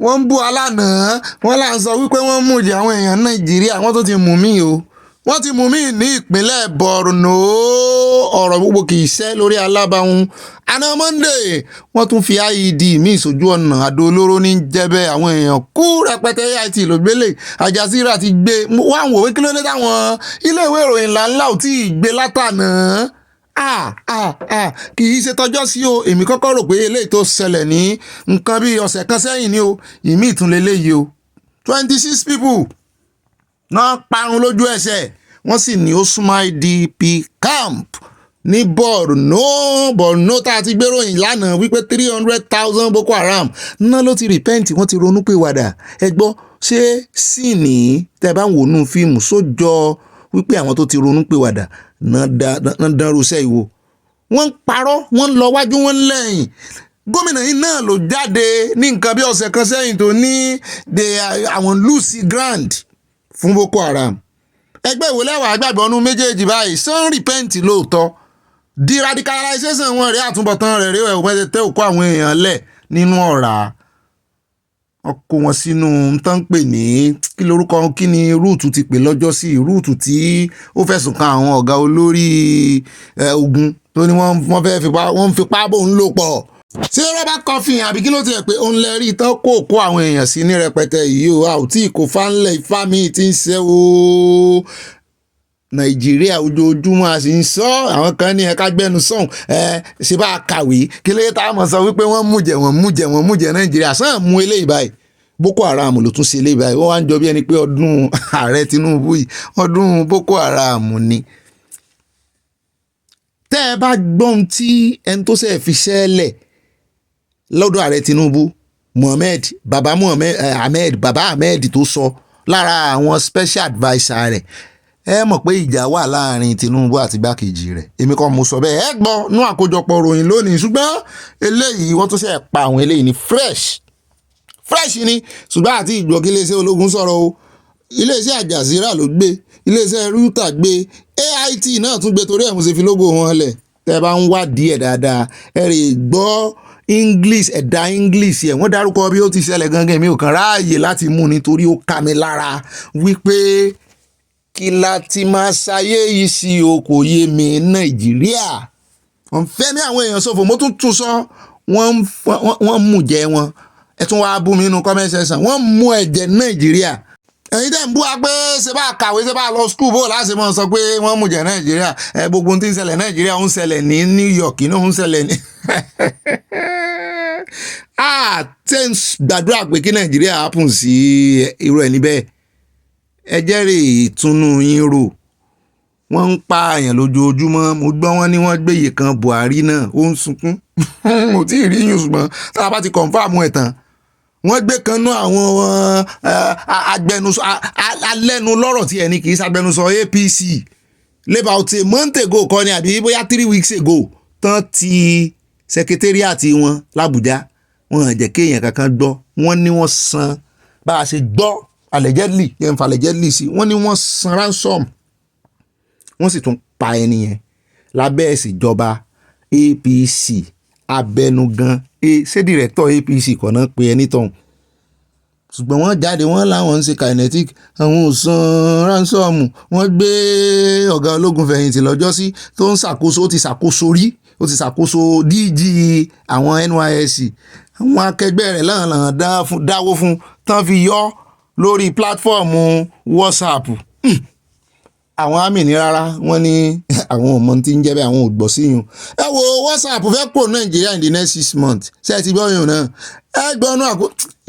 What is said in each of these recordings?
wọ́n ń bú alánà wọ́n là ń sọ wípé wọ́n mú jẹ àwọn èèyàn Nàìjíríà wọ́n tó ti mú mí o wọ́n ti mú mí ní ìpínlẹ̀ Borno ọ̀rọ̀ gbogbo kì í ṣẹ́ lórí alábàáhùn àná Monday wọ́n tún fi IED míì sójú ọ̀nà àdó olóró ní jẹ́bẹ́ àwọn èèyàn kú rẹpẹtẹ AIT ló gbélé Al-Jazeera ti gbé wọ́n àwọn òwe kí ló dé táwọn iléèwé ìròyìn ńláńlá ò tí ì gbé látànà kì í ṣe tọjọ́ sí o èmi kọ́kọ́ rò pé eléyìí tó ṣẹlẹ̀ ní nǹkan bíi ọ̀sẹ̀ kan sẹ́yìn ni o ìmí ìtúnlélẹ́yìí o 26 people náà parun lójú ẹsẹ̀ wọ́n sì ní ó súnmọ́ IDP camp ní Borno tá a ti gbéròyìn lánàá wípé 300,000 Boko Haram náà ló ti repent wọ́n ti ronú pé wàdà ẹ gbọ́ ṣé sì ní tẹ́ bá ń wò nú fíìmù sójọ́ wípé àwọn tó ti ronú pé wàdà náà dánrú iṣẹ́ ìwò wọ́n ń parọ́ wọ́n ń lọ wájú wọ́n ń lẹ́yìn gómìnà yìí náà ló jáde ní nǹkan bí ọ̀sẹ̀ kan sẹ́yìn tó ní àwọn lucy grand fún Boko Haram ẹgbẹ́ ìwò lẹ́wà àgbàgbọ́ ọdún méjèèjì báyìí sàn repent lóòótọ́ de-radicalization wọn rèé àtúbọ̀tán rẹ̀ rèé ẹ̀wọ̀n tẹ́ òkú àwọn èèyàn lẹ̀ nínú ọ̀rá wọ́n kó wọn sínú tán pè ní kí lórúkọ kí ni rúùtù ti pè lọ́jọ́ sí rúùtù tí ó fẹ̀sùn kan àwọn ọ̀gá olórí ogun tó ní wọ́n fipá bóun lò pọ̀ ṣé rọ́bà kọfí àbí kí ló ti rẹ̀ pé òun lè rí tán kó àwọn èèyàn sí ní rẹpẹtẹ yìí o a ò tí kò fánlẹ̀ ifá mi ti ń ṣe o Nàìjíríà ojoojúmọ́ a sì ń sọ àwọn kan ní ẹ̀ka gbẹ́nu sọ̀hún ṣe bá a kàwé kí lè tá a mọ̀ sọ wípé wọ́n mú jẹ Nàìjíríà sàn mú eléyìí báyìí Boko Haram ló tún ṣe eléyìí báyìí wọ́n wá ń jọ bí ẹni pé ọdún ààrẹ Tinubu yìí ọdún Boko Haram ni. tẹ́ ẹ bá gbọ́n tí ẹni tó ṣe fi ṣẹ́lẹ̀ lọ́dọ̀ ààrẹ Tinubu baba Ahmed tó sọ lára àwọn special adviser rẹ̀ ẹ mọ̀ pé ìjà wà láàrin Tinubu àti igbákejì rẹ̀ èmi kọ́ mo sọ bẹ́ẹ̀ ẹ gbọ́ nú àkójọpọ̀ ròyìn lónìí ṣùgbọ́n eléyìí wọ́n tún ṣe pa àwọn eléyìí ní fresh ni ṣùgbọ́n àti ìgbọ̀kí iléeṣẹ́ ológun sọ̀rọ̀ o iléeṣẹ́ Al-Jazeera ló gbé iléeṣẹ́ Reuters gbé AIT náà tún gbé torí ẹ̀ mo ṣe fi lógo wọn lẹ̀ tẹ́ bá ń wádìí ẹ̀ dáadáa ẹ rè gbọ́ ẹ̀dá English ẹ̀ wọ́n dárúkọ bí ó ti ṣẹlẹ̀ gangan mi ò kàn ráàyè láti mú nítorí ó ká mi lára wípé kí láti máa ṣayé yìí sí o kò yé mi Nàìjíríà wọ́n fẹ́ mi àwọn èèyàn ṣòfò mo tún sọ wọ́n mú jẹ wọn ẹ tún wáá bú mi nínú comment section wọ́n mú ẹ̀jẹ̀ Nàìjíríà ẹ̀yin tẹ́ ń bú wa pé ṣe bá kàwé ṣe bá lọ skul bó láti mọ̀ sọ pé wọ́n mú jẹ Nàìjíríà gbogbo ohun tí ń ṣẹlẹ̀ Nàìjíríà ń ṣẹlẹ̀ ní New York inú ń ṣẹlẹ̀ ní tẹ́ ń gbàdúrà pé kí Nàìjíríà happen sí irú ẹ̀ níbẹ̀ ẹ jẹ́rìí ìtùnú yín rò wọ́n ń pa àyàn lójoojúmọ́ mo gbọ́ wọn ní wọ́n gbéyè kan Buhari náà ó ń sunkún mo tí ì rí yín ṣùgbọ́n tá a bá ti confirm ẹ̀ tán wọ́n gbé kan náà àwọn agbẹnusọ alẹ́nu lọ́rọ̀ tí ẹni kì í ṣàgbẹnusọ APC about a month ago kọ́ ni àbí bóyá 3 weeks ago tán ti secretariat wọn l'Abuja wọn jẹ́ kéèyàn kankan gbọ́ wọ́n ní wọ́n san bá a ṣe gbọ́ allegedly yẹn fa allegedly sí wọ́n ní wọ́n san ransom wọ́n sì tún pa ẹni yẹn lábẹ́ ìṣèjọba APC abẹnugan ṣé director APC kọ́ náà pé ẹni tọ̀hún ṣùgbọ́n wọ́n jáde wọ́n láwọn ń ṣe kinetic àwọn ò san ransom wọ́n gbé ọ̀gá ológun fẹ̀yìntì lọ́jọ́ sí tó ń ṣàkóso ó ti ṣàkóso DG àwọn NYSC àwọn akẹgbẹ́ rẹ̀ láǹlàn dáwó fún tán fi yọ lórí pílátífọ́ọ̀mù WhatsApp àwọn àmì ní rárá wọ́n ní àwọn ọmọ tí ń jẹ́ bẹ́ẹ̀ àwọn ò gbọ́ sí yun ẹ wo WhatsApp fẹ́ kó Nàìjíríà in the next 6 months ṣe ti gbọ́ yun náà ẹ gbọ́ náà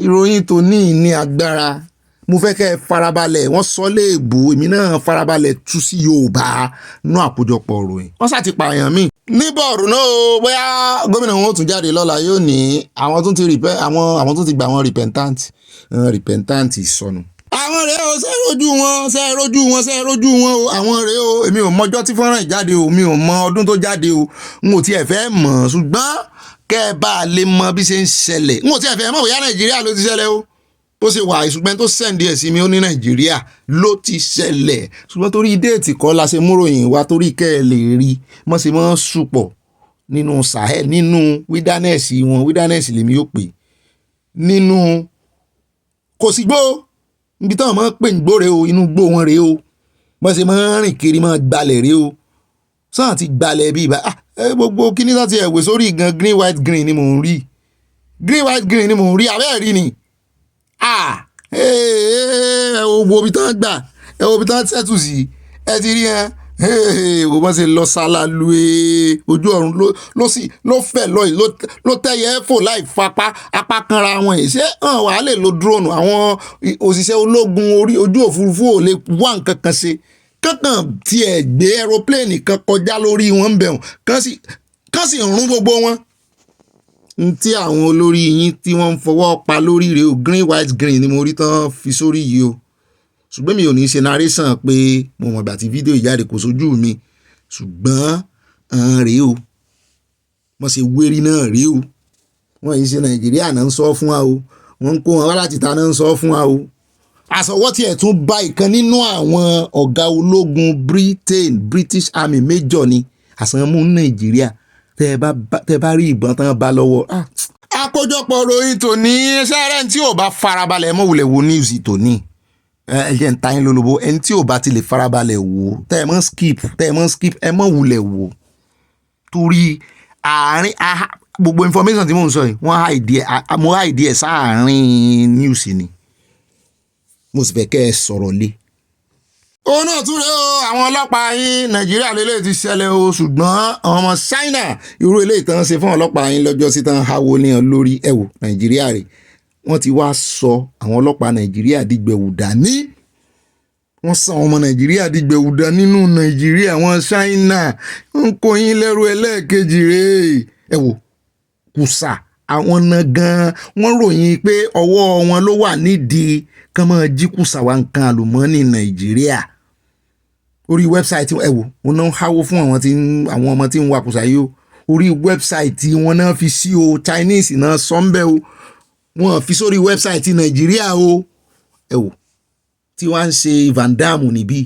ìròyìn tó ní agbára mo fẹ́ kẹ́ ẹ farabalẹ̀ wọ́n sọ léèbù èmi náà farabalẹ̀ tú sí Yorùbá nú àkójọpọ̀ ròyìn wọ́n sá ti pààyàn míì ní Borno bóyá gómìnà wọn ó tún jáde lọ́la yóò ní àwọn tó ti gbà wọn repentant ìsọnù àwọn rèé o ṣe rojú wọn o àwọn rèé o èmi ò mọjọ́ tí fọ́nrán ìjáde o mi ò mọ ọdún tó jáde o n ò tiẹ̀ fẹ́ mọ̀ ṣùgbọ́n kẹ́ ẹ bá a lè mọ bí ṣe ń ṣẹlẹ̀ n ò tiẹ̀ fẹ́ mọ̀ bóyá Nàìjíríà ló ti ṣẹlẹ̀ o bó ṣe wà ìṣùgbọ́n tó sẹ́ǹdì ẹ̀ sí mi ó ní Nàìjíríà ló ti ṣẹlẹ̀ ṣùgbọ́n torí déètì kọ́ la ṣe múròyìn wa torí kẹ́ ẹ lè rí mọ́ ṣe mọ́ sùpọ̀ nínú Sahel nínú wilderness lèmi yóò pè nínú kò sí gbó níbi táwọn máa ń pè ń gbóre o inú gbó wọn rèé o wọ́n ṣe máa ń rìn kiri máa gbalẹ̀ rèé o sáà ti gbalẹ̀ bíi ibà gbogbo kíní láti ẹ̀wẹ̀ sórí gan green white green ni mò ń rí green white green ni mò ń rí abẹ́ẹ̀ rí ni ẹ wo ibi tán gbà ẹ wo ibi tán tẹ́tù sí ẹ ti rí wò bá ṣe lọ sálálú ojú ọ̀run ló fẹ̀ lọ yìí ló tẹ́yẹ fò láì fapá apá kanra wọn yìí ṣé wàá lè lo drone àwọn òṣìṣẹ́ ológun ojú òfurufú ò lè wá nǹkan kan ṣe kankan tiẹ̀ gbé aeroplane kan kọjá lórí wọn bẹ̀rù kán sì rún gbogbo wọn. n tí àwọn olórí yín tí wọ́n ń fọwọ́ pa lórí rẹ̀ o green white green ni mo rí tán fi sórí yìí o ṣùgbọ́n mi ò ní ṣe narration pé mo mọ̀ ìgbà tí fídíò ìjáde kò sójú mi ṣùgbọ́n rèé o wọ́n ṣe wérí náà rèé o wọ́n yìí ṣe nàìjíríà náà ń sọ fún wa o wọ́n ń kó wọn wá láti ta náà ń sọ fún wa o. àsọwọ́ tiẹ̀ tún bá ìkan nínú àwọn ọ̀gá ológun British Army Major ni àsànmú nàìjíríà tẹ́ bá rí ìbọn tán bá lọ́wọ́. àkójọpọ̀ ròyìn tòní sẹ́rẹ̀ tí ò bá farabalẹ̀ mọ́ wulẹ̀ wo news tòní ẹ jẹ́ ń ta yín lólobó ẹni tí ò bá ti lè farabalẹ̀ wò tẹ́ ẹ mọ́ skip ẹ mọ́ wulẹ̀ wò torí àárín gbogbo information tí mò ń sọ yìí mo hide ẹ̀ sáàárín news ni mo sì fẹ́ kẹ́ ẹ sọ̀rọ̀ lé. òun náà tún rẹ o àwọn ọlọ́pàá yín nàìjíríà lélẹ̀ ti ṣẹlẹ̀ o ṣùgbọ́n àwọn ọmọ China irú eléyìí tán ṣe fún ọlọ́pàá yín lọ́jọ́ sí tán háwo ní ọ lórí ẹ̀wò nàìjíríà rẹ̀ wọ́n ti wá sọ àwọn ọlọ́pàá nàìjíríà di gbẹ̀wùdání wọ́n sọ àwọn ọmọ nàìjíríà di gbẹ̀wùdání nínú nàìjíríà wọn China ń kó yín lẹ́rú ẹlẹ́ẹ̀kejì rẹ̀ ẹ̀wò kùsà àwọn náà gan wọ́n ròyìn pé ọwọ́ wọn ló wà nídìí kán máa jí kùsà wa nǹkan àlùmọ́ọ́nì nàìjíríà orí wẹ́bsáìtì ẹ̀wò wọn náà háwó fún àwọn ọmọ tí ń wa kùsà yìí o orí wẹ́bsáìtì wọn náà fi sí o Chinese náà sọ́ńbẹ́ o wọ́n fi sórí wẹ́bsáìtì nàìjíríà o ẹ̀wò tí wọ́n ń ṣe Van Dam níbí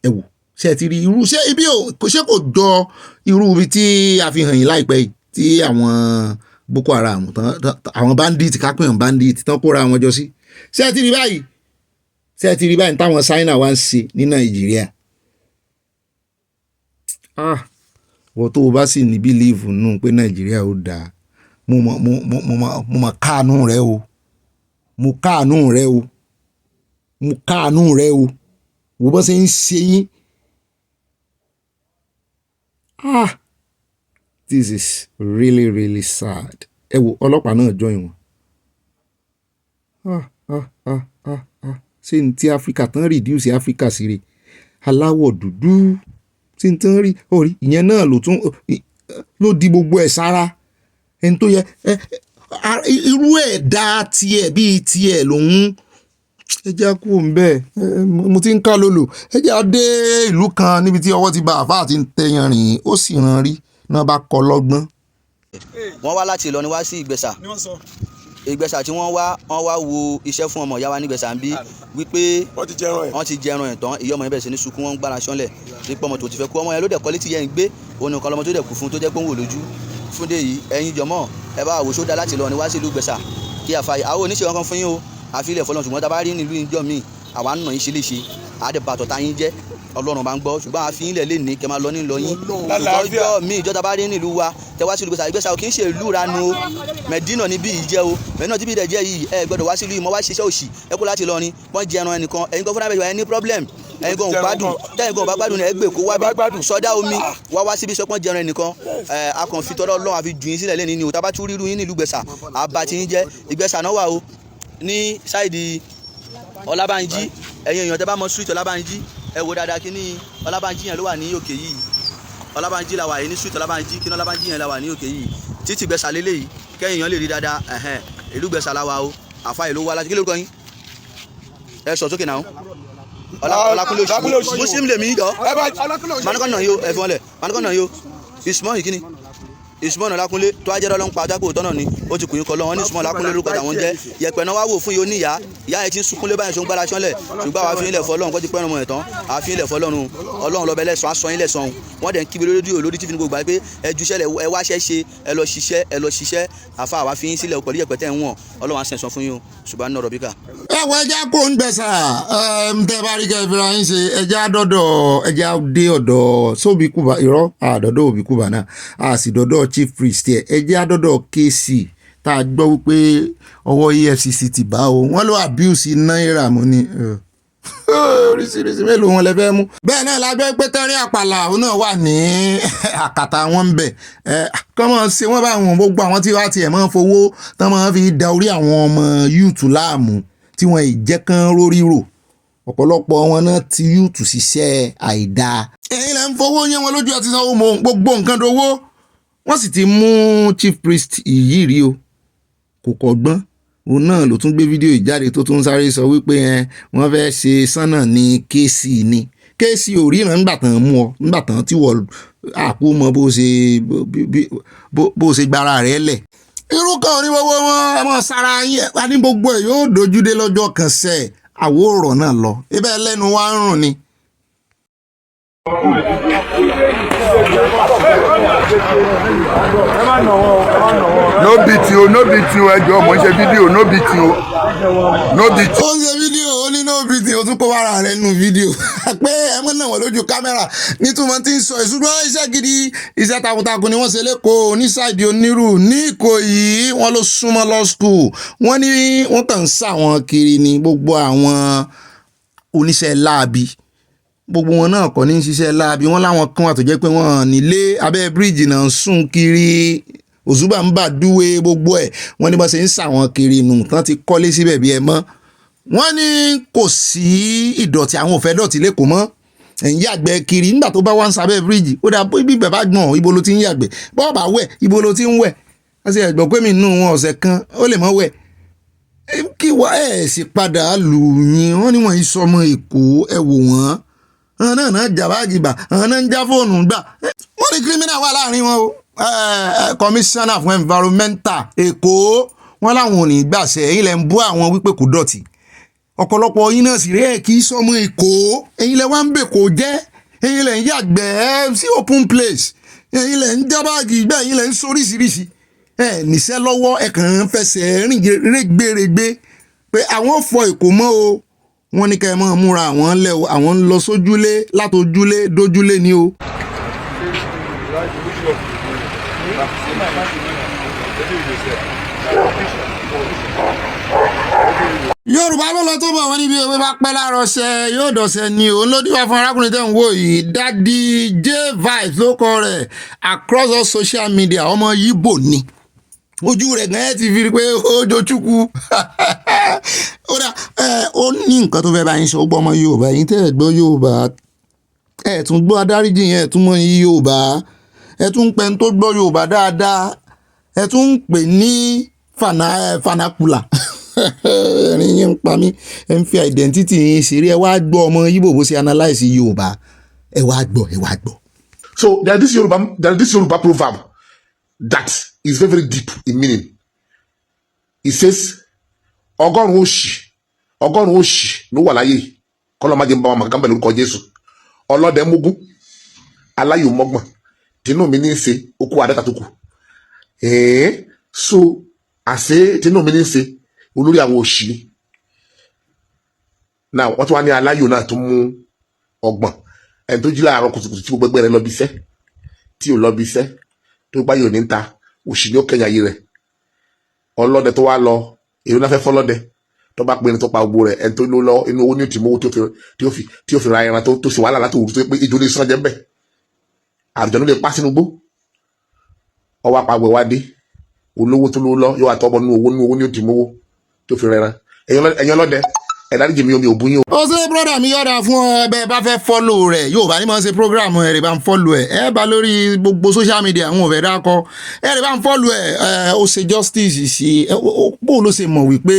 ẹ̀wò ṣe ti rí irú ṣé ibi ṣé kò jọ irú ibi tí a fi hàn yín láìpẹ́ yìí tí àwọn Boko Haram àwọn bandit kápẹ́yàn bandit tán kóra wọn jọ sí ṣe ti rí báyìí táwọn China wá ń ṣe ní nàìjíríà wọ́n tó o bá sì ní bílíìfù nù pé nàìjíríà ó dáa mo mọ̀ káànú rẹ o mo káànú rẹ o wo bó ṣe ń ṣe yín this is really really sad ẹ wo ọlọ́pàá náà join wọn ṣé ní ti Áfíríkà tán reduce Áfíríkà sí rè aláwọ̀ dúdú ṣé ní tán rí orí ìyẹn náà ló di gbogbo ẹ̀ sára ẹni tó yẹ irú ẹ̀dá tiẹ̀ bíi tiẹ̀ lòun ẹjẹ́ kú bẹ́ẹ̀ mo ti ń ká lòlò ẹjẹ́ dé ìlú kan níbi tí ọwọ́ ti bá àfáà ti ń tẹ̀yàn rìn ó sì ràn rí náà bá kọ lọ́gbọ́n. wọ́n wá láti Ìlọrin wá sí Ìgbẹ̀sà tí wọ́n wá wo iṣẹ́ fún ọmọ ìyá wa ní Ìgbẹ̀sà ń bí wípé wọ́n ti jẹran ẹ̀ tán ìyá ọmọ yẹn bẹ̀rẹ̀ sí ní sunkún wọn ń gbára ṣánlẹ̀ nípa ọmọ tó ti fẹ́ kú ọmọ yẹn ló dẹ̀ kọ́ létí yẹn ń gbé òun nìkan lọmọ tó dẹ̀ kú fún tó jẹ́ pé ń wò lójú fún dé yìí ẹ̀yin jọmọ́ ẹ bá àwòṣó dá láti Ìlọrin wá sí ìlú Ìgbẹ̀sà kí àfàyè àwọn oníṣẹ́ kankan fún yín o àfilẹ̀ fọlọ́n ṣùgbọ́n tá a bá rí nílùú ìjọ míì àwa ń nà yín ṣe léṣe àdèbàtọ̀ tá yín jẹ́ Ọlọ́run bá ń gbọ́ ṣùgbọ́n àfi yín lẹ̀ lè ní kẹ́ máa lọ ní lọ yín ìjọ míì ìjọ tá a bá rí nílùú wa tẹ wá sí ìlú Ìgbẹ̀sà kì í ṣe ìlú ranu o Mẹ̀dínà níbí yìí jẹ́ o Mẹ̀dínà tí bí ìdẹ̀ jẹ́ yìí ẹ gbọ́dọ̀ wá sí ìlú yìí mọ́ wá ṣiṣẹ́ òṣì ẹ kó láti Ìlọrin wọ́n jẹ ẹran ẹnìkan ẹ̀yin kan fúnra bẹ́ẹ̀ ẹ ní problem ẹ̀yin kan ò gbádùn tẹ́yin kan ò bá gbádùn ẹ gbé kó wá bí sọdá omi wá síbi sọpọ́n jẹ ẹran ẹnìkan a kàn fi tọ́lọ́ Ọlọ́run àfi jù yín sílẹ̀ lẹ́ni ni o tá a bá tún rírun yín nílùú Ìgbẹ̀sà àbá ti yín jẹ́ Ìgbẹ̀sà náà wà o ní sáìdì Ọlábánjí ẹ̀yin èèyàn tẹ́ bá mọ street Ọlábánjí ẹ wo dáadáa kí ní Ọlábánjí yẹn ló wà ní òkè yìí Ọlábánjí la wà yìí ní street Ọlábánjí kí ní Ọlábánjí yẹn la wà ní òkè yìí títí Ìgbẹ̀sà lélẹ̀ yìí kẹ́yìn èèyàn lè rí dáadáa ìlú Ìgbẹ̀sà la wà o àfa ìlú wa láti kí lórúkọ yín ẹ sọ sókè náà Ọlákúnlé Òṣì Muslim lèmi yìí jọ manukọ náà yóò ẹ fi wọn lẹ manukọ náà yóò ìsúmọ́ yìí kí ni Ìsúmọ̀nà Lákúnlé tó ajẹ́ lọ́n pa ajápò tọ́nà ni ó ti kùyìn kọ́ lọ́wọ́ ní Ìsúmọ̀nà Lákúnlé lórúkọ àwọn jẹ́ yẹpẹ̀ náà wá wò fún ìyá yẹn ti ń sunkúnlé báyìí ṣó ń gbára ṣánlẹ̀ ṣùgbọ́n àwa fi ilẹ̀ fọlọ́run kó ti pẹ́ràn mọ́ ẹ̀ tán àwa fi ilẹ̀ fọlọ́run Ọlọ́run lọ́bẹ̀ lẹ́sàn á sọ yín lẹ́sàn wọ́n dẹ̀ ń kíbi lórí tífì ní gbogbo àgbẹ̀ ẹ juṣẹ́ ẹ wáṣẹ́ ṣe ẹ lọ ṣiṣẹ́ àfa àwa fi yín sílẹ̀ pẹ̀lú yẹpẹ̀ tẹ̀ ń wọ̀n Ọlọ́run á sẹ̀sán fún yín o ṣùgbọ́n ní ọ̀rọ̀ bíkà. ẹ wọ ẹja kó ń gbẹ̀sà tẹ bá rí kẹfìrà yín ṣe ẹja dọ́dọ̀ ẹja dé ọ̀dọ̀ sóbì kùbà irọ́ àdọ́dọ̀ òbí kùbà náà a sì dọ́dọ̀ chief priest ẹ ẹja dọ́dọ̀ KC tá a gbọ́ wípé ọwọ́ EFCC ti bá o wọ́n ló abuse náírà mú ni oríṣiríṣi mélòó wọn lè fẹ́ mú. bẹ́ẹ̀ náà lábẹ́ pé tẹ́rí àpàlà òun náà wà ní àkàtà wọn ń bẹ̀ kọ́ mọ̀ ṣe wọ́n bá wọn gbogbo àwọn tí wọ́n ti ẹ̀ máa ń fowó tán máa fi da orí àwọn ọmọ yúùtù láàmú tí wọ́n ìjẹ́ kan rórí rò ọ̀pọ̀lọpọ̀ wọn náà ti yúùtù ṣiṣẹ́ àìdáa. ẹ̀yin lẹ́ ń fowó yẹn wọn lójú àti sanwó mọ́ gbogbo nǹkan dowó wọ́n sì ti mú chief priest yìí rí o kò kọ́gbọ́n òun náà ló tún gbé fídíò ìjáde tó tún sáré sọ wípé wọ́n fẹ́ ṣe sánà ní KC ni KC ò ríran nígbà tán mú ọ nígbà tán tí wọ́n àpò mọ bó ṣe gbára rẹ̀ lẹ̀. irú kan ní gbogbo wọn ẹ mọ sára yín ẹ ní gbogbo ẹ yóò dojú dé lọ́jọ́ kan sẹ́ àwòrán náà lọ ibẹ̀ lẹ́nu wa ń rùn ni. no beat you ẹjọ mo ń ṣe fídíò no beat you. ó ń ṣe fídíò ó ní no beat you ó tún kó wàrà rẹ̀ nínú fídíò pé ẹ mọ̀ náà wọ́n lójú kámẹ́rà nítumọ̀ tí ń sọ ìṣùgbọ́n iṣẹ́ gidi iṣẹ́ takuntakun ni wọ́n ṣe lẹ́kọ̀ọ́ oníṣàìdì onírù ní Ìkòyí wọ́n ló súnmọ́ law school wọ́n ní wọ́n kàn ń sá wọn kiri ní gbogbo àwọn oníṣẹ́ láabi gbogbo wọn náà kọ́ ní ṣiṣẹ́ láabi wọ́n láwọn kan wà tó jẹ́ pé wọ́n nílé abẹ́ bíríìjì náà ń sùn kiri òṣùbà ń bà dúwe gbogbo ẹ̀ wọ́n ní bá ṣe ń sàwọn kiri nù tán ti kọ́lé síbẹ̀ bí ẹ mọ́ wọ́n ní kò sí ìdọ̀tí àwọn òfẹ́ dọ̀tí lẹ́kọ̀ọ́ mọ́ ẹ̀yìn yàgbẹ́ kiri nígbà tó bá wá ń sábẹ́ bíríìjì ó dà ibi bẹ̀ bá gbọ̀n ibo ló ti ń yàgbẹ́ bọ́ọ̀ bá wẹ̀ ibo ló ti ń wẹ̀ wọ́n sì ẹ̀gbọ́n pé mi nù wọn ọ̀sẹ̀ kan ó lè mọ́ wẹ̀ kí wá ẹ̀ sì padà lù yín wọ́n ní wọ́n yìí sọmọ Èkó ẹ wò wọ́n àwọn náà jàbájìbà àwọn náà ń já fóònù gbà wọ́n ní kírímínà wà láàrin wọn o kọmíṣánná fún environmental Èkó wọn láwọn ò ní gbàṣẹ ẹ̀yin lẹ ń bú àwọn wípé kò dọ̀tí ọ̀pọ̀lọpọ̀ yín náà sì rí ẹ̀ kí sọmọ Èkó ẹ̀yin lẹ wá ń bè kò jẹ́ ẹ̀yin lẹ ń yàgbẹ́ sí open place ẹ̀yin lẹ ń já báàgì gbẹ́ ẹ̀yin lẹ ń sóríṣiríṣi ẹ̀ níṣẹ́ lọ́wọ́ ẹ̀ kàn ń fẹsẹ̀ rìn rẹ́gbẹ̀rẹ́gbẹ́ pé àwọn fọ Èkó mọ́ o wọ́n ní ká ẹ máa múra àwọn lẹ́ o àwọn ń lọ sójúlé látojúlé dójúlé ni o. Yorùbá ló lọ tó bọ̀ wọ́n níbi ewé bá pẹ́ láàárọ̀ ṣe yóò dọ̀sẹ̀ ni òun ló díwá fún arákùnrin tẹ̀ ń wò yìí Daddy J Vibes ló kọ rẹ̀ across all social media ọmọ Yíbò ni ojú rẹ̀ gan ẹ̀ ti fi rí pé ó jojúkú ó dà ó ní nǹkan tó fẹ́ bá yín sọ ó gbọ́ ọmọ Yorùbá yín tẹ́ ẹ̀ gbọ́ Yorùbá ẹ̀ tún gbọ́ adáríjì yẹn ẹ̀ tún mọ yí Yorùbá ẹ̀ tún pẹ́ tó gbọ́ Yorùbá dáadáa ẹ̀ tún ń pè ní fanakula ẹ̀rín yín ń pa mí ẹ̀ ń fi identity yín ṣeré ẹ̀ wá gbọ́ ọmọ Yíbò bó ṣe analyse Yorùbá ẹ̀ wá gbọ́. So there is this Yoruba proverb that is very very deep in meaning. It says ọgọ́rùn òṣì ló wà láyé kọ́lọ́májẹ́ ń bá wa màkà ń bẹ̀ lórúkọ Jésù ọlọ́dẹ mógún aláyò mọ́gbọ̀n tinú mi ní í ṣe okú àdẹ́ta tó kù so àṣé tinú mi ní í ṣe olórí àwọn òṣì ni náà wọ́n tún wá ní aláyò náà tó mú ọgbọ̀n ẹni tó jí láàárọ̀ kùtùkùtù tí gbogbo ẹgbẹ́ rẹ lọ bí iṣẹ́ tí ò lọ bí iṣẹ́ tó gbáyò ní ta òṣì ní ó kẹyìn ayé rẹ̀ ọlọ́dẹ tó wá lọ èrò náà fẹ́ fọ́lọ́dẹ tó bá pinnu tó pa gbogbo rẹ̀ ẹni tó ló lọ inú owó ní ìtìmọ́wó tí ó fi ra ẹran tó sì wàhálà láti òwúrọ̀ tó pé ìjọ ní sàn jẹ́ bẹ́ẹ̀ àrùjọ́nú lè pa sínú gbó ọwọ́ apàgbẹ̀ wá dé olówó tó ló lọ yóò wá tọ́ bọ́ nínú owó ní ìtìmọ́wó tó fi ra ẹran ẹ̀yin ọlọ́dẹ ẹ̀dáríjì mi omi ò búyín o. ó ṣe brọ́dà mi yọ̀dà fún ọ bẹ́ẹ̀ bá fẹ́ fọ́lò rẹ̀ yóò bá ní mọ̀ ṣe program ẹ̀ rẹ̀ bá ń fọ́lò ẹ̀ bá lórí gbogbo social media àwọn òfẹ́ dákọ́ ẹ̀ rẹ̀ bá ń fọ́lò ó ṣe justice sí bó ló ṣe mọ̀ wípé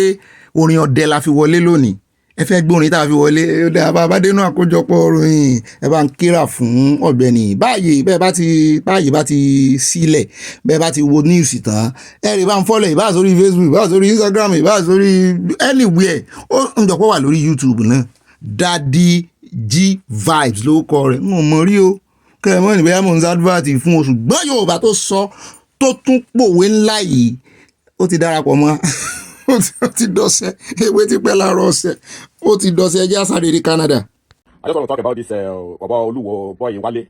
orin ọdẹ la fi wọlé lónìí ẹ fẹ́ gbórin tá a fi wọlé ó dáa bá a bá dénú àkójọpọ̀ ròyìn ẹ bá ń kíra fún Ọ̀gbẹ́ni báyìí bá ti sílẹ̀ bẹ́ẹ̀ bá ti wo news tán ẹ rí bá ń fọ́lẹ̀ ìbá sórí Facebook ìbá sórí Instagram ìbá sórí anywhere ó ń jọpọ̀ wà lórí YouTube náà Daddy G Vibes ló kọ rẹ̀ ń mọ̀ rí o kẹrìmọ́ ní bẹ́ẹ̀ mọ̀ ń advert fún oṣù gbọ́n Yorùbá tó sọ tó tún pòwe ńlá yìí ó ti darapọ̀ mọ́ ó ti dọ̀sẹ̀ ewé ti pẹ́ láàárọ̀ ọ̀sẹ̀ ó ti dọ̀sẹ̀ ẹjẹ́ àsáré Canada. I just want to talk about this Baba Oluwo boy Wale.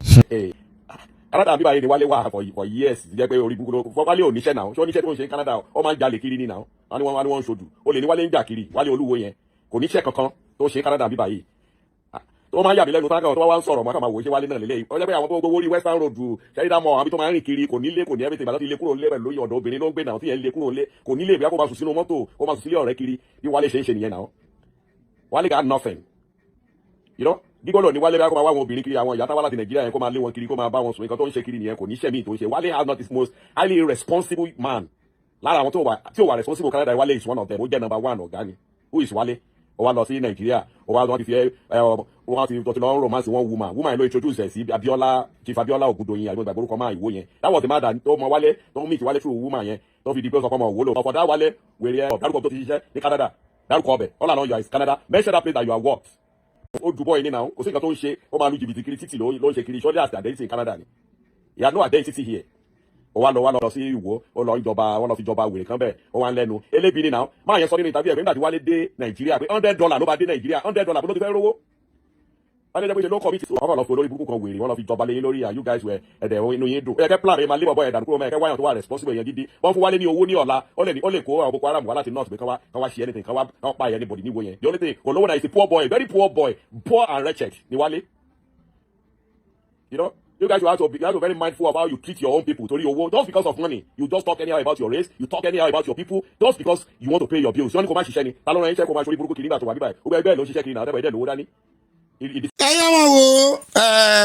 Canada bí báyìí ni Wale wà for years jẹ́ pé orí búkúrò fún Wale ò níṣẹ́ náà ṣé ó níṣẹ́ tó ń ṣe ní Canada ó máa ń jalè kiri ní náà wọ́n ní wọ́n ń ṣojú ó lè ní Wale ń jà kiri Wale Oluwo yẹn kò níṣẹ́ kankan tó ṣe Canada bí báyìí tó máa ń yà mí lẹ́nu táwọn tó wá ń sọ̀rọ̀ máa kà máa wò ó ṣe Wale náà lélẹ́yìí ó jẹ́ pé àwọn tó gbowó rí Western Road ṣẹ́yìndà mọ́ àbí tó máa ń rìn kiri kò nílé kò ní everything bàtà ti lé kúrò lé pẹ̀lú lóyún ọ̀dọ̀ obìnrin ló ń gbé náà tí yẹn lé kúrò lé kò nílé ìbí kó máa sùn sínú mọ́tò kó máa sùn sílé ọ̀rẹ́ kiri bí Wale ṣe ń ṣe nìyẹn náà Wale got nothing you know gígbọ́dọ̀ ní Wale bá kó máa wá àwọn obìnrin kiri àwọn ìyá táwa láti Nàìjíríà yẹn kó máa lé wọn kiri kó máa bá wọn sùn nǹkan tó ń ṣe kiri nìyẹn kò ní ṣẹ́mi tó ń ṣe Wale has not his most highly responsible man lára àwọn tí ò wà responsible Canada Wale is one of them ó jẹ́ number one ọ̀gá ni who is Wale ó wá lọ sí Nàìjíríà ó wá wọn ti fi wọn ti lọ romance one woman ló introduce ẹ̀ sí Abiola Chief Abiola Ogundoyin àgbẹ̀gbẹ̀ orúkọ máa ìwó yẹn that was the man that tó mọ Wale tó meet Wale through woman yẹn tó fi di pé ọkọ ọmọ òwò lò ọ̀fọ̀dá Wale wèrè ẹ̀ dárúkọ tó ti ṣiṣẹ́ ní Canada dárúkọ ọbẹ̀ all along you are in Canada mention that place that you are what ó dùbọ̀ yìí ní náà kò sí nǹkan tó ń ṣe ó máa lu jìbìtì kiri títì ló ń ṣe kiri surely has the identity in Canada ni he had no identity here ó wá lọ sí Ìwó ó lọ ìjọba wọn lọ fi jọba wèrè kan bẹ́ẹ̀ ó wá ń lẹ́nu elébi ni náà máa yẹn sọ nínú ìtàbí ẹ̀ pé nígbà tí Wálé dé Nàìjíríà pé $100 ló bá dé Nàìjíríà $100 bó ló ti fẹ́ rówó wọ́n ní ẹgbẹ́ ṣe ló kọ́ mi ti sọ wọ́n lọ fi olórí burúkú kan wèrè wọ́n lọ fi jọba lé lórí you guys were ẹ̀dẹ̀ inú yín dùn ẹ̀kẹ́ plan ẹ̀ máa lé bọ̀bọ̀ ẹ̀dà kúrò mẹ́ẹ̀kẹ́ wáyàn tó wà responsible yẹn dídí wọ́n fún Wálé ní owó ní ọ̀la ó lè kó àwọn Boko Haram wá láti north pé kán wá ṣe anything kán wá pa anybody níwò yẹn the only thing kò lówó náà is a poor boy very poor boy poor and wretched ni Wálé you know. You guys you have to be very mindful of how you treat your own people. Tori owo, just because of money, you just talk anyhow about your race, you talk anyhow about your people, just because you want to pay your bills. You want to come and ṣiṣẹ́ ni. Ta ló rán iṣẹ́ kó máa ṣorí burúkú kiri nígbà tó wà bíbáyìí. Ó bẹ́ẹ̀ ló ṣiṣẹ́ kiri náà, ẹ̀dẹ̀ lówó dání.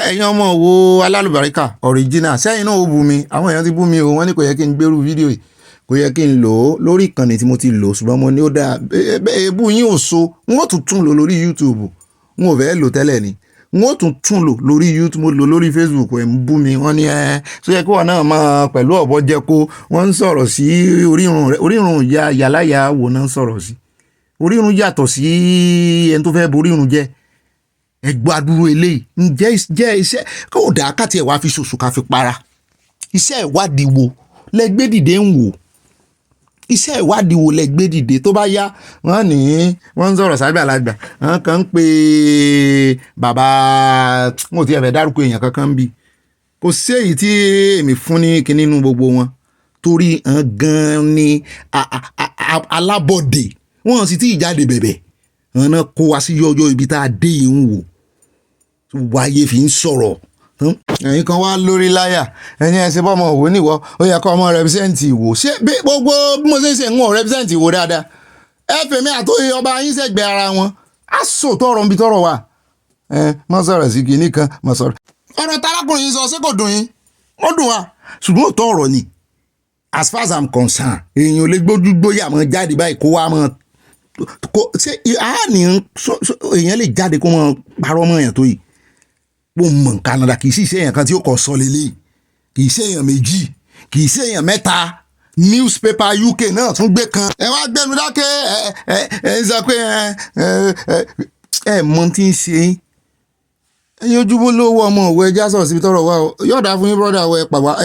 ẹ̀yin ọmọ wo alálùbáríkà original sẹ́yìn náà ó bú mi àwọn èèyàn ti bú mi o wọ́n ní kò yẹ kí n gbérú fídíò yìí kò yẹ kí n lò ó lórí ìkànnì tí mo ti lò ṣùgbọ́n mo ní ó dáa èébú yín ò so wọ́n tún tún lò lórí YouTube wọn ò fẹ́ lò tẹ́lẹ̀ ni wọ́n tún lò lórí YouTube mo lò lórí Facebook ẹ̀ ń bú mi wọ́n ní tó yẹ kí wọ́n náà máa pẹ̀lú ọ̀bọ jẹ́ kó wọ́n ń sọ̀rọ̀ sí orírun yàláyà wò náà ń sọ̀rọ̀ sí orírun yàtọ̀ sí ẹni tó fẹ́ borírun jẹ́ ẹgbẹ́ adúrú eléyìí ǹjẹ́ iṣẹ́ kó dà káàtì ẹ̀ wá fi ṣoṣù ká fi para iṣẹ́ ìwádìí wo lẹ́gbẹ́ dìde ń wò iṣẹ́ ìwádìí wo lẹ́gbẹ́ dìde tó bá yá wọ́n ń sọ̀rọ̀ ságbàlagbà wọ́n kàn ń pe bàbá wọn ò tí ẹ fẹ́ dárúkọ èèyàn kankan ń bi kò sí èyí tí èmi fún ní kinní nínú gbogbo wọn torí gan ni alábọ̀dé wọn sì tí ìjáde bẹ̀bẹ̀ wọn náà kó wa sí yọjọ́ ibi tá a dé yìí ń wò wáyé fi ń sọ̀rọ̀ ẹ̀yin kan wá lórí láyà ẹni ẹ̀sìn bọ́mọ òwò níwọ̀ ó yẹ kọ́ ọmọ rẹpísẹ́ǹtì ìwò ṣé gbogbo bí mo ṣe ń ṣe ń wọ̀n rẹpísẹ́ǹtì ìwò dáadáa ẹ fèmí àtòyè ọba yín sẹ́gbẹ̀ẹ́ ara wọn á sò tọrọ níbi tọrọ wà mọ sọ̀rọ̀ sí kìíní kan mọ sọ̀rọ̀ ọ̀rọ̀ tarákùnrin yín sọ ṣé kò dùn yín ó dùn wa ṣùgbọ́n òótọ́ ọ̀rọ̀ ni as far as I'm concerned èèyàn ò lè gbójú gbóyà mọ́ jáde báyìí kó wá mọ́ ṣé èèyàn lè jáde kó mọ́ parọ́ mọ́ èèyàn tó yìí wọ́n mọ̀ Canada kì í sí èèyàn kan tí ó kọ́ sọ lélẹ̀ kì í sí èèyàn méjì kì í sí èèyàn mẹ́ta newspaper UK náà tún gbé kan ẹ wá gbẹnu dákẹ́ ẹ ń sọ pé ẹ mọ tí ń ṣe ẹ̀yin ojúbọ lówó ọmọ òwe ẹja sọ̀rọ̀ síbi tọ́rọ̀ wá o yọ̀ọ̀dà fún yín brọ́dà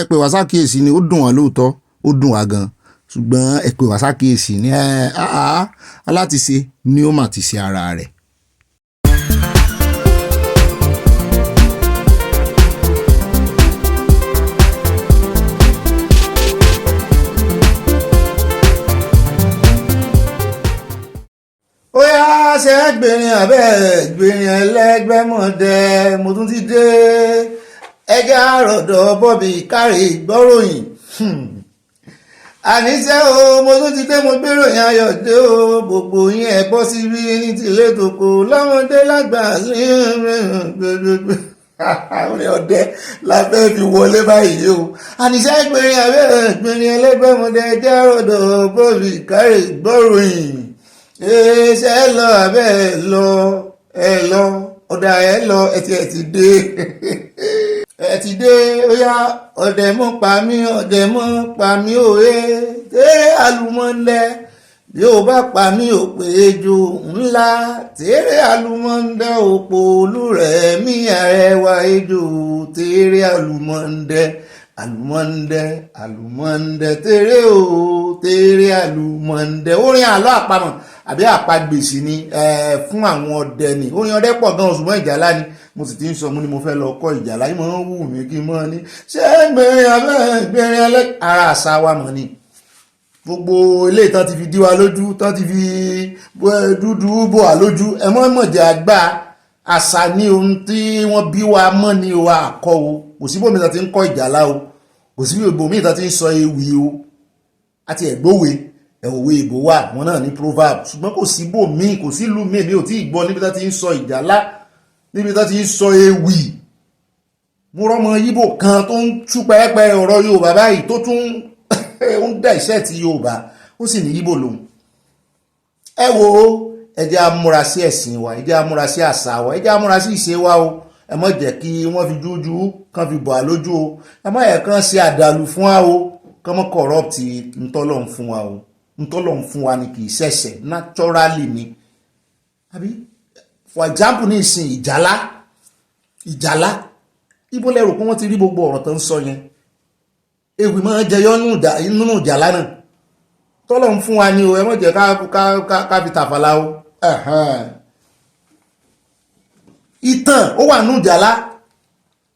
ẹ pè wá sákìyèsí ni ó dùn wá lóòótọ́ ó dùn wá gan ṣùgbọ́n ẹ pè wá sákìyèsí ni alátiṣe ni ó mà ti ṣe ara rẹ̀. ó yá ṣe gbìnrin àbẹ́ gbìnrin ẹlẹ́gbẹ́mọ̀dé mo tún ti dé ẹjẹ́ àròdọ̀ bọ́bí kárí gbọ́ròyìn àníṣe o mo tún ti dé mo gbéròyìn ayọ̀ dé o gbogbo yín ẹ bọ́ sí rí ní tìlé tòkó lọ́mọdé lágbà orin ọdẹ la fẹ́ fi wọlé báyìí o àníṣe gbìnrin àbẹ́ gbìnrin ẹlẹ́gbẹ́mọ̀dé ẹjẹ́ àròdọ̀ bọ́bí kárí gbọ́ròyìn ṣe ẹ lọ abẹ́ ẹ lọ ọ̀dà ẹ lọ ẹ ti dé ẹ ti dé ó yá ọ̀dẹ̀ mọ́ pa mí òye tẹ́rẹ́ àlùmọ́ndẹ́ yóò bá pa mí ò pé ejò ńlá tẹ́rẹ́ àlùmọ́ndẹ́ òpó olúrẹ̀ mí arẹwà ejò tẹ́rẹ́ àlùmọ́ndẹ́ tẹ́rẹ́ o tẹ́rẹ́ àlùmọ́ndẹ́ orin àlọ́ àpamọ̀ àbí àpagbèsì ni fún àwọn ọdẹ ni orin ọdẹ pọ̀ gan ṣùgbọ́n ìjàlá ni mo sì ti ń sọ mo ní mo fẹ́ lọ kọ́ ìjàlá yìí mo ń wù mí kí n mọ́ ni ṣé gbẹ̀rin alẹ́ ara àṣà wa mọ̀ ni gbogbo ilé tán ti fi dí wa lójú tán ti fi dúdú bò wá lójú ẹ mọ́ mọ̀jẹ̀ àgbà àṣà ní ohun tí wọ́n bí wa mọ́ ni wa àkọ́ o kò sí bòmí tán ti ń kọ́ ìjàlá o kò sí bòmí tán ti ń sọ ewì o àti ẹ̀gbówé ẹ̀wòwe ìbò wà wọn náà ní proverb ṣùgbọ́n kò sí bòmí kò sí ìlú mi ò tí ì gbọ́ níbi tán ti ń sọ ìjàlá níbi tán ti ń sọ ewì mo rọ́mọ yíbò kan tó ń tú pẹ́ẹ́pẹ́ ọ̀rọ̀ Yorùbá báyìí tó tún ó ń dá iṣẹ́ ti Yorùbá ó sì ní yíbò lòun ẹ wo ẹ jẹ́ á múra sí ẹ̀sìn wa ẹ jẹ́ á múra sí àṣà wa ẹ jẹ́ á múra sí ìṣe wa o ẹ má jẹ́ kí wọ́n fi jújú kan fi bọ̀ á lójú o ẹ má yẹ kán ṣe àdàlù fún wa o kán mọ́ corrupt ntọ́lọ́hun fún wa o ntọ́lọ́hun fún wa ni kì í ṣẹ̀ṣẹ̀ naturally ni àbí for example ní ìsìn ìjàlá ibo lẹ́rù pé wọ́n ti rí gbogbo ọ̀rọ̀ tó ń sọ yẹn ewì máa ń jẹyọ nínú ìjàlá náà tọ́lọ́hun fún wa ni o ẹ má jẹ́ ká fi tàfàlà o ìtàn ó wà nínú ìjàlá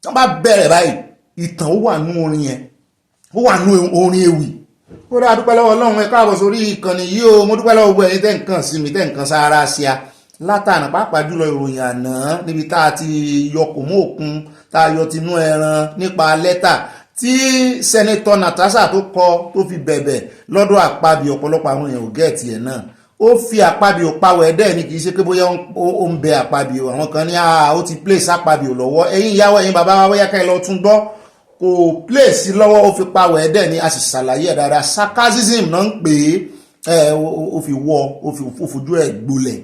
tó bá bẹ̀rẹ̀ báyìí ìtàn ó wà nínú orin yẹn ó wà nínú orin ewì ó dá dúpẹ́ lọ́wọ́ Ọlọ́run ẹ káàbọ̀ sórí ìkànnì yìí o mo dúpẹ́ lọ́wọ́ gbogbo ẹ̀yin tẹ́ nǹkan sí mi tẹ́ nǹkan sára sí a látànà pàápàá jùlọ ìròyìn àná níbi tá a ti yọ kò mú òkun tá a yọ tinú ẹran nípa lẹ́tà tí sẹ́nẹ́tọ̀ Natasha tó kọ tó fi bẹ̀bẹ̀ lọ́dọ̀ Àpábí ọ̀pọ̀lọpọ̀ àwọn èèyàn ò gẹ̀ẹ́tì ẹ̀ náà ó fi Àpábí ò pawọ́ ẹ̀dẹ́ ni kì í ṣe pé bóyá ó ń bẹ Àpábí o àwọn kan ní ó ti place Àpábí ò lọ́wọ́ ẹ̀yin ìyàwó ẹ̀yin bàbá wa bóyá ká ẹ lọ tún gbọ́ kò place lọ́wọ́ ó fi pawọ́ ẹ̀dẹ́ ni a sì ṣàlàyé ẹ̀ dáadáa sarcasm náà ń pè é ó fi wọ́ ó fojú ẹ̀ gbolẹ̀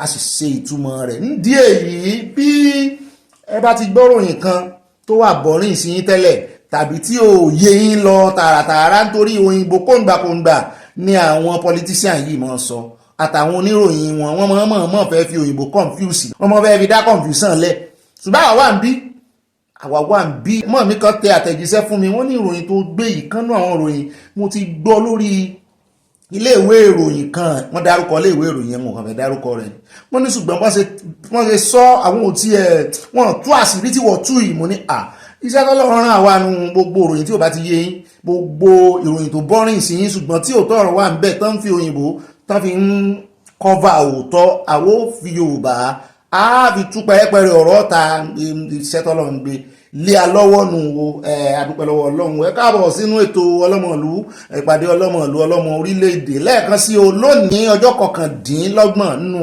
a sì ṣe ìtumọ̀ rẹ̀ nídìí èyí bí ẹ bá ti gbọ́ròyìn kan tó wà bọ́rìn sí yín tẹ́lẹ̀ tàbí tí ò yé yín lọ tààràtààrà nítorí òyìnbó kóńgbàkóńgbà ni àwọn politician yìí máa sọ àtàwọn oníròyìn wọn mọ̀ fẹ́ fi òyìnbó confuse wọn mọ̀ fẹ́ fi dá confusion lẹ̀ ṣùgbọ́n àwa wà ń bí mọ̀ mi kan tẹ àtẹ̀jíṣẹ́ fún mi wọ́n ní ìròyìn tó gbé yìí kánú àwọn ìròyìn mo ti gbọ́ lórí iléèwé ìròyìn kan wọ́n dárúkọ iléèwé ìròyìn yẹn mo kàn fẹ́ dárúkọ rẹ̀ wọ́n ní ṣùgbọ́n wọ́n ṣe sọ àwọn òtí wọ́n tú àṣírí tí wọ́n tú yìí mo ní iṣẹ́ tọ́lọ́run rán àwa nu gbogbo ìròyìn tí ò bá ti yé yín gbogbo ìròyìn tó bọ́rìn sí yín ṣùgbọ́n tí òótọ́ ọ̀rọ̀ wà ń bẹ̀ tán fi òyìnbó tán fi ń kọ́va òótọ́ àwo fi Yorùbá á fi tú pẹ́rẹ́pẹ́rẹ́ ọ̀rọ̀ ta iṣẹ́ tọ́lọ́run gbé lé alọ́wọ́ nù o adúpẹ́ lọ́wọ́ Ọlọ́run ẹ káàbọ̀ sínú ètò ọlọ́mọ̀lú ìpàdé ọlọ́mọ̀lú ọlọ́mọ orílẹ̀-èdè lẹ́ẹ̀kan sí o lónìí ọjọ́ 29 nínú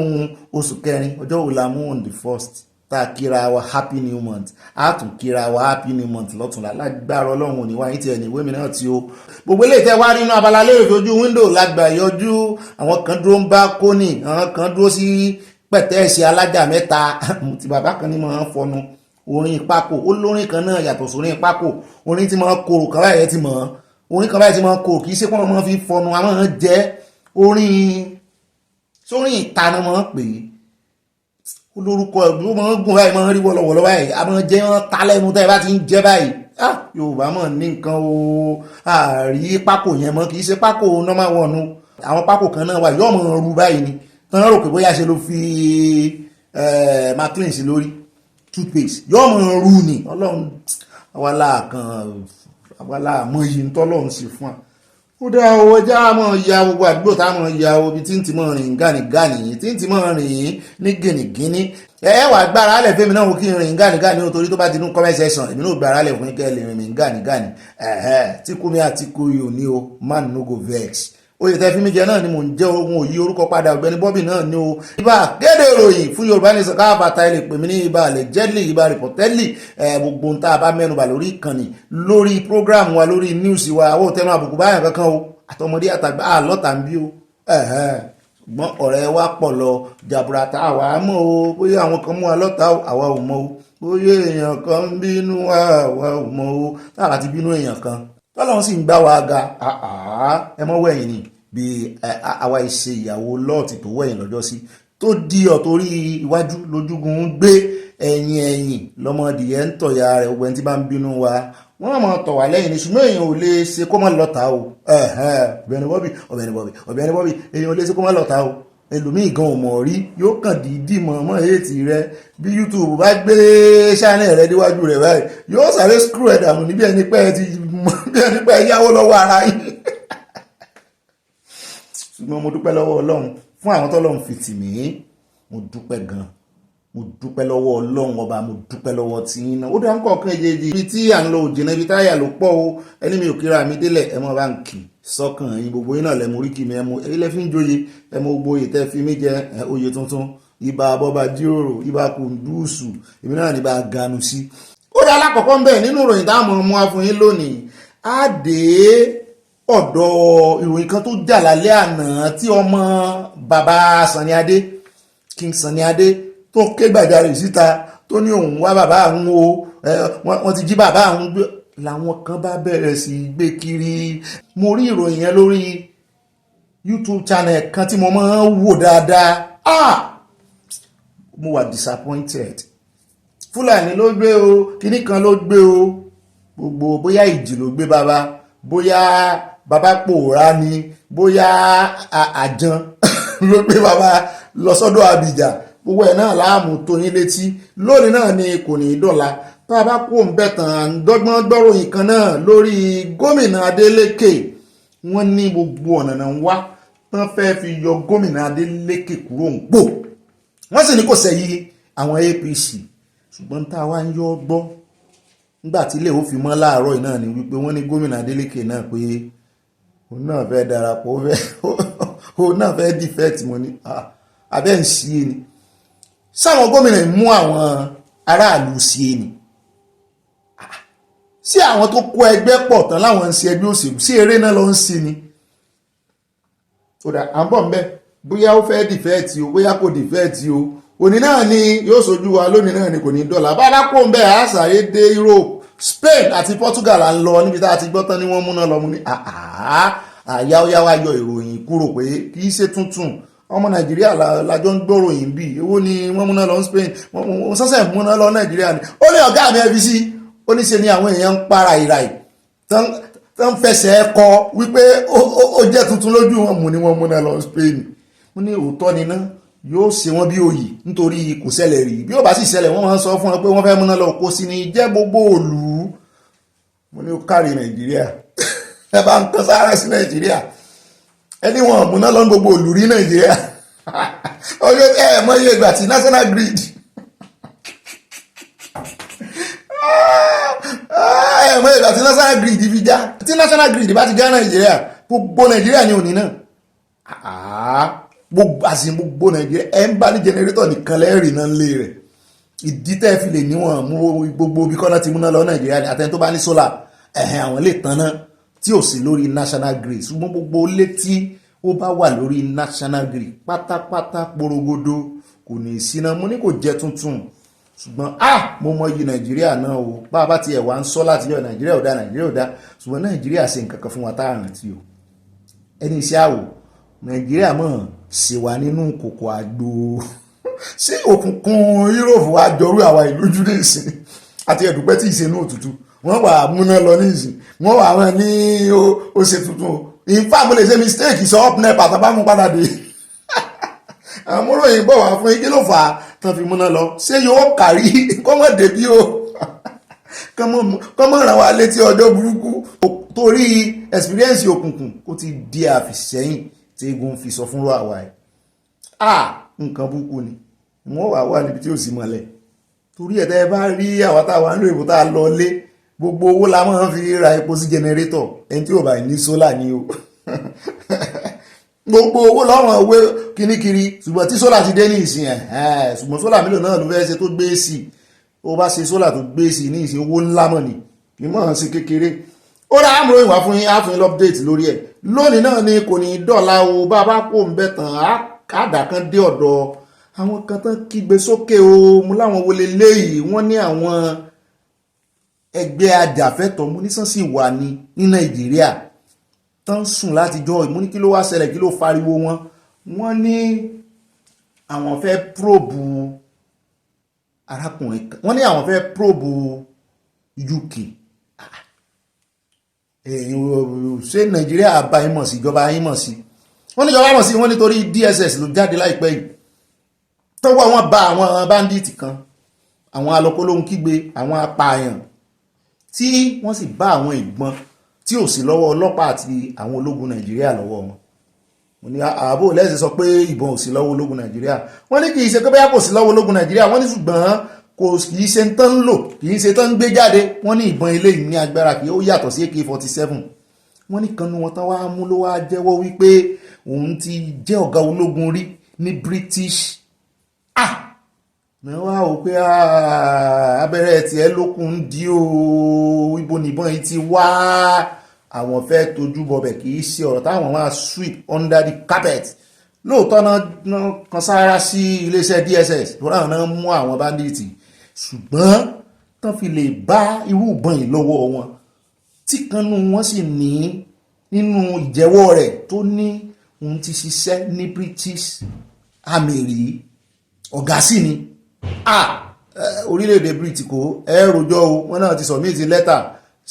oṣù kẹrin ọjọ́ òlàmú on the 1st tá a kíra wa happy new month a tún kíra wa happy new month lọ́tùnla lágbára Ọlọ́run òní wáyé tí ẹni ìwé mi náà tí o gbogbo ilé ìtẹ́ wá nínú abala lérò ojú wíńdò lágbà yọjú àwọn kan dúró ń bá kóní àwọn kan dúró sí pẹ̀tẹ́ẹ̀sì alájà mẹ́ta tí bàbá kan ní máa ń fọnu orin pákó ó lórin kan náà yàtọ̀ sórin pákó orin tí máa kóró kan báyìí ti mọ̀ orin kan báyìí ti máa kóró kì í ṣe pé wọ́n máa fi fọnu àwọn jẹ́ orin sórin ìtaná máa pè é olórúkọ ẹ̀gbọ́n ó máa ń gùn báyìí máa ń rí wọ́lọ́wọ́lọ́ báyìí a máa jẹ́ wọ́n ta lẹ́nu tẹ́ ẹ bá ti ń jẹ́ báyìí Yorùbá mọ̀ ní nǹkan o àrí pákó yẹn mọ́ kì í ṣe pákó normal one àwọn pákó kan náà wà yóò mọ̀ ru báyìí ni tán rò pé bóyá ṣe ló fi maclean sí lórí toothpaste yóò mọ̀ rú ni Ọlọ́run àwàlá àmọ́ yìí ń tọ́lọ́run sí fún wa ó dá owó já mọ́ ya gbogbo àdúgbò táwọn ya obi tí ń ti mọ́ rìn gánigánì tí ń ti mọ́ rìn ní gìnìgíní wà gbára alẹ̀ fẹ́mi náà kí n rìn gánigánì nítorí tó bá ti ní comment section èmi náà gbára alẹ̀ fún kẹ́ lè rìn gánigánì tí kú mi àti kú yìí ò ní o man no go vex oyè tẹ́ fi mí jẹ náà ni mò ń jẹ́ ohun òyí orúkọ padà Ọ̀gbẹ́ni Bobby náà ni o ibà kéde ìròyìn fún Yorùbá ní sọ̀káàbàtà ilé pè mí ní ibà allegedly ibà reportedly gbogbo ń tá a bá mẹ́nubà lórí ìkànnì lórí program wa lórí news wa àwọn òtẹ́nu àbùkù báyàn kankan o àtọmọdé àtàgbà àlọ́tà ń bí o ṣùgbọ́n ọ̀rẹ́ wa pọ̀ lọ jàbùràtà àwa mọ̀ o bóyá àwọn kan mú wa lọ́tà àwa ò mọ̀ o bóyá èèyàn kan ń bínú àwa ò mọ̀ o táwa ti bínú èèyàn kan tọ́lọ́run sì ń gbá wa ga ẹ mọ́ wẹ̀yìn ni bí àwa ìṣe ìyàwó lọ́ọ̀tì tó wẹ̀yìn lọ́jọ́ sí tó di ọ̀tórí iwájú lójúgun ń gbé ẹ̀yìn lọ́mọdìyẹ ń tọ̀yà rẹ̀ ọgbẹ́ni tí bá ń bínú wa wọ́n mọ̀ tọ̀ wá lẹ́yìn ní ṣùgbọ́n èèyàn ò lè ṣe kó má lọ́ta o Ọ̀gbẹ́ni Bobby èèyàn ò lè ṣe kó má lọ́ta o ẹlòmíì gan ò mọ̀ rí yóò kàn dídì mọ̀ èètì rẹ bí YouTube bá gbé ṣáánẹ̀ rẹ níwájú rẹ báyìí yóò sáré screw ẹ̀ dànù níbi ẹni pé yáwó lọ́wọ́ ara yìí ṣùgbọ́n mo dúpẹ́ lọ́wọ́ Ọlọ́run fún àwọn tọ́lọ́run fi tì mí mo dúpẹ́ gan mo dúpẹ́ lọ́wọ́ Ọlọ́run ọba mo dúpẹ́ lọ́wọ́ tí ń ná ó dá ń kọ̀ọ̀kan èjèèjì ibi tí à ń lọ òjìnà ibi táyà ló pọ̀ o ẹni mi ò kíra mi délẹ̀ ẹ mọ́ bá ń kì sọ́kàn yín gbogbo yín náà lẹ́mu orí kì mí ẹmu ilẹ̀ fi ń joyè ẹmu gbogbo oyè tẹ́ fi mí jẹ oyè tuntun ibà bọ́ba jíròrò ibà kùndùsù èmi náà ní bá ganu sí. ó dá alákọ̀ọ́kọ́ ń bẹ̀ nínú ìròyìn táwọn ọmọ wa fún yín lónìí á dé ọ̀dọ̀ ìròyìn kan tó jà lálẹ́ àná tí ọmọ bàbá Sani Adé King Sani Adé tó ké gbàjarè síta tó ní òun wá bàbá àwọn o wọ́n ti jí bàbá àwọn gbé làwọn kan bá bẹ̀rẹ̀ sí gbé kiri. mo rí ìròyìn yẹn lórí YouTube channel kan tí mo máa ń wò dáadáa mo wà disappointed. Fúlàní ló gbé o kíní kan ló gbé o gbogbo bóyá ìjì ló gbé bàbá bóyá bàbá pòórá ni bóyá àjàn ló gbé bàbá lọ sọ́dọ̀ Abidjan gbogbo ẹ̀ náà láàmú tó yín létí lónìí náà ni kò ní í dọ̀la tá a bá kó ń bẹ̀ tán dọ́gbọ́n gbọ́ròyìn kan náà lórí gómìnà Adeleke wọ́n ní gbogbo ọ̀nà náà ń wá tán fẹ́ fi yọ gómìnà Adeleke kúrò ń pò wọ́n sì ní kò sẹ́yìn àwọn APC ṣùgbọ́n tá a wá ń yọ gbọ́ nígbà tí ilé ó fi mọ́ láàárọ̀ náà ni wípé wọ́n ní gómìnà Adeleke náà pé òun náà fẹ́ darapọ̀ òun náà fẹ́ defect mọ́ ní abẹ́ ń ṣí ni sáwọn gómìnà mú àwọn aráàlú sí ni sí àwọn tó kó ẹgbẹ́ pọ̀ tán láwọn ń ṣe ẹgbẹ́ òṣèlú sí eré náà lọ ń ṣe ni ó dà à ń bọ̀ mbẹ́ bóyá ó fẹ́ defect o bóyá kò defect o òní náà ni yóò sojú wa lónìí náà ni kò ní dọ́là bá dákò ń bẹ́ àṣàyé dé Europe Spain àti Portugal à ń lọ níbi tá a ti gbọ́ tán ni wọ́n múná lọ mú ní àyáwá yọ ìròyìn kúrò pé kì í ṣe tuntun ọmọ Nàìjíríà lájọ ń gbọ́ròyìn bí èwo ni wọ́n múná lọ Spain wọ́n sọ́sẹ̀ múná lọ Nàìjíríà ni ó ní ọ̀gá mi FBC ó ní ṣe ni àwọn èèyàn ń para ìràì tán fẹsẹ̀ kọ wípé ó jẹ́ tuntun lójú wọn mú ni wọ́n múná lọ Spain mo ní òótọ́ ni náà yóò ṣe wọ́n bí òyì nítorí kò ṣẹlẹ̀ rí bí ó bá sì ṣẹlẹ̀ wọ́n máa ń sọ fún wọn pé wọ́n fẹ́ múná lọ kó sí ni jẹ́ gbogbo òlù mo ní ó kárí Nàìjíríà ẹ bá ń tán sára sí Nàìjíríà ẹni wọn múná lọ gbogbo òlù rí Nàìjíríà ọjọ́ ẹ mọ iye ìgbà tí National Grid ẹ mọ ìgbà tí National Grid fi já tí National Grid bá ti já Nàìjíríà gbogbo Nàìjíríà ní òní náà gbogbo Nàìjíríà ẹ ń bá ní jẹnẹrétọ̀ nìkan lẹ́rìí náà lé rẹ̀ ìdí tẹ́ fi lè níwọ̀n mú gbogbo bí kọ́nà ti múná lọ Nàìjíríà ní àtẹni tó bá ní sólà àwọn lè tanná tí ò sí lórí National Grid ṣùgbọ́n gbogbo ilé tí ó bá wà lórí National Grid pátápátá porogodo kò ní síná mo ní kò jẹ́ tuntun ṣùgbọ́n mo mọ iyì Nàìjíríà náà o bá a bá tiẹ̀ wá ń sọ láti yọ Nàìjíríà ò dá Nàìjíríà ò dá ṣùgbọ́n Nàìjíríà ṣe nǹkan kan fún wa tá a rántí o ẹni iṣẹ́ àwò Nàìjíríà mọ̀ ṣe wà nínú kòkò àgbo ṣé òkùnkùn Europe wá jọrú àwa ìlú jùlọ ìsìn àti ẹ̀dùpẹ́ tí ìṣe ní òtútù wọ́n wà múná lọ ní ìsìn wọ́n wà wọn ní ó ṣe tuntun o in fact mo lè ṣe mistake sọ up nepa tàbá mú padà dé àwọn múròyìn bọ̀ wá fún igi ló fà á tán fi múná lọ ṣé yóò kárí kọ́mọ̀ débí o kọ́mọ̀ ràn wá létí ọjọ́ burúkú torí experience òkùnkùn kó ti di àfìsẹ́yìn tí egun fi sọ fúnrú àwa ẹ̀ nǹkan burúkú ni wọ́n wà níbi tí ó sì mọ́lẹ̀ torí ẹ̀tẹ́ ẹ bá rí àwátàwà ń lò èbò tá a lọ lé gbogbo owó la máa ń fi ra epo sí jẹnẹrétọ̀ ẹni tí ò bá ní sólà ní o gbogbo owó lọ́wọ́n owó kìnnìkiri ṣùgbọ́n tí sólà ti dé ní ìsìn ṣùgbọ́n sólà mílò náà ló fẹ́ ṣe tó gbé sí ó bá ṣe sólà tó gbé sí ní ìsìn owó ńlá mọ̀ ní kì í mọ̀ sí kékeré ó rà ámúrò ìwà fún yín á fún yín update lórí ẹ̀ lónìí náà ni kò ní dọ̀la o bá bá kó ń bẹ̀ tán á kádà kan dé ọ̀dọ̀ àwọn kan tán kígbe sókè o mo láwọn wọlé léyìí wọ́n ní àwọn ẹgbẹ́ ajàfẹ́tọ̀ọ́ mo nísàn sì wà ní Nàìjíríà tán sùn látijọ́ mo ní kí ló wá ṣẹlẹ̀ kí ló fariwo wọn wọ́n ní àwọn fẹ́ probe arákùnrin kan wọ́n ní àwọn fẹ́ probe UK ṣé Nàìjíríà bá yín mọ̀ sí ìjọba yín mọ̀ sí wọ́n ní ìjọba mọ̀ sí wọ́n nítorí DSS ló jáde láìpẹ́ yìí tọ́wọ́ wọn bá àwọn bandit kan àwọn alọ́kólóhun kígbe àwọn apààyàn tí wọ́n sì bá àwọn ìbọn tí ò sí lọ́wọ́ ọlọ́pàá àti àwọn ológun Nàìjíríà lọ́wọ́ wọn mo ní ààbò lẹ́sìn sọ pé ìbọn ò sí lọ́wọ́ ológun Nàìjíríà wọ́n ní kì í ṣe pé bóyá kò sí lọ́wọ́ ológun Nàìjíríà wọ́n ní ṣùgbọ́n kì í ṣe tán ń lò kì í ṣe tán ń gbé jáde wọ́n ní ìbọn eléyìí ní agbára kì ó yàtọ̀ sí AK-47 wọ́n ní kanú wọn tán wá mú ló wá jẹ́wọ́ wípé òun ti jẹ́ ọ̀gá ológun rí ní British mi wá ò pé abẹ́rẹ́ tiẹ̀ lókun ń di o ibo nìbọn yìí ti wá àwọn fẹ́ tójú bọbẹ̀ kì í ṣe ọ̀rọ̀ táwọn máa sweep under the carpet lóòótọ́ náà kan sára sí iléeṣẹ́ DSS tó ráhùn náà mú àwọn báńdíìtì ṣùgbọ́n tán fi lè bá irú ìbọn yìí lọ́wọ́ wọn tí kanú wọn sì ní nínú ìjẹ́wọ́ rẹ̀ tó ní òun ti ṣiṣẹ́ ní British Army rí ọ̀gá sí ni orílẹ̀-èdè Britain kò rojọ́ o wọ́n náà ti submit lẹ́tà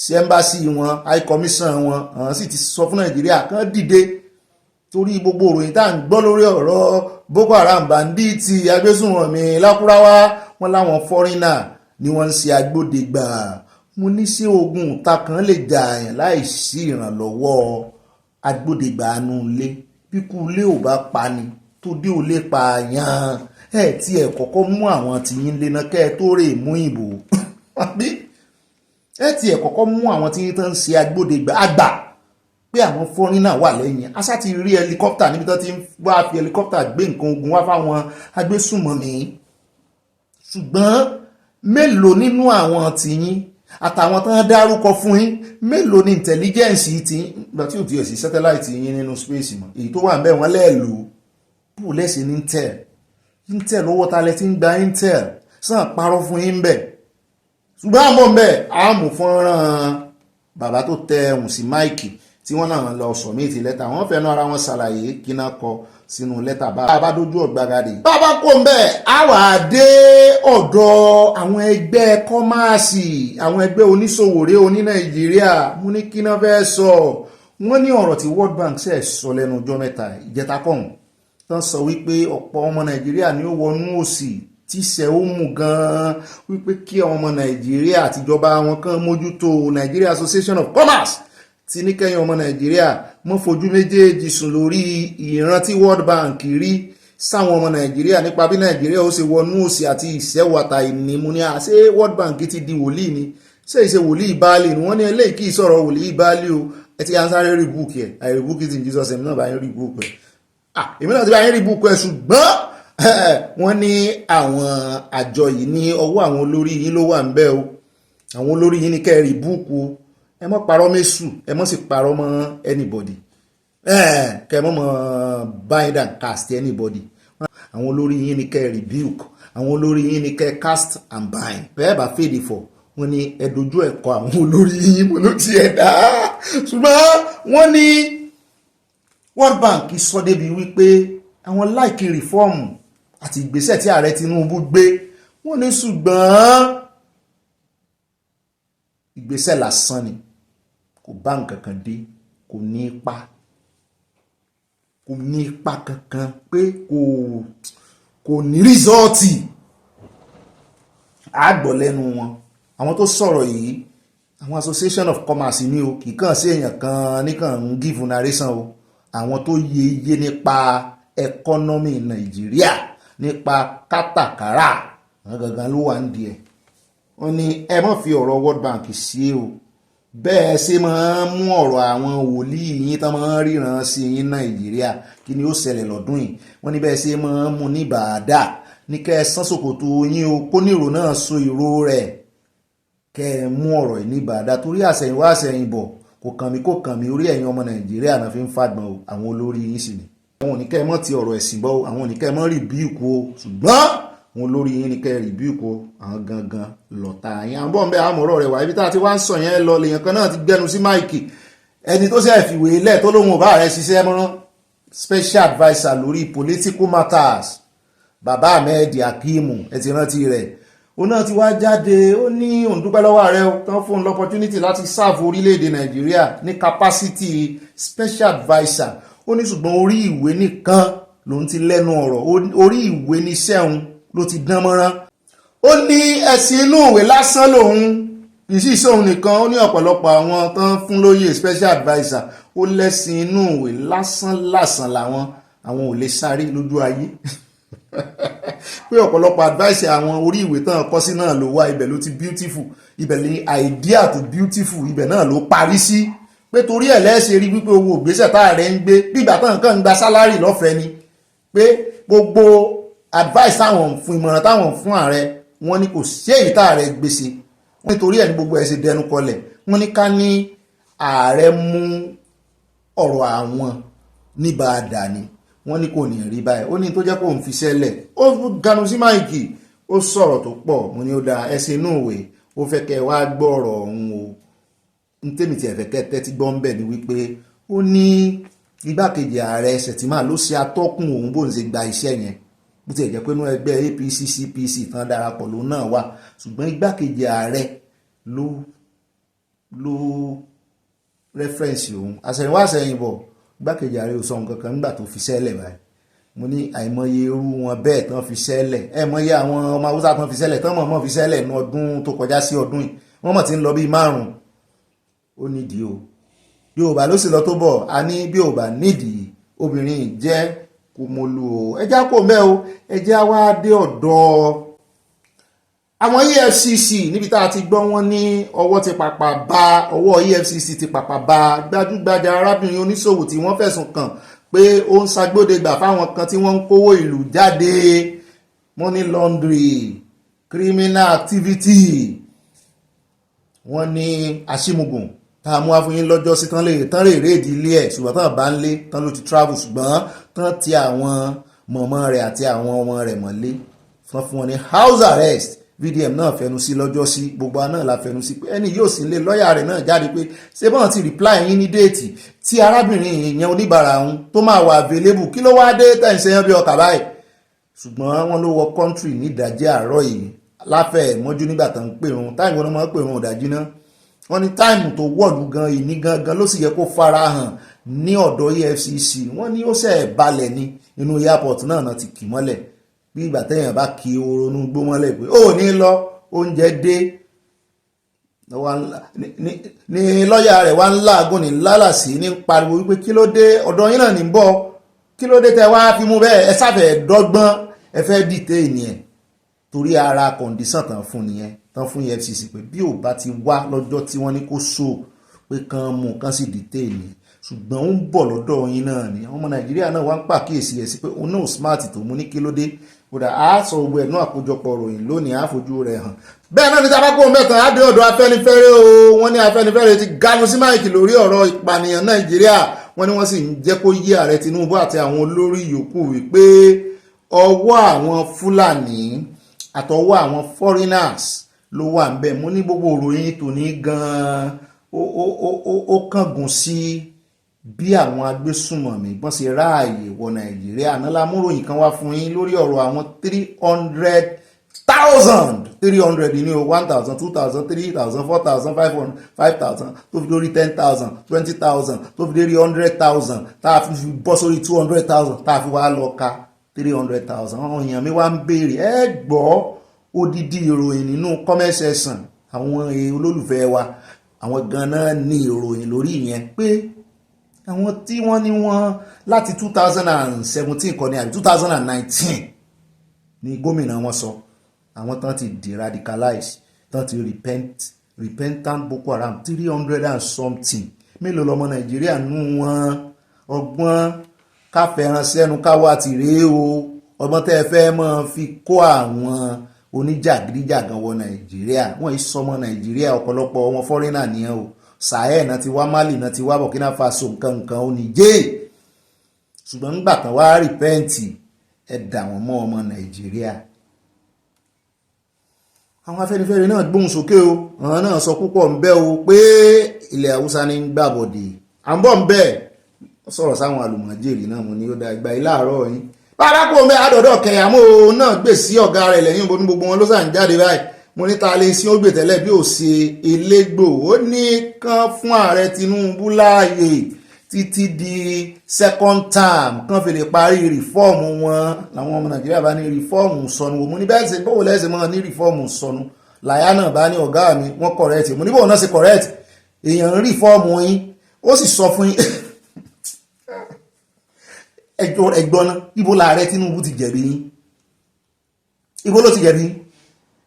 sí ẹ́mbásí wọn high commission wọn àwọn sì ti sọ fún Nàìjíríà kán dìde torí gbogbo ìròyìn tá à ń gbọ́ lórí ọ̀rọ̀ Boko Haram banditi agbésùnmọ̀mí lákúráwá wọn láwọn fọ́rínà ni wọ́n ń ṣe agbódegbà mo ní sí ogun ìta kan lè jà àyàn láì sí ìrànlọ́wọ́ agbódegbà anú ilé bí kú ilé ò bá pa ni tó dé ò lè pa àyàn tí ẹ kọ́kọ́ mú àwọn tìyín lé náà kẹ́ ẹ tó rè mú ìbò àbí tí ẹ kọ́kọ́ mú àwọn tìyín tó ń ṣe agbódegbà àgbà pé àwọn fọ́rínà wà lẹ́yìn asá ti rí helicopter níbi tó ti ń wá fi helicopter gbé nǹkan ogun wá fáwọn agbésùnmọ̀mí ṣùgbọ́n mélòó nínú àwọn tìyín àtàwọn tó ń dárúkọ fún yín mélòó ní intelligence tí ìgbà tí ò tiẹ̀ sí satellite yín nínú space mọ́ èyí tó wà ń bẹ̀ wọ́n lẹ́ẹ̀lò bó lẹ́sìn ní intel owó talẹ̀ tí ń gba intel sàn parọ́ fún yín bẹ̀ ṣùgbọ́n àmọ́ bẹ̀ àmú fọ́nrán bàbá tó tẹ ẹ̀hùn sí máìkì tí wọ́n náà lọ sọ̀míìtì lẹ́tà wọ́n fẹ́nu ara wọn ṣàlàyé kí náà kọ sínú lẹ́tà bá dójú ọ̀gbagadè. bàbá kò ń bẹ̀ á wà dé ọ̀dọ̀ àwọn ẹgbẹ́ kọ́máàsì àwọn ẹgbẹ́ oníṣòwòrè oní Nàìjíríà mú ní kí náà fẹ́ sọ wọ́n ní ọ̀rọ̀ tí World Bank ṣe sọ lẹ́nu ọjọ́ mẹ́ta ìjẹta kọ̀hún tán sọ wípé ọ̀pọ̀ ọmọ Nàìjíríà ni ó wọnú òṣì tíṣẹ́ ó mú gan-an wípé kí ọmọ Nàìjíríà àtijọba wọn kan mójútó Nigeria Association of Commerce tí ní kẹ́yìn ọmọ Nàìjíríà mọ́ fojú méjèèjì sùn lórí ìrántí World Bank rí sáwọn ọmọ Nàìjíríà nípa bí Nàìjíríà ó ṣe wọnú òṣì àti ìṣẹ́wàtà ìnímú ní àṣẹ World Bank ti di wòlíì ni ṣé ìṣe wòlíì báálì ni wọ́n ní eléyìí kì í sọ̀rọ̀ wòlíì báálì o ẹ ti ansáré rí búùkì ẹ̀ àìrí búùkì tí Jesus ẹ̀mí náà bá yín rí búùkì ẹ̀ èmi náà ti bá yín rí búùkì ẹ̀ ṣùgbọ́n wọ́n ní àwọn àjọ yìí ní ọwọ́ àwọn olórí yín ló wà ń bẹ̀ o àwọn olórí yín ní kẹ́ rí búùkù ẹ mọ́ parọ́ mẹ́sù ẹ mọ́ sì parọ́ mọ́ anybody kẹ́ mọ́ mọ́ bind and cast anybody àwọn olórí yín ní kẹ́ rebuke àwọn olórí yín ní kẹ́ cast and bind bẹ́ẹ̀ bá fèdè fọ̀ wọ́n ní ẹ dojú ẹ̀kọ́ àwọn olórí yín mo ló ti ẹ̀ dá ṣùgbọ́n wọ́n ní World Bank sọ débi wípé àwọn láìkí rìfọ́ọ̀mù àti ìgbésẹ̀ tí ààrẹ Tinubu gbé wọ́n ní ṣùgbọ́n ìgbésẹ̀ lásán ni kò bá nǹkan kan dé kò ní ipa kankan pé kò ní rìsọ́ọ̀tì àgbọ̀ lẹ́nu wọn àwọn tó sọ̀rọ̀ yìí àwọn Association of Commerce ní o kì í kàn sí èèyàn kan níkàn ń give narration o àwọn tó yeye nípa ẹkọ́nọ́mì Nàìjíríà nípa kátàkárà àwọn gangan ló wà ń di ẹ̀ wọ́n ní ẹ má fi ọ̀rọ̀ World Bank sí o bẹ́ẹ̀ ṣe máa ń mú ọ̀rọ̀ àwọn wòlíì yín tán máa ń ríran sí yín Nàìjíríà kí ni ó ṣẹlẹ̀ lọ́dún yìí wọ́n ní bẹ́ẹ̀ ṣe máa ń mú ní bàádà ní kẹ́ ẹ sán ṣòkòtò yín o kó nírò náà so ìró rẹ̀ kẹ́ ẹ mú ọ̀rọ̀ yìí ní bàádà torí àṣẹ̀yìnwá àṣẹ̀yìnbọ̀ kò kàn mí orí ẹ̀yin ọmọ Nàìjíríà náà fi ń fàgbọ́n àwọn olórí yín sì ni. àwọn oníkẹ́ ẹ mọ́ ti ọ̀rọ̀ ẹ̀sìn bọ́ àwọn oníkẹ́ ẹ mọ́ rìbíùkù o ṣùgbọ́n wọn lórí yín ni kẹ́ rìbíùkù o àwọn gangan lọ́ta yín àwọn bọ́ọ̀ ń bẹ àmọ̀rọ̀ rẹ̀ wá ibi tá a ti wá ń sọ yẹn lọ lèèyàn kan náà ti gbẹnu sí máìkì ẹni tó ṣe fìwé lẹ̀ tó lóun ò bá rẹ̀ ṣiṣẹ́ mọ́ special adviser lórí political matters bàbá Ahmed Hakeem ẹ ti rántí rẹ̀ òun náà ti wá jáde ó ní òun dúpẹ́ lọ́wọ́ rẹ̀ tán fún un l'opportunity láti serve orílẹ̀-èdè Nàìjíríà ní capacity special adviser ó ní ṣùgbọ́n orí ìwé nìkan lòun ti lẹ́nu ọ̀rọ̀ orí ìwé níṣẹ́ òun ló ti dán mọ́rán ó ní ẹ̀sìn inú ìwé lásán lòun ìṣí sóhun nìkan ó ní ọ̀pọ̀lọpọ̀ àwọn tán fún lóyè special adviser ó lẹ́sìn inú ìwé lásán làwọn ò lè sáré lójú ayé pé ọ̀pọ̀lọpọ̀ advice àwọn orí ìwé tán kọ́ sí náà ló wá ibẹ̀ ló ti beautiful ibẹ̀ ní idea to beautiful ibẹ̀ náà ló parí sí pé torí ẹ̀ lẹ́sẹ̀ rí wípé owó ògbésẹ̀ tá rẹ̀ ń gbé bígbà tán nǹkan ń gba sálárì lọ́fẹ̀ẹ́ ni pé gbogbo advice táwọn fún ìmọ̀ràn táwọn fún ààrẹ wọ́n ní kò sí èyí tá ààrẹ gbèsè wọ́n nítorí ẹ̀ ní gbogbo ẹ̀ ṣe dẹnu kọlẹ̀ wọ́n ní ká ní ààrẹ mú ọ̀rọ̀ àwọn níbàdà ni wọ́n ní kò ní rí báyìí ó ní tó jẹ́ kó ń fi sẹ́lẹ̀ ó ganu sí máìkì ó sọ̀rọ̀ tó pọ̀ mo ní ó da ẹsẹ̀ inú ìwé ó fẹ́ kẹ́ wá gbọ́ ọ̀rọ̀ ọ̀hún o ń tèmi tí ẹ̀fẹ̀ kẹ́ tẹ́tí gbọ́ ń bẹ̀ ni wípé ó ní igbákejì ààrẹ Shettima ló ṣe atọ́kùn òun bó ń ṣe gba iṣẹ́ yẹn bó ti jẹ́ pé inú ẹgbẹ́ APC CPC tán darapọ̀ ló náà wà ṣùgbọ́n igbákejì ààrẹ ló rẹ́fẹ́rẹ́nsì òun àṣẹ̀yìnwá àṣẹ̀yìnbọ̀ igbákejì ààrẹ ò sọ nǹkan kan nígbà tó fi sẹ́lẹ̀ báyìí mo ní àìmọye irú wọn bẹ́ẹ̀ tán fi sẹ́lẹ̀ mọye àwọn ọmọ haúsá tán fi sẹ́lẹ̀ tán mọ̀ fi sẹ́lẹ̀ ní ọdún tó kọjá sí ọdún yìí wọ́n mọ̀ ti ń lọ bíi 5 ó nídìí o bí ò bá ló sì lọ tó bọ̀ a ní bí ò bá nídìí obìnrin jẹ́ kò mọ lu o ẹjá kò mẹ́ o ẹjá wá dé ọ̀dọ̀ àwọn EFCC níbi tá a ti gbọ́ wọn ní ọwọ́ EFCC ti pàpà bá gbajúgbajà arábìnrin oníṣòwò tí wọ́n fẹ̀sùn kàn pé ó ń ṣagbódegbà fáwọn kan tí wọ́n ń kówó ìlú jáde money laundry criminal activity wọ́n ní àṣìmùgùn tá a mú wá fún yín lọ́jọ́ sí tán lè rédí ilé ẹ̀ ṣùgbọ́n tán bá ń lé tán ló ti travel ṣùgbọ́n tán ti àwọn mọ̀mọ́ rẹ̀ àti àwọn ọmọ rẹ̀ mọ́lé fún wọn ní house arrest VDM náà fẹnu sí lọ́jọ́ sí gbogbo náà la fẹnu sí pé ẹni yóò sì lé lọ́ọ̀yà rẹ̀ náà jáde pé ṣé bọ́n ti reply yín ní déètì tí arábìnrin ìyẹn oníbàárà òun tó máa wà available kí ló wá dé tẹ̀sán yẹn bí ọkà báyìí ṣùgbọ́n wọ́n ló wọ country ní ìdajì àárọ̀ yìí láfẹ̀ mọ́jú nígbà tó ń pèrún táìmù wọn máa ń pèrún ìdajì náà wọ́n ní táìmù tó wọ̀lú gan ìní gangan ló sì yẹ kó farahàn ní ọ̀dọ̀ EFCC wọ́n ní ó ṣẹ̀ balẹ̀ ní inú airport náà ti kì mọ́lẹ̀ bí ìgbà téèyàn bá kí oronú gbó mọ́lẹ̀ pé ó ní lọ oúnjẹ dé ní lọ́ọ̀yà rẹ̀ wá ń láàgùn ní lálàsí ní pariwo wípé kí ló dé ọ̀dọ̀ yín náà ní bọ̀ kí ló dé tẹ́ wá fi mú bẹ́ẹ̀ ẹ sáfẹ́ dọ́gbọ́n ẹ fẹ́ dìtẹ̀ ènìyàn torí ara kọ̀ǹdíṣàn tán fún nìyẹn tán fún EFCC pé bí ò bá ti wá lọ́jọ́ tí wọ́n ní kó so pé kán mú kán sì dìtẹ̀ ènìyàn ṣùgbọ́n ó ń bọ̀ lọ́dọ̀ yín náà ni ọmọ Nàìjíríà náà wá ń pàkíyèsí ẹ̀ sí pé òun náà smart tó mú ní kí ló dé kódà á sọ gbogbo ẹ̀ náà àkójọpọ̀ ròyìn lónìí á fojú rẹ̀ hàn. bẹ́ẹ̀ náà ní tabako mẹ́tàn á dé ọ̀dọ̀ Afẹ́nifẹ́re o wọ́n ní Afẹ́nifẹ́re ti ganu sí máìkì lórí ọ̀rọ̀ ìpànìyàn Nàìjíríà wọ́n ní wọ́n sì ń jẹ́ kó yí ààrẹ Tinubu àti àwọn olórí yòókù wípé ọwọ́ àwọn Fúlàní àtọwọ́ àwọn foreigners ló wà ń bẹ̀. mo ní gbogbo òròyìn tòní gan-an ó kángun sí bí àwọn agbésùnmọ̀mí bọ́n ṣe ráàyè wọ Nàìjíríà náà lámúròyìn kan wá fún yín lórí ọ̀rọ̀ àwọn 300,000 ní o 1,000 2,000 3,000 4,000 500 5,000 tó fi dórí 10,000 20,000 tó fi dórí 100,000 tá a fi bọ́ sórí 200,000 tá a fi wá lọ ka 300,000 àwọn èèyàn mi wá ń béèrè ẹ gbọ́ odidi ìròyìn nínú comment section àwọn olólùfẹ́ wa àwọn gan-an ní ìròyìn lórí ìyẹn pé àwọn tí wọ́n ní wọ́n láti 2017 kọ́ ní àbí 2019 ní gómìnà wọn sọ àwọn tán ti deradicalize tán ti repentant Boko Haram 300 and something mélòó lọmọ Nàìjíríà nú wọn ọgbọ́n káfẹ́ràn sẹ́nu káwá ti rèé o ọgbọ́n tẹ́ ẹ fẹ́ máa fi kó àwọn oníjàgídíjàgan wọ Nàìjíríà wọ́n yìí sọmọ Nàìjíríà ọ̀pọ̀lọpọ̀ wọn fọ́rínà nìyẹn o Sahel náà ti wá Mali náà ti wá Burkina Faso nǹkan oníjẹ́ ṣùgbọ́n nígbà tán wá rìpẹ́ǹtì ẹ dà wọ́n mọ́ ọmọ Nàìjíríà. Àwọn Afẹ́nifẹ́re náà gbóhùn sókè o, àwọn náà sọ púpọ̀ ń bẹ́ o pé ilẹ̀ Haúsá ní ń gbàbọ̀dè à ń bọ̀ ń bẹ́ẹ̀. Wọ́n sọ̀rọ̀ sáwọn àlùmọ̀jèrè náà mo ní ó da ìgbà ilé àárọ̀ yín bárakò mẹ́ àdọ̀dọ̀ Kẹ̀yàmó náà gbè sí ọ̀gá rẹ̀ lẹ́yìn bó ní gbogbo wọn ló sàn jáde báyìí. Mo ní ta lè sí ó gbè tẹ́lẹ̀ bí ò ṣe elégbò ó ní kán fún ààrẹ Tinubu láàyè títí di second term kán fi lè parí rìfọ́ọ̀mù wọn. Làwọn ọmọ Nàìjíríà bá ní rìfọ́ọ̀mù sọnù. Mo ní bẹ́ẹ̀ ṣe bọ́wọ́ lẹ́sẹ̀ mọ́ ní rìfọ́ọ̀mù sọnù. Láyà náà bá ní ọ̀gá mi wọ́n correct. Mo ní bọ́wọ́ náà ṣe correct èèyàn ń rìfọ́ọ̀mù yín ó sì sọ fún yín ẹgbọ́n náà ibo láàrẹ Tinubu ti jẹ̀bi yín, ibo ló ti jẹ̀bi yín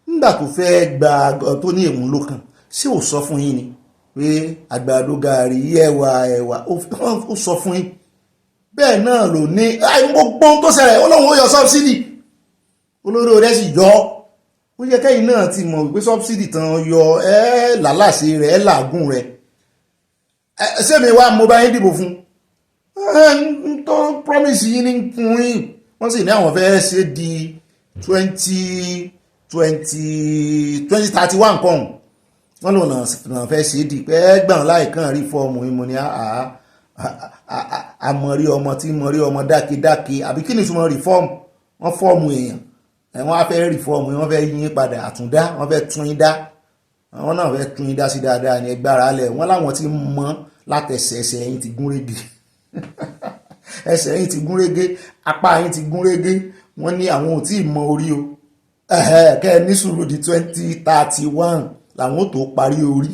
nígbà tó fẹ́ gba tó ní èmú ló kàn sí ò sọ fún yín ni pé àgbàdo gààrí ẹ̀wà ó sọ fún yín. Bẹ́ẹ̀ náà ló ní gbogbo tó ṣẹlẹ̀ Ọlọ́run ó yọ sọ́bsídì olórí rẹ̀ sì yọ ó yẹ kẹ́yìn náà ti mọ̀ wípé sọ́bsídì tán yọ làlàsí rẹ̀ làágùn rẹ̀ sẹ́mi wá mo bá yín dìbò fún tó promise yín ní fún yín wọ́n sì ní àwọn fẹ́ ṣe di 2031 kan wọ́n lò náà fẹ́ ṣe di pé gbọ̀n láìkàn rí fọ́ọ̀mù yín mo ní àmọ̀rí ọmọ tí mọ̀rí ọmọ dákidáki àbí kí ni túmọ̀ rí fọ́ọ̀mù wọ́n fọ́ọ̀mù èèyàn wọ́n á fẹ́ rí fọ́ọ̀mù yín wọ́n fẹ́ yín padà àtúndá wọ́n fẹ́ tún yín dá àwọn náà fẹ́ tún yín dá sí dáadáa ní ẹgbára alẹ̀ wọ́n láwọn ti mọ́ látẹ̀sẹ̀ ẹsẹ̀ yín ti gún régé ẹsẹ̀ yín ti gún régé apá yín ti gún régé wọ́n ní àwọn ò tí ì mọ orí o kẹ́ ẹ ní sùúrù di 2031 làwọn ò tó parí orí.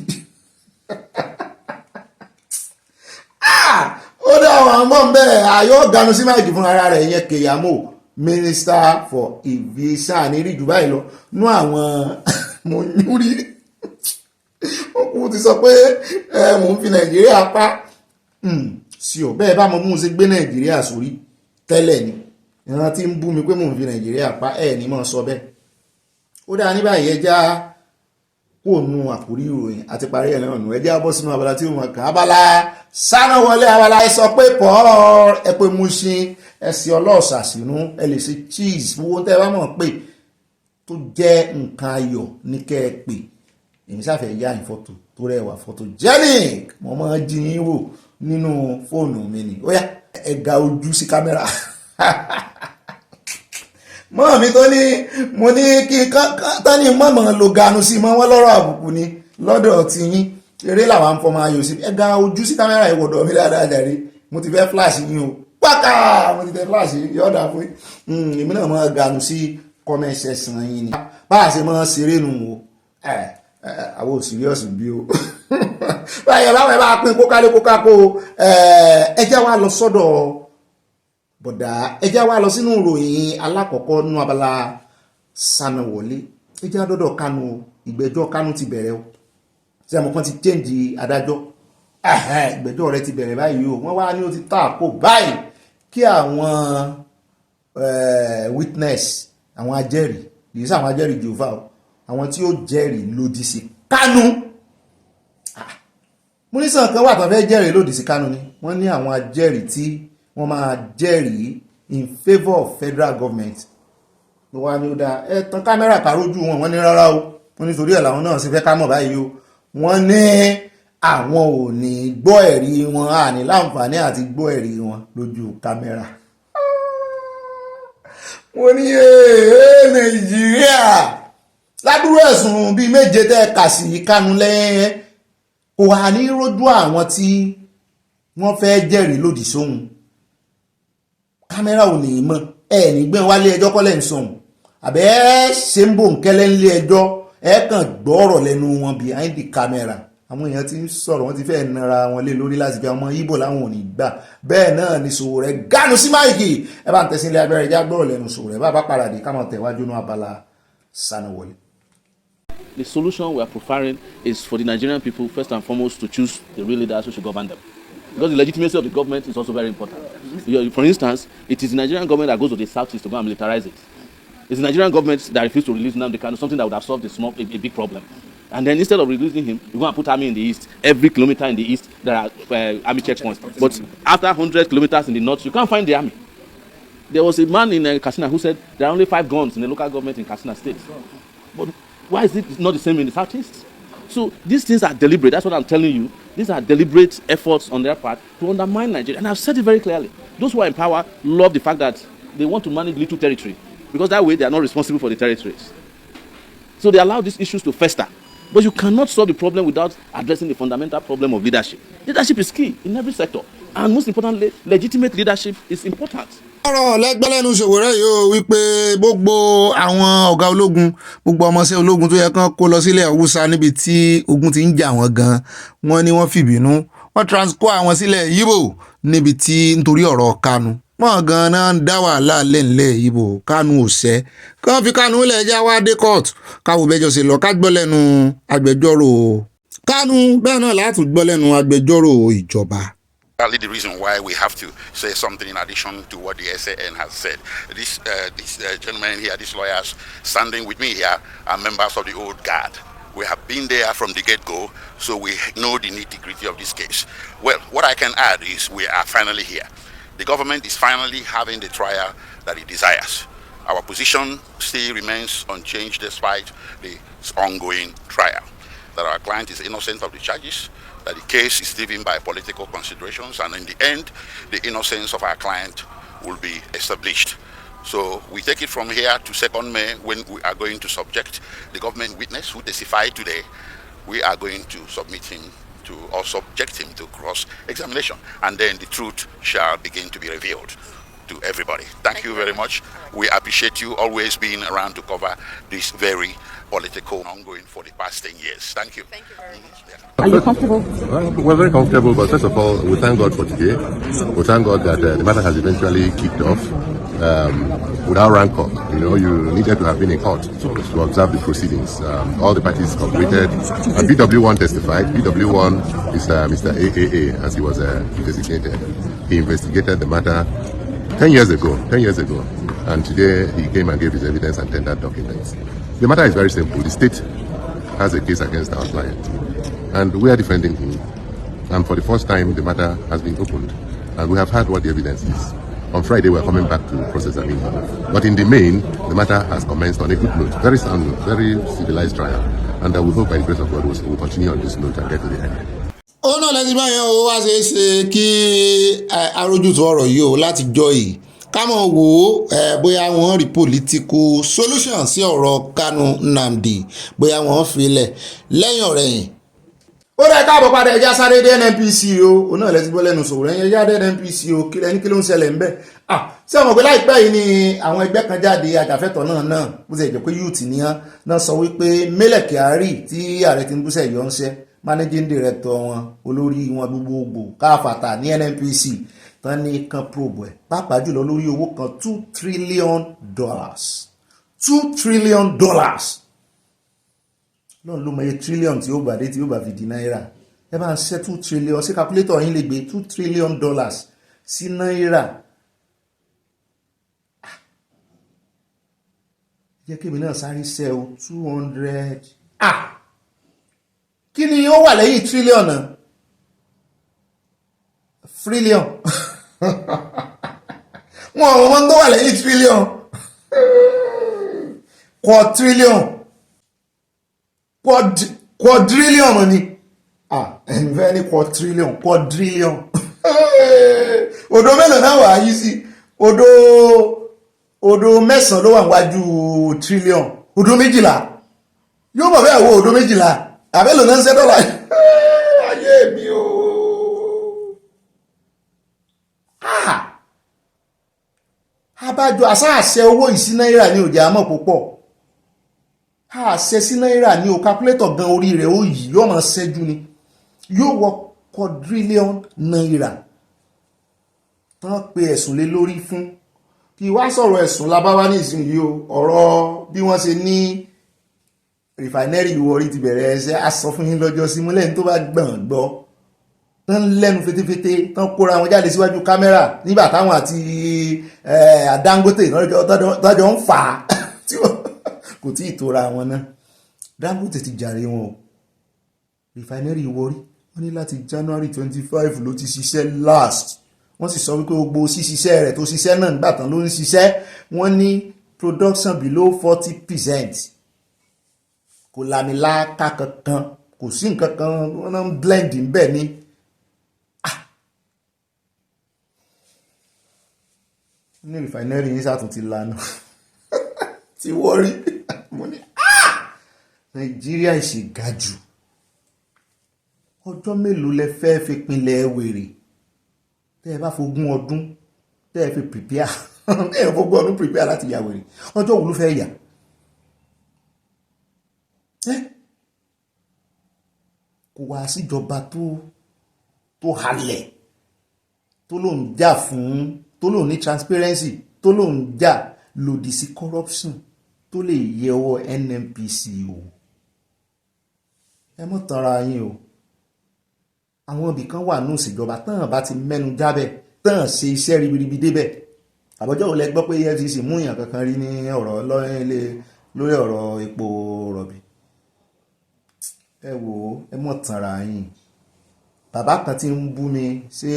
Ó dá àwọn àmọ́ bẹ́ẹ̀ ayọ́ ganu sí máìkì fún ara rẹ̀ yẹn Kẹ̀yàmó Minister for Aviation ní rí jù báyìí lọ nú àwọn mo yún rí òkú ti sọ pé mò ń fi Nàìjíríà pa sí ọ bẹ́ẹ̀ bá mo mú un ṣe gbé Nàìjíríà sórí tẹ́lẹ̀ ni ìran tí ń bú mi pé mò ń fi Nàìjíríà pa ní mọ́ sọ bẹ́ẹ̀. Ó dáa ní báyìí ẹja kó nu àkórí ìròyìn àti parí ẹ̀ náà nù ẹja bọ́ sínú abala tí ó mọ̀ kàn abala sáná wọlé abala ẹ sọ pé pọ̀ ẹ pé mo ṣe ẹsẹ̀ ọlọ́ọ̀sà sínú ẹ lè ṣe cheese owó tẹ́ ẹ bá mọ̀ pé tó jẹ́ nǹkan ayọ̀ ní kẹ́ ẹ pè èmi sáfẹ́ yá ìfọ́tò tó rẹwà photogenic mo máa jí yín wò nínú fóònù mi ni ó yá ẹ̀gà ojú sí kámẹ́rà mọ́ mi tó ní mo ní kí tán ní mọ́mọ́ lo ganu sí mọ́ wọ́n lọ́rọ̀ àbùkù ni lọ́dọ̀ tí yín eré làwọn fọmọ ayò sí ẹ̀gà ojú sí kámẹ́rà ìwọ̀dọ̀ mi dáadáa jàre mo ti fẹ́ flash yín o pàkà mo ti fẹ́ flash yọ̀ọ̀dà fún èmi náà mọ́ ganu sí comment section yín ni bá a ṣe mọ́ ṣeré nù o àwọn ò serious bí o báyẹ̀ báwọn ẹ̀ bá pín kókálé kókákó ẹjẹ́ wa lọ sọ́dọ̀ bọ̀dá ẹjẹ́ wa lọ sínú ìròyìn alákọ̀ọ́kọ́ nínú abala sanáwọlé ẹjẹ́ àdọ́dọ̀ Kánú ìgbẹ́jọ́ Kánú ti bẹ̀rẹ̀ o tí àwọn kan ti change adájọ́ ìgbẹ́jọ́ rẹ̀ ti bẹ̀rẹ̀ báyìí o wọ́n wá ní ó ti tà kó báyìí kí àwọn witness àwọn ajẹ́rìí kìí sí àwọn ajẹ́rìí jehova o àwọn tí ó jẹ́rìí lòdì sí Kánú múnísàn kan wà tó fẹ́ jẹ́rìí lòdì sí Kánú ni wọ́n ní àwọn ajẹ́rìí tí wọ́n máa jẹ́rìí in favour of federal government ló wá ní ó dáa ẹ tan kámẹ́rà kárójú wọn wọ́n ní rárá o wọ́n ní torí ẹ̀ làwọn náà sì fẹ́ ká mọ̀ báyìí o wọ́n ní àwọn ò ní gbọ́ ẹ̀rí wọn àní láǹfààní àti gbọ́ ẹ̀rí wọn lójú kámẹ́rà. wọ́n ní Nàìjíríà ládùúrú ẹ̀sùn bíi méje tẹ́ kà sí Kánú lẹ́yìn kò wà ní rójú àwọn tí wọ́n fẹ́ jẹ́rìí lòdì sóhun kámẹ́rà ò ní mọ̀ ní gbé wálé ẹjọ́ kọ́lẹ̀ ń sọ̀hún àbẹ́ ṣe ń bò ń kẹ́lẹ́ nílé ẹjọ́ kàn gbọ́ ọ̀rọ̀ lẹ́nu wọn behind the camera àwọn èèyàn ti ń sọ̀rọ̀ wọ́n ti fẹ́ nara wọn lé lórí láti fi ọmọ Ìgbò láwọn ò ní gbà bẹ́ẹ̀ náà ni Sowore Ganu sí máìkì ẹ bá ń tẹ̀sí ilé abẹ́rẹ́ ẹjá gbọ́rọ̀ lẹ́nu Sowore bá bá paradì káwọn tẹ̀wájú ní abala sanáwọlé. The solution we are preferring is for the Nigerian people, first and foremost, to choose the real leaders who should govern them. Because the legitimacy of the government is also very important. For instance, it is the Nigerian government that goes to the southeast to go and militarize it. It's the Nigerian government that refused to release Nnamdi Kanu, something that would have solved a big problem. And then instead of reducing him, you go and put army in the east. Every kilometer in the east, there are army checkpoints. But after 100 kilometers in the north, you can't find the army. There was a man in Katsina who said there are only 5 guns in the local government in Katsina State. But why is it not the same in the southeast? So these things are deliberate. That's what I'm telling you. These are deliberate efforts on their part to undermine Nigeria. And I've said it very clearly. Those who are in power love the fact that they want to manage little territory, because that way they are not responsible for the territories. So they allow these issues to fester. But you cannot solve the problem without addressing the fundamental problem of leadership. Leadership is key in every sector. And most importantly, legitimate leadership is important. ọ̀rọ̀ lẹ́gbẹ́lẹ́nu Sowore yìí ó wípé gbogbo àwọn ọ̀gá ológun gbogbo ọmọọṣẹ́ ológun tó yẹ kán kó lọ sílẹ̀ Haúsá níbi tí ogun ti ń jà wọ́n gan wọ́n ní wọ́n fìbínú wọ́n transfer àwọn sílẹ̀ Yíbò níbi tí nítorí ọ̀rọ̀ Kanu wọ́n gan náà ń dá wàhálà lẹ́ńlẹ̀ Yíbò Kanu ò sẹ́ kán fi Kanu lẹ̀ já wá dé court káwọ́ bẹ́jọ́ ṣe lọ ká gbọ́ lẹ́nu agbẹjọ́rò Kanu bẹ́ẹ̀ náà láti gbọ́ lẹ́nu agbẹjọ́rò ìjọba. The reason why we have to say something in addition to what the SAN has said. These gentlemen here, these lawyers standing with me here, are members of the old guard. We have been there from the get-go, so we know the nitty-gritty of this case. Well, what I can add is we are finally here. The government is finally having the trial that it desires. Our position still remains unchanged despite the ongoing trial. That our client is innocent of the charges, that the case is driven by political considerations, and in the end, the innocence of our client will be established. So we take it from here to 2nd May, when we are going to subject the government witness who testified today. We are going to submit him to, or subject him to cross-examination, and then the truth shall begin to be revealed to everybody. Thank you very much. We appreciate you always being around to cover this very political ongoing for the past 10 years. Thank you. Thank you very much. Yeah. Are you comfortable? Well, we're very comfortable, but first of all, we thank God for today. We thank God that the matter has eventually kicked off without rancor. You know, you needed to have been in court to observe the proceedings. All the parties cooperated. BW1 testified. BW1 is Mr. AAA, as he was designated. He investigated the matter 10 years ago, and today he came and gave his evidence and tendered documents. The matter is very simple. The state has a case against our client, and we are defending him. And for the first time, the matter has been opened, and we have heard what the evidence is. On Friday, we are coming back to cross-examine him. But in the main, the matter has commenced on a good note, very sound note, very civilized trial, and we hope by the grace of God we'll continue on this note and get to the end. ó náà lẹ́sìn báyẹn o wá ṣe é ṣe kí arójútó ọ̀rọ̀ yìí o láti jọ yìí ká mọ̀ wò ó bóyá wọ́n rí political solution sí ọ̀rọ̀ Kanu Nnamdi bóyá wọ́n filẹ̀ lẹ́yìn ọ̀rẹ́yìn. ó rẹ̀ káàbọ̀ padà ẹja sáré dé NNPC o ó náà lẹ́sìn bọ́ lẹ́nu Sowore yẹn ẹja dé NNPC o kí ló ń ṣẹlẹ̀ ń bẹ̀. ṣé ọmọ pé láìpẹ́ yìí ni àwọn ẹgbẹ́ kan jáde ajàfẹ́tọ̀ọ́ náà bó ṣe jẹ́ pé youth náà sọ wípé Mele Kyari tí ààrẹ Tinubu ṣe yọ ń ṣẹ́ managing director wọn olórí wọn gbogbogbò káfàtà ní NNPC tán ní kan probe ẹ̀ pàápàá jùlọ lórí owó kan $2 trillion $2 trillion lọ́n ló mọ iye trillion tí ó bá dé tí ó bá fi di náírà ẹ bá ń ṣe $2 trillion sí calculator yín lè gbé $2 trillion sí náírà. jẹ́ kí èmi náà sáré ṣe o 200 kí ni ó wà lẹ́yìn trillion náà trillion wọn ò mọ̀ tó wà lẹ́yìn trillion quadrillion ni ẹ̀nfẹ́ ní quadrillion odò mélòó náà wà yí sí odò mẹ́sàn-án ló wà níwájú trillion odò 12 yóò mọ̀ bẹ́ẹ̀ wo odò 12 àbẹ́lò náà ń ṣẹ́ dọ́là ayé mi o. Abájọ àṣàṣẹ owó ìsí náírà ní òjà àmọ́ púpọ̀ àṣẹ sí náírà ní o calculator gan orí rẹ̀ ó yìí yóò máa ṣẹ́jú ni yóò wọ quadrillion náírà tán pé ẹ̀sùn lé lórí fún kí wá sọ̀rọ̀ ẹ̀sùn labáwá ní ìsinyìí o ọ̀rọ̀ bí wọ́n ṣe ní refinery Warri ti bẹ̀rẹ̀ ẹsẹ̀ a sọ fún yín lọ́jọ́ sí múlẹ̀ ní tó bá gbọ̀n gbọ́ tán lẹ́nu fetefete tán kóra wọn jáde síwájú kámẹ́rà nígbà táwọn àti Dangote tọ́jọ́ ń fà á kò tí ì tóra wọn náà Dangote ti jàre wọn o refinery Warri wọ́n ní láti January 25 ló ti ṣiṣẹ́ last. Wọ́n sì sọ wípé gbogbo ṣíṣiṣẹ́ rẹ̀ tó ṣiṣẹ́ náà nígbà tán ló ń ṣiṣẹ́ wọ́n ní production below 40%. Kò lámiláàká kankan, kò sí nǹkan kan wọ́n náà ń blend níbẹ̀ ni. Ní refinery yìí sàtún ti lànà ti Warri mo ní Nàìjíríà ìṣègájù. Ọjọ́ mélòó lẹ fẹ́ fi pinlẹ̀ wèrè tẹ́ ẹ bá fogún ọdún tẹ́ ẹ fi prepare ẹ fogún ọdún prepare láti ya wèrè, ọjọ́ wo ló fẹ́ yà? Kò wá síjọba tó halẹ̀ tó lòun jà fún, tó lòun ní transparency, tó lòun jà lòdì sí corruption tó lè yẹ ọwọ́ NNPC o. Ẹ mọ̀ tanra yín o. Àwọn ibì kan wà ní ìṣèjọba tán bá ti mẹ́nu jábẹ̀ tán ṣe iṣẹ́ ribiribi débẹ̀. Àbọ̀jọ́ ò lẹ gbọ́ pé EFCC mú èèyàn kankan rí ní ọ̀rọ̀ lórí ọ̀rọ̀ epo rọ̀bì. Ẹ wò ó, ẹ mọ̀ tanra yín. Bàbá kan tí ń bú mi, ṣé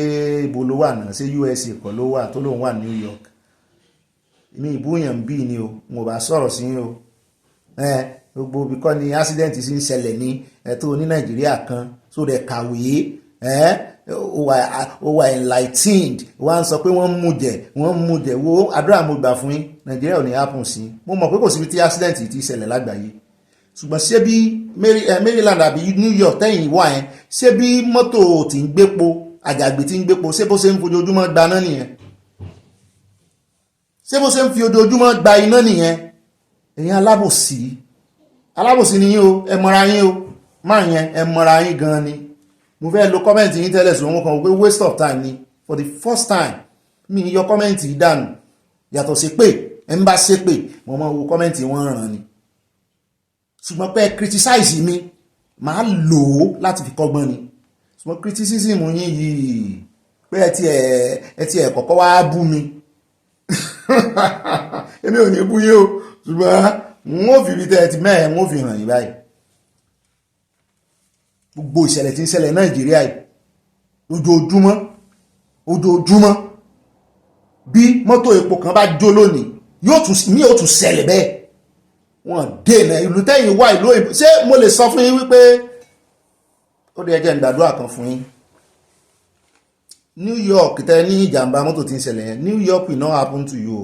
ibo ló wà náà, ṣé USA kọ́ ló wà tó lóun wà ní New York. Èmi ìbúyàn bí ni o, mo bá sọ̀rọ̀ sí yín o. Gbogbo bí kọ́ ni accident sì ń ṣẹlẹ̀ ní ẹ̀tọ́ ní Nàìjíríà kan so dẹ̀ kàwé ó wà enlightened wọ́n á sọ pé wọ́n mú jẹ wo àdúrà mo gbà fún yín Nàìjíríà ò ní happen sí. Mo mọ̀ pé kò síbi tí accident ti ṣẹlẹ̀ lágbàáyé, ṣùgbọ́n ṣé bí Maryland àbí New York tẹ́yìn wà yẹn, ṣé bí mọ́tò tí ń gbépo àjàgbé tí ń gbépo ṣé bó ṣe ń fojoojúmọ́ gba iná nìyẹn? Ṣé bó ṣe ń fi ojoojúmọ́ gba iná nìyẹn? Ẹ̀yin alábòsí ni yín o, ẹ mọ̀ra yín o, máa yẹn ẹ mọ̀ra yín gan ni. Mo fẹ́ lo kọ́mẹ̀ntì yín tẹ́lẹ̀ sọ wọn kan wípé waste of time ni. For the first time mi yọ kọ́mẹ̀ntì yìí dànù, yàtọ̀ sí pé ẹ ń bá ṣe pé mo máa wo kọ́mẹ̀ntì wọn ràn ni. Ṣùgbọ́n pé criticize mi máa lò ó láti fi kọ́gbọ́n ni. Ṣùgbọ́n criticism yín yìí pé ẹ ti ẹ̀ kọ́kọ́ wá bú mi èmi ò ní bú yín o, ṣùgbọ́n n ó fi ibi tẹ́ ẹ ti mẹ́ẹ̀ n ó fi hàn yín báyìí. Gbogbo ìṣẹ̀lẹ̀ tí ń ṣẹlẹ̀ Nàìjíríà yìí ojoojúmọ́ bí mọ́tò epo kan bá jó lónìí yóò tún ṣẹlẹ̀ bẹ́ẹ̀. Wọ́n dènà ìlú tẹ́yìn wá ìlú òyìnbó. Ṣé mo lè sọ fún yín wípé ó dé ẹjẹ́ ìgbàdúrà kan fún yín? New York tẹ́ ní ìjàmbá mọ́tò tí ń ṣẹlẹ̀ yẹn, New York will not happen to you.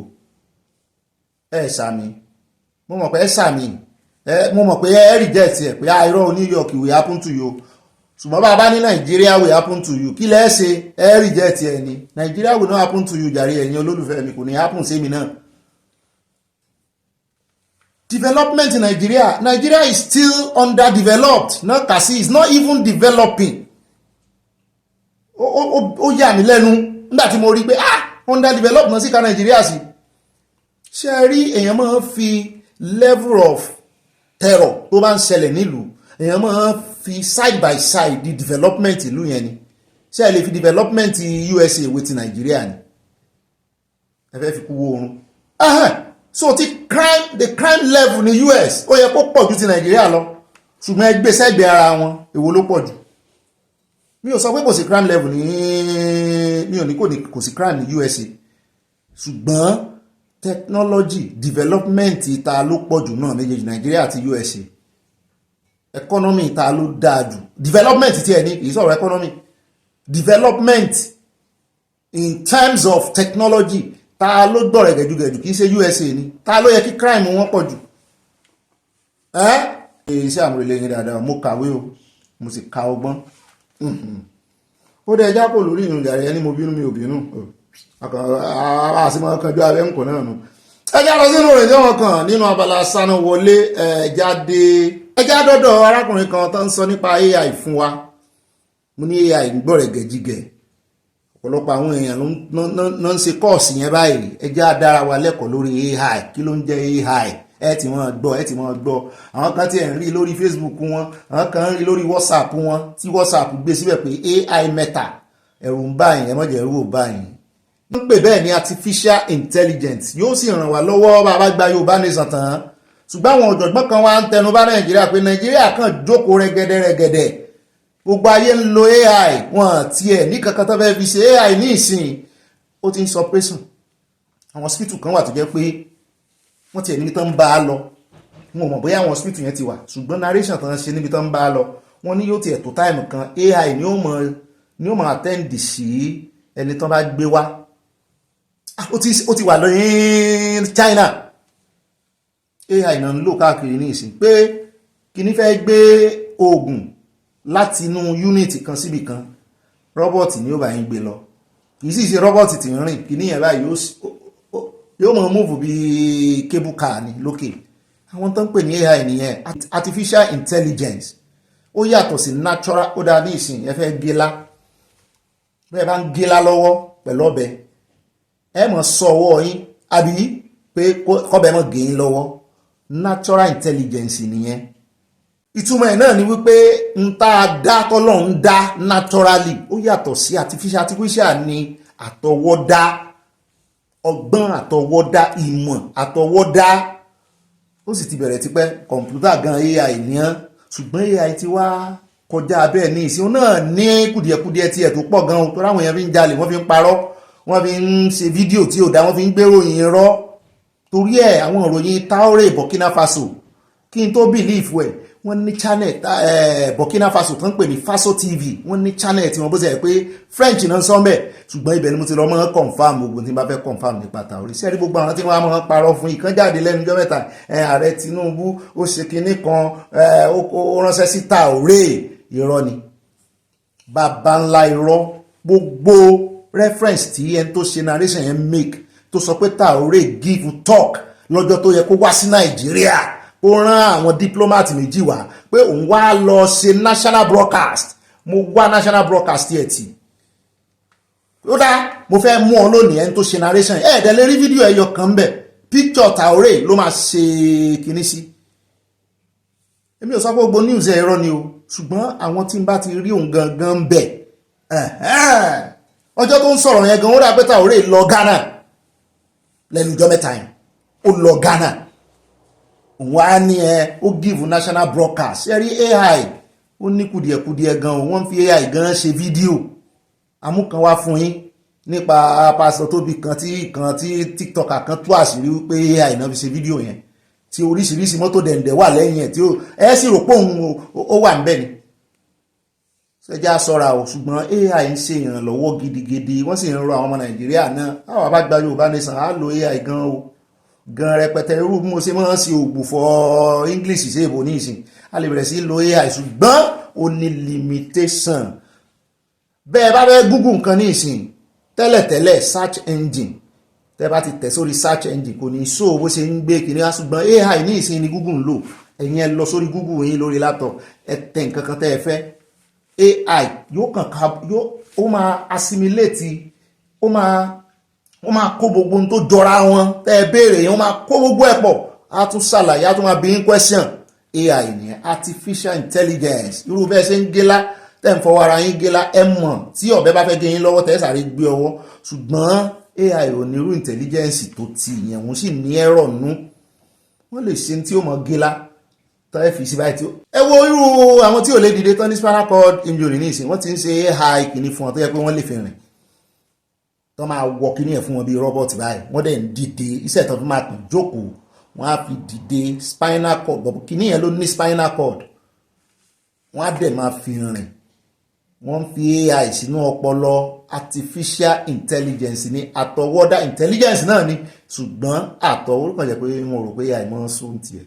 Ẹ sàmì, mo mọ̀ pé ẹ sàmì, mo mọ̀ pé ẹ reject ẹ̀ pé irọ́ New York will happen to you. Ṣùgbọ́n bá bá ní Nigeria will happen to you, kí lẹ́ ṣe? Ẹ reject ẹ̀ ni. Nigeria will not happen to you jàre ẹ̀yin olólùfẹ́ mi, kò ní happen sí mi náà. Development in Nigeria is still underdeveloped. Not kasi, it's not even developing. Ó yà mí lẹ́nu nígbà tí mo rí pé underdeveloped náà sí ká Nigeria sí. Ṣé rí èèyàn máa ń fi level of terror tó bá ń ṣẹlẹ̀ nílùú, èèyàn máa ń fi side by side di development ìlú yẹn ni. Ṣé ẹ lè fi development USA wé ti Nigeria ni? Ẹ fẹ́ fi kú wo oorun. So the crime level ní US ó yẹ kó pọ̀ ju ti Nigeria lọ, ṣùgbọ́n ẹ gbé sẹ́gbẹ̀ẹ́ ara wọn, èwo ló pọ̀ jù? Mi ò sọ pé kò sí crime level mi ò ní kò sí crime ní USA, ṣùgbọ́n technology development ta ló pọ̀ jù náà méjèèjì, Nigeria àti USA. Economy ta ló dáa jù, development tí ẹ ní kì í sọ̀rọ̀ economy, development in terms of technology ta ló gbọ̀rẹ̀ gẹ̀júgẹ̀jù, kì í ṣe USA ni. Ta ló yẹ kí crime wọn pọ̀ jù? Iṣẹ́ àmúrelé yín dáadáa, mo kàwé o, mo sì ka ọgbọ́n. Ó dẹ̀ já kò lórí ìrìn ìjàre ẹni mo bínú mi ò bínú. Àṣìmọ̀ kanjú abẹ́ ń kọ̀ náà nù. Ẹjá lọ sínú rẹ̀ jọ́wọ́n kan nínú abala sáná wọlé ẹjá dọ́dọ̀ arákùnrin kan tó ń sọ nípa AI fún wa. Mo ní AI ń gbọ̀rẹ̀ gẹ̀jígẹ̀. Ọ̀pọ̀lọpọ̀ àwọn èèyàn ló ń ṣe kọ́ọ̀sì yẹn báyìí. Ẹjá dára wa lẹ́kọ̀ọ́ lórí AI. Kí ló ń jẹ́ AI? Ẹ ti wọ́n gbọ́. Àwọn kan tí ẹ̀ ń rí lórí Facebook wọn, àwọn kan ń rí lórí WhatsApp wọn, tí WhatsApp gbé síbẹ̀ pé AI mẹ́ta. Ẹ̀rù ń báyìí, ẹ má jẹ́ ẹ̀rù ò báyìí. Wọ́n pè bẹ́ẹ̀ ní artificial intelligence, yóò sì ràn wá lọ́wọ́ bá a bá gba Yorùbá nation tán. Ṣùgbọ́n àwọn ọ̀jọ̀gbọ́n kan wá ń tẹnu bá Nàìjíríà pé Nàìjíríà kàn jókòó rẹ̀gẹ̀dẹ̀ gbogbo ayé ń lo AI wọn tiẹ̀ ní kankan tó fẹ́ fi ṣe AI ní ìsìn ó ti ń sọ pé sùn àwọn hospital kan wà tó jẹ́ pé wọ́n tiẹ̀ níbi tó ń bá a lọ wọn ò mọ̀ bóyá àwọn hospital yẹn ti wà ṣùgbọ́n narration tó ń ṣe níbi tó ń bá a lọ wọ́n ní yóò tiẹ̀ tó táìmù kan AI ni ó mọ̀ attend sí ẹni tó bá gbé wá ó ti wà ní China AI náà ń lò káàkiri ní ìsìn pé kíní fẹ́ gbé oògùn láti inú unit kan síbi kan rọ́bọ̀tì ni ó bá yín gbé lọ kì í sì ṣe rọ́bọ̀tì tí ń rìn kíní yẹn báyìí yóò mọ̀ múùfù bíi cable car ní lókè àwọn tó ń pè ní AI nìyẹn artificial intelligence ó yàtọ̀ sí natural ó dá ní ìsìn ẹ fẹ́ gélá bẹ́ẹ̀ bá ń gélá lọ́wọ́ pẹ̀lú ọ̀bẹ ẹ mọ̀ sọ ọwọ́ yín àbí pé kọ́bẹ̀ mọ̀ gé yín lọ́wọ́ natural intelligence nìyẹn ìtumọ̀ ẹ̀ náà ni wípé ń tá a dá tọ́lọ́run dá naturally ó yàtọ̀ sí artificial ní àtọwọ́dá ọgbọ́n àtọwọ́dá ìmọ̀ àtọwọ́dá ó sì ti bẹ̀rẹ̀ tipẹ́ kọ̀ǹpútà gan AI nìyẹn ṣùgbọ́n AI ti wá kọjá bẹ́ẹ̀ ní ìsìn náà ní kùdìẹ̀kùdìẹ̀ tiẹ̀ tó pọ̀ gan tó ráwọn èèyàn fi ń jalè wọ́n fi ń parọ́ wọ́n fi ń ṣe fídíò tí ò dá wọ́n fi ń gbéròyìn irọ́ torí ẹ̀ àwọn ìròyìn Traoré Burkina Faso kí n tó bìlíìfù ẹ̀ wọ́n ní channel Burkina Faso tó ń pè ní Faso TV wọ́n ní channel tí wọ́n bó ṣe pé French náà sọ́mbẹ̀ ṣùgbọ́n ibẹ̀ ni mo ti lọ mọ́ confam ogun tí n bá fẹ́ confam nípa Traoré sẹ́rí gbogbo àwọn tí wọ́n á mọ́ parọ́ fún ìkan jáde lẹ́nu ọjọ́ mẹ́ta ààrẹ Tinubu ó ṣe kinní kan ó ránṣẹ́ sí Traoré irọ́ ni bàbá ńlá irọ́ gbogbo reference tí ẹni tó ṣe narration yẹn make tó sọ pé Traoré give talk lọ́jọ́ tó yẹ kó wá sí Nàìjíríà ó rán àwọn diplomat méjì wá pé òun wá lọ ṣe national broadcast mo wá national broadcast yẹ ti ó dá mo fẹ́ mú ọ lónìí ẹni tó ṣe narration ẹ̀ẹ́dẹ̀ lè rí fídíò ẹyọ kan bẹ̀ picture Traoré ló máa ṣe kinní sí èmi ò sọ pé gbogbo news ẹ̀rọ ni o ṣùgbọ́n àwọn tí n bá ti rí òun gangan bẹ̀ ọjọ́ tó ń sọ̀rọ̀ yẹn gan ó dà pé Traoré lọ Ghana lẹ́nu ọjọ́ mẹ́ta yẹn ó lọ Ghana wọ́n á ní ó give national broadcast ṣe rí AI ó ní kùdìẹ̀kùdìẹ̀ gan wọ́n fi AI gan ṣe fídíò amúkan wá fún yín nípa pásítọ̀ tóbi kan tí TikToker kan tú àṣírí wípé AI náà fi ṣe fídíò yẹn tí oríṣiríṣi mọ́tò dẹ̀ǹdẹ̀ wà lẹ́yìn ẹ̀ tí ẹ sì rò pé òun ó wà ń bẹ̀ ni ṣẹjá sọ́ra o ṣùgbọ́n AI ń ṣe ìrànlọ́wọ́ gidigidi wọ́n sì ń rọ àwọn ọmọ Nàìjíríà náà àwọn àbágbá Yorùbá nation á lo AI gan o gan rẹpẹtẹ irú bí mo ṣe máa ń ṣe ògbùfọ̀ English ṣe èbò ní ìsìn a lè bẹ̀rẹ̀ sí lo AI ṣùgbọ́n ó ní limitation bẹ́ẹ̀ bá fẹ́ Google nǹkan ní ìsìn tẹ́lẹ̀tẹ́lẹ̀ search engine tẹ́ bá ti tẹ̀ sórí search engine kò ní sọ bó ṣe ń gbé kìíní wá ṣùgbọ́n AI ní ìsìn ni Google ń lò ẹ̀yin ẹ lọ sórí Google yín lórí laptop ẹ tẹ̀ nǹkan kan tẹ́ ẹ fẹ́ AI yóò kàn ká ó máa assimilate ó máa kó gbogbo ohun tó jọra wọn tẹ́ ẹ béèrè yẹn ó máa kó gbogbo ẹ̀ pọ̀ á tún ṣàlàyé á tún máa bí yín question AI nìyẹn artificial intelligence irú bẹ́ẹ̀ ṣe ń gélá tẹ́ ń fọwọ́ ara yín gélá ẹ mọ̀ tí ọ̀bẹ bá fẹ́ gé yín lọ́wọ́ tẹ́ ẹ sáré gbé ọwọ́ ṣùgbọ́n AI ò ní irú intelligence tó ti yẹn wọ́n sì ní ẹ̀rọ nú wọ́n lè ṣe tí ó mọ̀ gélá tọ́ ẹ fi sí báyìí tí ó ẹ wo irú àwọn tí ò lè dìde tán ní spinal cord injury ní ìsìn wọ́n ti ń ṣe AI kìíní fún wọn tó yẹ pé wọ́n lè fi rìn tó máa wọ kíní ẹ̀ fún wọn bí rọ́bọ̀tì báyìí wọ́n dẹ̀ ń dìde iṣẹ́ tó fi máa tàn jókòó wọ́n á fi dìde spinal cord bọ̀bọ̀ kíní yẹn ló ní spinal cord wọ́n á dẹ̀ máa fi rìn wọ́n fi AI sínú ọpọlọ artificial intelligence ní àtọwọ́dá intelligence náà ni ṣùgbọ́n àtọwọ́ kàn jẹ́ pé wọ́n rò pé AI mọ́ sóhun tiẹ̀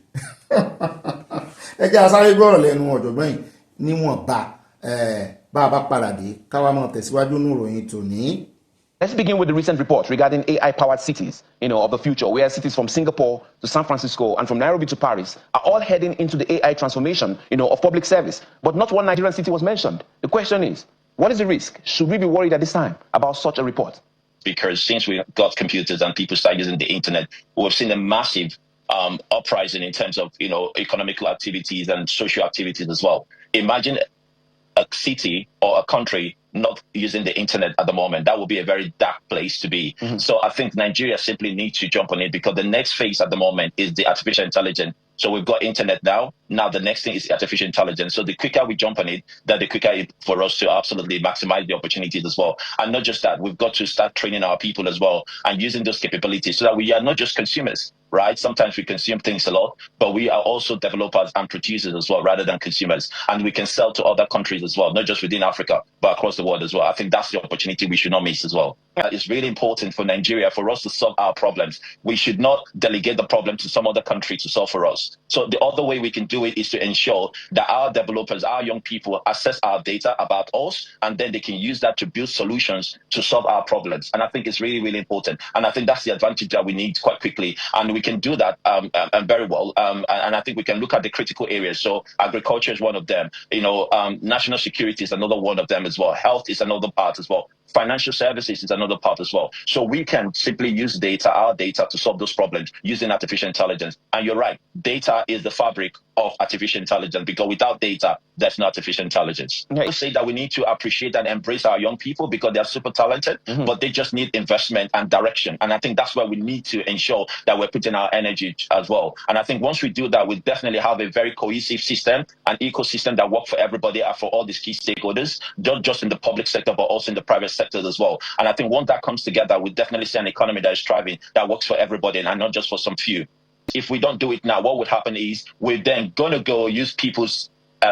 ẹ jẹ́ asáré gbọ́rọ̀ lẹ́nu ọ̀jọ̀gbọ́n yìí níwọ̀n bá a bá padà dé káwá máa tẹ̀síwájú nínú ìròyìn tòní. Let's begin with the recent report regarding AI-powered cities, of the future, where cities from Singapore to San Francisco and from Nairobi to Paris are all heading into the AI transformation, of public service. But not one Nigerian city was mentioned. The question is, what is the risk? Should we be worried at this time about such a report? Because since we got computers and people started using the internet, we've seen a massive uprising in terms of, economical activities and social activities as well. Imagine a city or a country not using the internet at the moment. That would be a very dark place to be. Mm-hmm. So I think Nigeria simply needs to jump on it because the next phase at the moment is the artificial intelligence. So we've got internet now. Now the next thing is artificial intelligence. So the quicker we jump on it, the quicker it for us to absolutely maximize the opportunities as well. And not just that, we've got to start training our people as well and using those capabilities so that we are not just consumers, right? Sometimes we consume things a lot, but we are also developers and producers as well, rather than consumers. And we can sell to other countries as well, not just within Africa, but across the world as well. I think that's the opportunity we should not miss as well. It's really important for Nigeria, for us to solve our problems. We should not delegate the problem to some other country to solve for us. So the other way we can do it is to ensure that our developers, our young people access our data about us, and then they can use that to build solutions to solve our problems. And I think it's really, really important. And I think that's the advantage that we need quite quickly. And we can do that very well. And I think we can look at the critical areas. So agriculture is one of them. National security is another one of them as well. Health is another part as well. Financial services is another part as well. So we can simply use our data to solve those problems using artificial intelligence. And you're right, data is the fabric of artificial intelligence, because without data, there's no artificial intelligence. I say that we need to appreciate and embrace our young people because they're super talented, but they just need investment and direction. And I think that's where we need to ensure that we're putting our energy as well. And I think once we do that, we definitely have a very cohesive system, an ecosystem that works for everybody and for all these key stakeholders, not just in the public sector, but also in the private sector as well. And I think once that comes together, we definitely see an economy that is thriving, that works for everybody and not just for some few. If we don't do it now, what would happen is we're then going to go use people's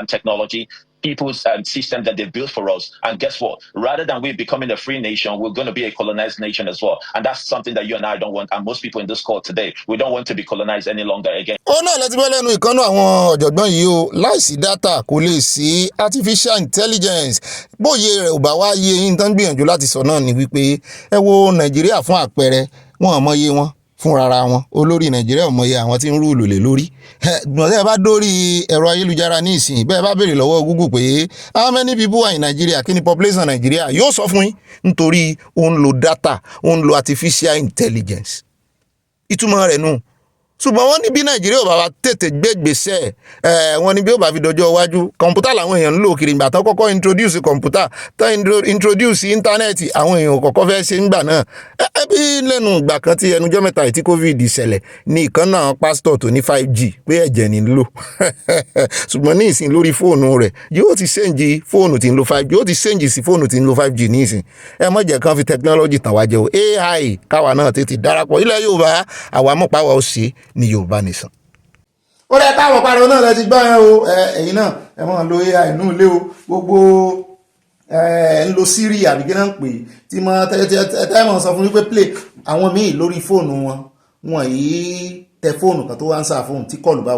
technology, people's system that they built for us. And guess what? Rather than we becoming a free nation, we're going to be a colonized nation as well. And that's something that you and I don't want. And most people in this call today, we don't want to be colonized any longer again. ó náà lẹ́tí bọ́ lẹ́nu ìkànnì àwọn ọ̀jọ̀gbọ́n yìí o, láìsí dátà kò lè sí artificial intelligence. Bóyá rẹ̀ ò bá wá yé yín tán gbìyànjú láti sọ náà ni wípé ẹ wo Nàìjíríà fún àpẹẹrẹ, wọn ò mọyé wọn fún rárá wọn, olórí Nàìjíríà ò mọyé àwọn tí ń rúùlù lé lórí. Bẹ́ẹ̀ bá dórí ẹ̀rọ ayélujára ní ìsìn, bẹ́ẹ̀ bá béèrè lọ́wọ́ Google pé how many people are in Nigeria, kí ni population Nigeria, yóò sọ fún yín nítorí ó ń lo data, ó ń lo artificial intelligence. Ìtumọ̀ rẹ̀ nù. Ṣùgbọ́n wọ́n ní bí Nàìjíríà ò bá wa tètè gbé gbèsè, wọ́n ní bí ó bá fi dọjọ́ iwájú, kọ̀ǹpútà làwọn èèyàn ń lò kiri ìgbà tán kọ́kọ́ introduce kọ̀ǹpútà, tán introduce íńtánẹ́ẹ̀tì, àwọn èèyàn kọ́kọ́ fẹ́ ṣe ńgbà náà. Bí lẹ́nu ìgbà kan tí ẹnujọ́ mẹ́ta tí COVID ṣẹlẹ̀ ní ìkan náà pásítọ̀ tó ní 5G pé ẹ̀jẹ̀ ní lò. Ṣùgbọ́n ní ìsìn lórí fóònù rẹ̀ yóò ti ṣéǹjì fóònù tí ń lo 5G, yóò ti ṣéǹjì sí fóònù tí ń lo 5G ní ìsìn. Ẹ má jẹ́ kán fi technology tàn wá jẹ o. AI káwa náà tètè darapọ̀. Ilẹ̀ Yorùbá àwa mọ̀pá wa ó ṣe ní Yorùbá nìsan. Ó rẹ̀ káwọ̀ pariwo náà lẹ ti gbọ́ ẹ o, ẹ̀yin náà ẹ máa lo AI inú ilé o, gbogbo ń lo Siri àbí kí náà ń pè tí mo tẹ́tẹ́ sọ fún wípé play àwọn míì lórí fóònù wọn yìí tẹ fóònù kan tó wá ń sá fóònù tí kọ́ọ̀lù bá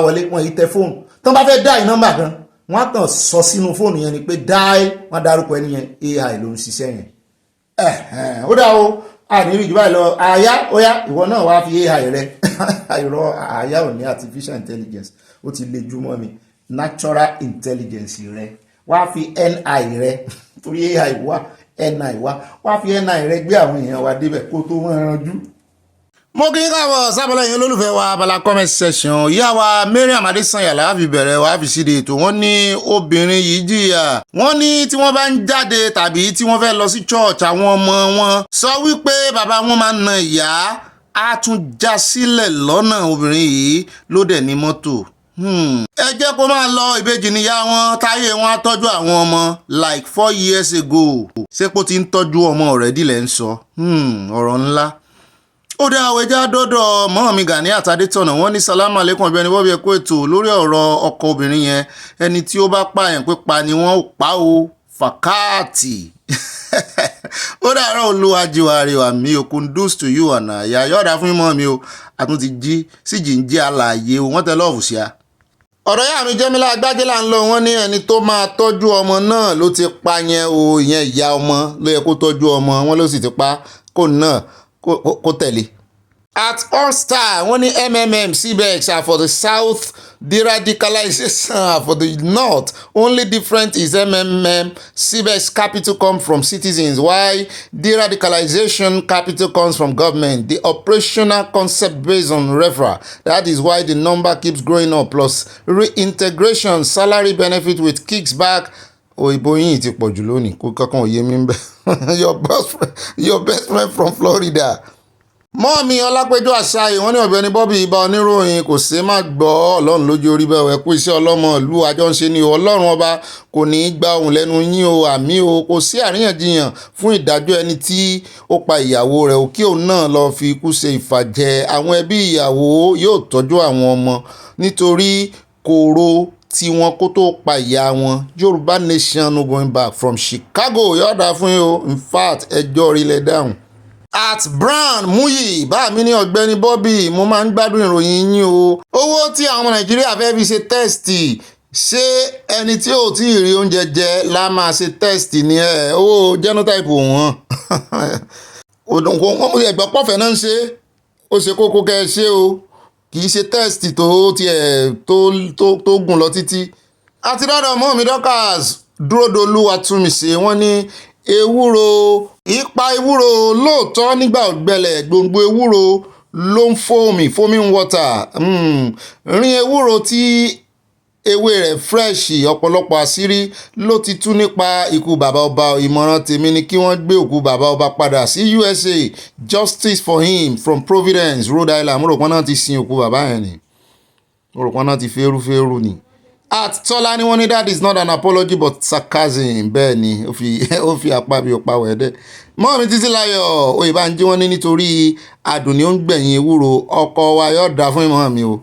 wọlé wọn yìí tẹ fóònù tán bá fẹ́ dáì nọ́mbà gan wọ́n á kàn sọ sínú fóònù yẹn ni pé dáì, wọ́n dárúkọ ẹni yẹn, AI ló ń ṣiṣẹ́ yẹn. Ó dá o, àníri jù báyìí lọ, àyá óyá ìwọ náà wá fi AI rẹ àìrọ àyá ò ní artificial intelligence, ó ti le jú mọ́ mi, natural intelligence rẹ wá fi NI rẹ torí AI wá NI wá fi NI rẹ gbé àwọn èèyàn wa débẹ̀ kó tó wọ́n ranjú. Mo kí n káàbọ̀ sábàlá yẹn olólùfẹ́ wa abala comment section. Ìyá wa Mariam Adesanya láàfi bẹ̀rẹ̀ wá fi síde ètò. Wọ́n ní obìnrin yìí jìyà. Wọ́n ní tí wọ́n bá ń jáde tàbí tí wọ́n fẹ́ lọ sí church, àwọn ọmọ wọn sọ wípé bàbá wọn máa ń na ìyá, á tún já sílẹ̀ lọ́nà. Obìnrin yìí ló dẹ̀ ní mọ́tò. Ẹ jẹ́ kó máa lọ, ìbejì níyá wọn, táyé wọn á tọ́jú àwọn ọmọ like 4 years ago. Ṣépò ti ń tọ́jú ọmọ already lẹ́ ń sọ. Ọ̀rọ̀ ńlá. Ó dá àwọn ẹja dọ́dọ̀ Mọ́ọ̀mí Gani Adétọ̀nà. Wọ́n ní sálámà lẹ́kùn Ọ̀gbẹ́ni Bọ́bí ẹ̀kọ́ ètò lórí ọ̀rọ̀ ọkọ obìnrin yẹn. Ẹni tí ó bá pààyàn pípa ni wọ́n pa o, fàkáàtì. Ó dàárọ̀ olúwàjúwàrí wa mi o, kundus to you àná àyà yọ̀ọ̀dà fún mímọ́ mi o, àtún ti jí síjì ń jẹ́ àlàyé o, wọ́n tẹ lọ́ọ̀fù sí a. Ọ̀rọ̀ yà mí Jẹ́mílà Agbájẹ́là ń lọ, wọ́n ní ẹni tó máa tọ́jú ọmọ náà ló ti pa yẹn o, ìyẹn ìyá ọmọ ló yẹ kó tọ́jú ọmọ, wọ́n ló sì ti pa kó náà kó tẹ̀lé. At All Star, wọ́n ní MMM CBEX are for the South, de-radicalization are for the North. Only different is MMM CBEX capital come from citizens, while de-radicalization capital comes from government. The operational concept based on referral. That is why the number keeps growing up. Plus reintegration, salary benefit with kicks back. Òyìnbó yìí ti pọ̀ jù lónìí, kó kankan òye mi ń bẹ. Your best friend from Florida. mọ́ọ̀mí ọlápẹ́jọ́ àṣàyè wọ́n ní Ọ̀gbẹ́ni Bobby ibà oníròyìn kò sí má gbọ́ ọlọ́run lójú orí bẹ́ẹ̀ ẹ kú iṣẹ́ ọlọ́mọ ìlú àjọ ń ṣe ni ọlọ́run ọba kò ní í gba ohùn lẹ́nu yín o àmì o kò sí àríyànjiyàn fún ìdájọ́ ẹni tí ó pa ìyàwó rẹ̀ òkè òun náà lọ fi ikú ṣe ìfàjẹ àwọn ẹbí ìyàwó yóò tọ́jú àwọn ọmọ nítorí kòró tí wọn kó tó pa ìyá wọn. Yorùbá Nation no going back from Chicago yọ̀ọ̀dà fún yín o in fact ẹjọ́ orílẹ̀ dáhùn. At Brown Muyi bá mi ní Ọ̀gbẹ́ni Bobby mo máa ń gbádùn ìròyìn yín o. Owó tí àwọn ọmọ Nàìjíríà fẹ́ fi ṣe tẹ́sítì ṣé ẹni tí ò tí ì rí oúnjẹ jẹ la máa ṣe tẹ́sítì ní owó genotype wọn. wọ́n mú ẹgbẹ́ pọ̀fẹ́ náà ń ṣe ó ṣe kókó kẹ́ ẹ ṣe o kì í ṣe tẹ́sítì tó gùn lọ títí. àti dọ́dọ̀ mọ́ mi Dorcas Dúródolú Atúnmíṣe wọ́n ní ewúro ipa ewúro lóòótọ́ nígbà ọ̀gbẹlẹ̀ gbòǹgbò ewúro ló ń foaming water rin ewúro tí ewé rẹ̀ fresh ọ̀pọ̀lọpọ̀ àṣírí ló ti tú nípa ikú bàbá ọba ìmọ̀ràn tèmi ni kí wọ́n gbé òkú bàbá ọba padà sí USA justice for him from Providence Rhode Island mo rò pọ́n náà ti sin òkú bàbá yẹn ni mo rò pọ́n náà ti fẹ́rú ni. At Tọ́lá ni wọ́n ní that is not an apology but sarcasm bẹ́ẹ̀ ni ó fi apá bí ọ̀pá wẹ̀ẹ́dẹ́. mọ́ mi títí láyọ̀ Oyèbánjí wọ́n ní nítorí adùn ni ó ń gbẹ̀yìn ewúro ọkọ wa yóò dá fún ìmọ̀ mi o.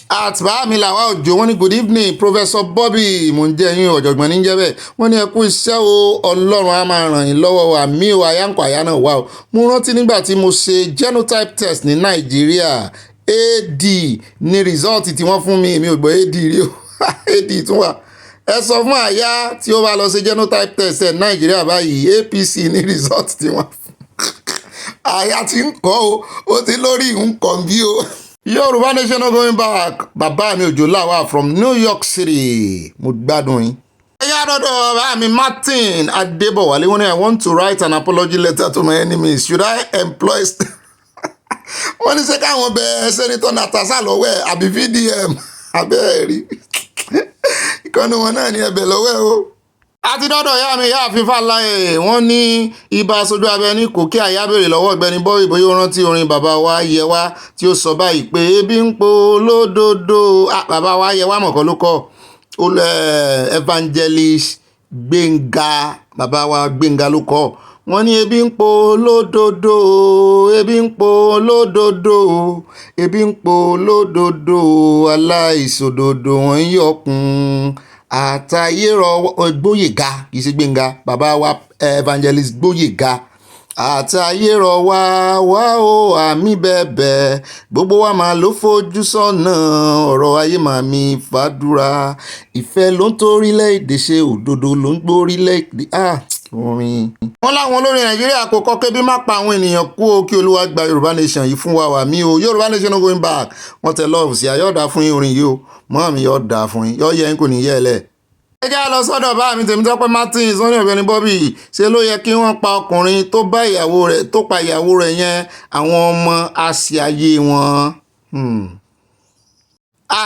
At Bàámi Làwá Òjó wọ́n ní good evening Professor Bobby mò ń jẹ́ yín ọ̀jọ̀gbọ́n ní jẹ́ bẹ́ẹ̀ wọ́n ní ẹ kú iṣẹ́ o Ọlọ́run á máa ràn yín lọ́wọ́ àmì o àyáǹkọ̀ àyá náà wà o. mo rántí nígbà tí mo ṣe genotype test ní Nàìjíríà AD ní rìsọ́ọ̀tì tí wọ́n fún mi èmi ò gbọ́ AD rí o. AD tún wà ẹ sọ fún àyà tí ó bá lọ ṣe genotype test ẹ Nàìjíríà báyìí APC ní result tí wọ́n àyà tí ń kọ́ o ó ti lórí nǹkan bí o. Yorùbá Nation no going back bàbá mi Òjó Làwà from New York City mo gbádùn yín. ẹ̀yà dọ́dọ̀ bá mi Martin Adébọ̀wálé wọ́n ní I want to write an apology letter to my enemies should I employ wọ́n ní ṣé káwọn bẹ Senator Natasha lọ́wọ́ ẹ̀ àbí VDM abẹ́ẹ̀ rí ìkànnì wọn náà ní ẹbẹ̀ lọ́wọ́ ẹ̀ o. àti dọ́dọ̀ ìyá mi ìyá àfihàn láyé wọ́n ní ibà sojú abẹ ní kòkè àyà béèrè lọ́wọ́ Ọ̀gbẹ́ni Bobby bóyá ó rántí orin bàbá wa yẹ wá tí ó sọ báyìí pé ebi ń po lódodo bàbá wa yẹ wá mọ̀kọ́ ló kọ́ evangelist Gbénga bàbá wa Gbénga ló kọ́ wọ́n ní ebi ń po lódodo ebi ń po lódodo ebi ń po lódodo aláìṣòdodo wọn yọkùn àtàyérọ Gbóyèga kì í ṣe Gbénga bàbá wa evangelist Gbóyèga àtàyérọ wá o àmì bẹ́ẹ̀bẹ́ gbogbo wa máa ló fojú sọ́nà ọ̀rọ̀ ayé máa mi fàdúrà ìfẹ́ ló ń torílẹ̀-èdè ṣe òdodo ló ń gbórílẹ̀-èdè orin. wọ́n láwọn olórin Nàìjíríà kò kọ́ kébí má pa àwọn ènìyàn kú o kí Olúwa gba Yorùbá Nation yìí fún wa wà mí o Yorùbá Nation no going back wọ́n tẹ lọ́ọ̀fù sí ayọ́dà fún yín orin yìí o mọ́ mi yọ̀ọ̀dà fún yín yọ̀ yẹ yín kò ní yẹ ẹ lẹ̀. ẹ já lọ sọ́dọ̀ bá mi Tèmítọ́pẹ́ Martins wọ́n ní Ọ̀gbẹ́ni Bobby ṣe ló yẹ kí wọ́n pa ọkùnrin tó pa ìyàwó rẹ̀ yẹn àwọn ọmọ àṣìáyé wọn.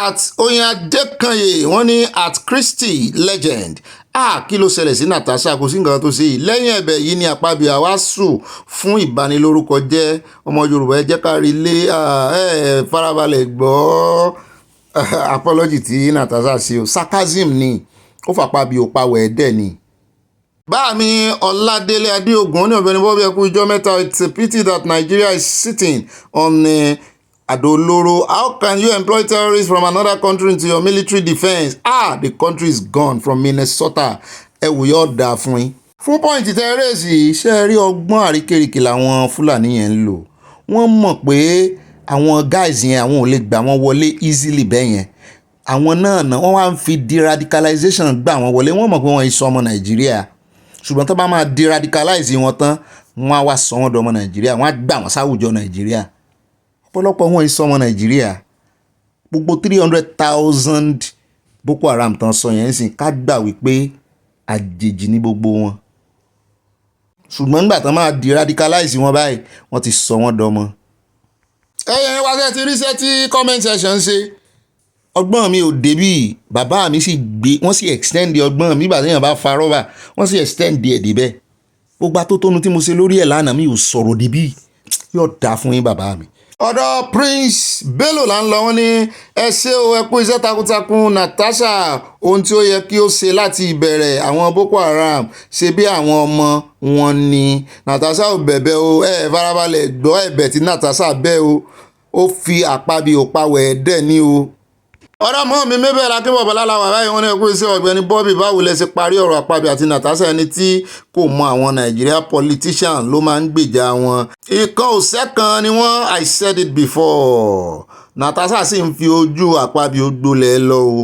At Oyin Adékanyè wọ́n ní at Christy legend kí ló ṣẹlẹ̀ sí Natasha kò sí nǹkan tó ṣe yìí lẹ́yìn ẹ̀bẹ̀ yìí ni Àpábíà wá sùn fún ìbanilórúkọ jẹ́ ọmọ Yorùbá ẹ jẹ́ ká rí lé farabalẹ̀ gbọ́ apology tí Natasha ṣe o sarcasm ni ó fàpábíà òpawẹ̀ ẹ̀dẹ̀ ni. Báàmí Ọládélé Adéògùn ní Ọ̀gbẹ́ni Bobby ẹ kú ijọ́ mẹ́ta it's a pity that Nigeria is sitting on àdó olóró. How can you employ terrorists from another country into your military defence? The country is gone from Minnesota. ẹ wò yóò dáa fún yín. fún pọ́ìntì tẹ́rẹ́sì iṣẹ́ rí ọgbọ́n àríkèrèkè làwọn Fúlàní yẹn ń lò. wọ́n mọ̀ pé àwọn guys yẹn àwọn ò lè gbà wọ́n wọlé easily bẹ́ẹ̀ yẹn. àwọn náà wọ́n wá ń fi deradicalization gbà wọ́n wọlé. wọ́n mọ̀ pé wọ́n ìsọ ọmọ Nàìjíríà. ṣùgbọ́n tó bá máa deradicalize wọn tán wọ́n á wá sọ wọ́n dọmọ Nàìjíríà. wọ́n á gbà wọ́n sáwùjọ Nàìjíríà. ọ̀pọ̀lọpọ̀ wọn ìsọ ọmọ Nàìjíríà gbogbo 300,000 Boko Haram tán sọ yẹn sìn ká gbà wípé àjèjì ní gbogbo wọn ṣùgbọ́n nígbà tán máa deradicalize wọn báyìí wọ́n ti sọ wọ́n dọmọ. ẹyẹ wá sẹ́ ti ríṣẹ́ tí comment section ṣe ọgbọ́n mi ò débì bàbá mi sì gbé wọ́n sì extend ọgbọ́n mi nígbà téèyàn bá fa rọ́bà wọ́n sì extend ẹ̀ débẹ̀ gbogbo atótónu tí mo ṣe lórí ẹ̀ lánàá mi ò sọ̀rọ̀ débì yóò dáa fún yín bàbá mi. ọ̀dọ̀ Prince Bello là ń lọ wọ́n ní ẹ ṣé o ẹ kú iṣẹ́ takuntakun Natasha ohun tí ó yẹ kí ó ṣe láti ìbẹ̀rẹ̀ àwọn Boko Haram ṣe bí àwọn ọmọ wọn ni Natasha ò bẹ̀bẹ̀ o ẹ farabalẹ̀ gbọ́ ẹ̀bẹ̀ tí Natasha bẹ̀ o ó fi àpábí òpawẹ̀ ẹ̀dẹ̀ ní o. ọ̀rọ̀ mọ́ mi mébẹ̀rẹ̀ akínbọ̀bọ̀ láláwà báyìí wọ́n ní ẹkú iṣẹ́ Ọ̀gbẹ́ni Bobby báwo lẹ ṣe parí ọ̀rọ̀ àpábí àti Natasha ẹni tí kò mọ àwọn Nàìjíríà politician ló máa ń gbèjà wọn. ìkan òsẹ́kan ni wọ́n I said it before Natasha sì ń fi ojú àpábí ògbólẹ̀ lọ o.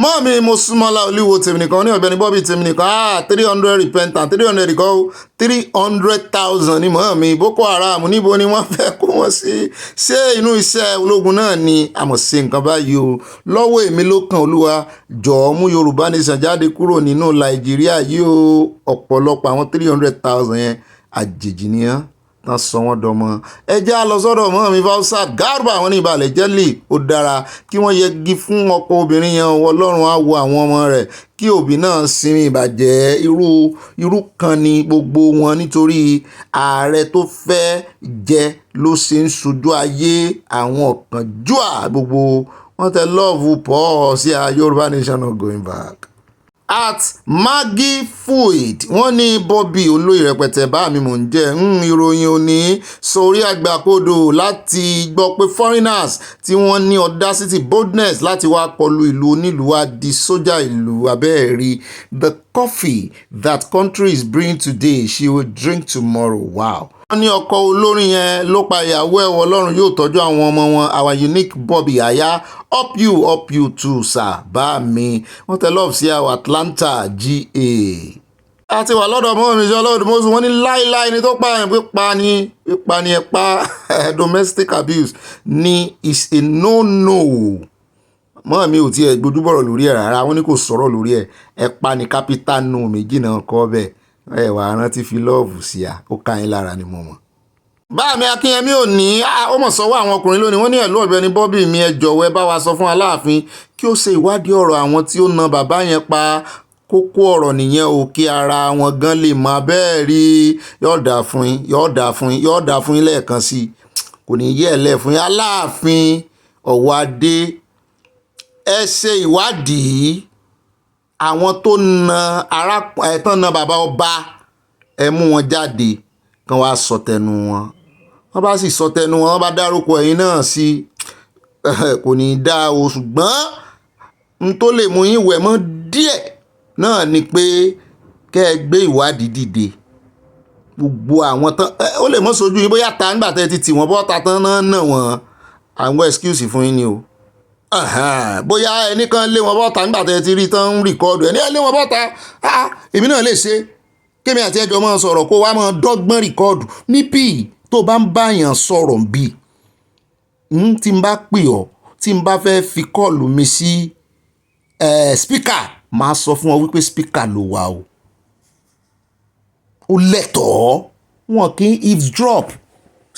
mọ́ mi mo súnmọ́lá olúwo tèmi nìkan ní Ọ̀gbẹ́ni Bobby tèmi nìkan 300 repentant 300 kọ́ 300,000 ni mọ́ mi Boko Haram níbo ni wọ́n fẹ́ kó wọ́n sí ṣé inú iṣẹ́ ológun náà ni àmọ̀ ṣe nǹkan báyìí o lọ́wọ́ èmi ló kàn Olúwa jọ̀ọ́ mú Yorùbá nation jáde kúrò nínú Nàìjíríà yìí o ọ̀pọ̀lọpọ̀ àwọn 300,000 yẹn àjèjì nìyẹn tán sọ wọ́n dọmọ ẹjẹ́ àlọ́sọ́dọ̀ mọ́ mi Fausat Garba àwọn ní ìbàlẹ̀ jẹ́lì ó dára kí wọ́n yẹgi fún ọkọ obìnrin yẹn Ọlọ́run á wo àwọn ọmọ rẹ̀ kí òbí náà sinmi ìbàjẹ́ irú kan ni gbogbo wọn nítorí ààrẹ tó fẹ́ jẹ ló ṣe ń ṣojú ayé àwọn ọ̀kánjúà gbogbo wọ́n tẹ lọ́ọ̀fù pọ̀ sí Yorùbá nation not going back. at Maggie Fuid wọ́n ní Bobby olóyè rẹpẹtẹ bá mi mò ń jẹ́ ìròyìn òní sórí àgbàkodò láti gbọ́ pé foreigners tí wọ́n ní audacity boldness láti wá kọlu ìlú onílùú wá di sójà ìlú abẹ́ẹ̀rí the coffee that countries bring today she will drink tomorrow wow. wọ́n ní ọkọ olórin yẹn ló pa ìyàwó ẹ̀ Ọlọ́run yóò tọ́jú àwọn ọmọ wọn our unique Bobby àyà up you too sir bá mi wọ́n tẹ love sí àwọn Atlanta GA. àti wà lọ́dọ̀ mọ́ mi ṣe ọlọ́dún mọ́sùn wọ́n ní láíláí ni tó pààyàn pípa ni ẹ̀ pa domestic abuse ni is a no mọ́ mi ò tiẹ̀ gbójúbọ̀rọ̀ lórí ẹ̀ rárá wọ́n ní kò sọ̀rọ̀ lórí ẹ̀ ẹ̀ pa ni capital no méjì náà kọ́ bẹ́ẹ̀ ẹ̀ wà rántí fi lọ́ọ̀fù sí a ó ká yín lára ni mo mọ̀. báàmí Akínyẹmí ò ní ó mọ̀ sọ́wọ́ àwọn ọkùnrin lónìí wọ́n ní ẹ̀lú Ọ̀gbẹ́ni Bobby mi ẹ jọ̀wọ́ ẹ bá wa sọ fún Aláàfin kí ó ṣe ìwádìí ọ̀rọ̀ àwọn tí ó na bàbá yẹn pa kókó ọ̀rọ̀ nìyẹn ò kí ara wọn gan lè mọ abẹ́ẹ̀ rí yọ̀ọ̀dà fún yín lẹ́ẹ̀kan sí i kò ní yẹ ẹ̀ lẹ́ẹ̀ fún yín Aláàfin ọ̀wọ́ adé ẹ ṣe ìwádìí àwọn tó na bàbá ọba ẹ mú wọn jáde kan wá sọ tẹnu wọn wọ́n bá sì sọ tẹnu wọn wọ́n bá dárúkọ ẹ̀yin náà sí kò ní í dá o ṣùgbọ́n n tó lè mú yín wẹ̀ mọ́ díẹ̀ náà ni pé kẹ́ ẹ gbé ìwádìí dìde gbogbo àwọn tán ó lè mọ́ sojú yín bóyá ta nígbà tẹ́ ti tì wọ́n bọ́ta tán náà nà wọ́n àwọn excuse fún yín ni o bóyá ẹnìkan lé wọn bọ́ta nígbà tẹ́ ti rí tán ń rìkọ́ọ̀dù ẹni lé wọn bọ́ta èmi náà lè ṣe kémi àti ẹjọ́ máa sọ̀rọ̀ kó wá máa dọ́gbọ́n rìkọ́ọ̀dù níbí tó bá ń báyàn sọ̀rọ̀ bí tí n bá pè ọ́ tí n bá fẹ́ fi kọ́ọ̀lù mi sí spíkà máa sọ fún ọ wípé spíkà ló wà o ó lẹ́tọ̀ọ́ wọn kì í eavesdrop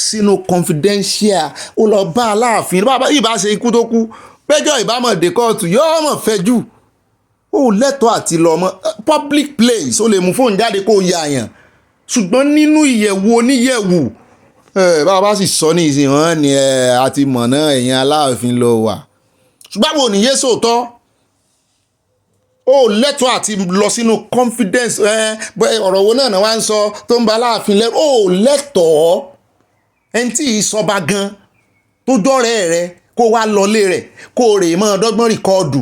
sínú confidential ó lọ bá Aláàfin bàbá ìbá ṣe ikú tó kú péjọ ìbámọ̀dé kóòtù yóò mọ̀ fẹ́ jù ó lẹ́tọ̀ọ́ àti lọ mọ́ public place ó lè mú fóònù jáde kó ya àyàn ṣùgbọ́n nínú ìyẹ̀wù oníyẹ̀wù bàbá sì sọ ní ìsìn wọn ni àti mọ̀ náà ẹ̀yìn Aláàfin lọ wà ṣùgbọ́n àwọn òníyé sòótọ́ ó lẹ́tọ̀ọ́ àti lọ sínú confidence ọ̀rọ̀ wo náà wá ń sọ tó ń ba Aláàfin lẹ́rù ó lẹ́tọ̀ọ́ ẹni tí ìsọba gan tó dọ́rẹ́ rẹ kó wá lọlé rẹ̀ kó rè mọ́ dọ́gbọ́n rìkọ́ọ̀dù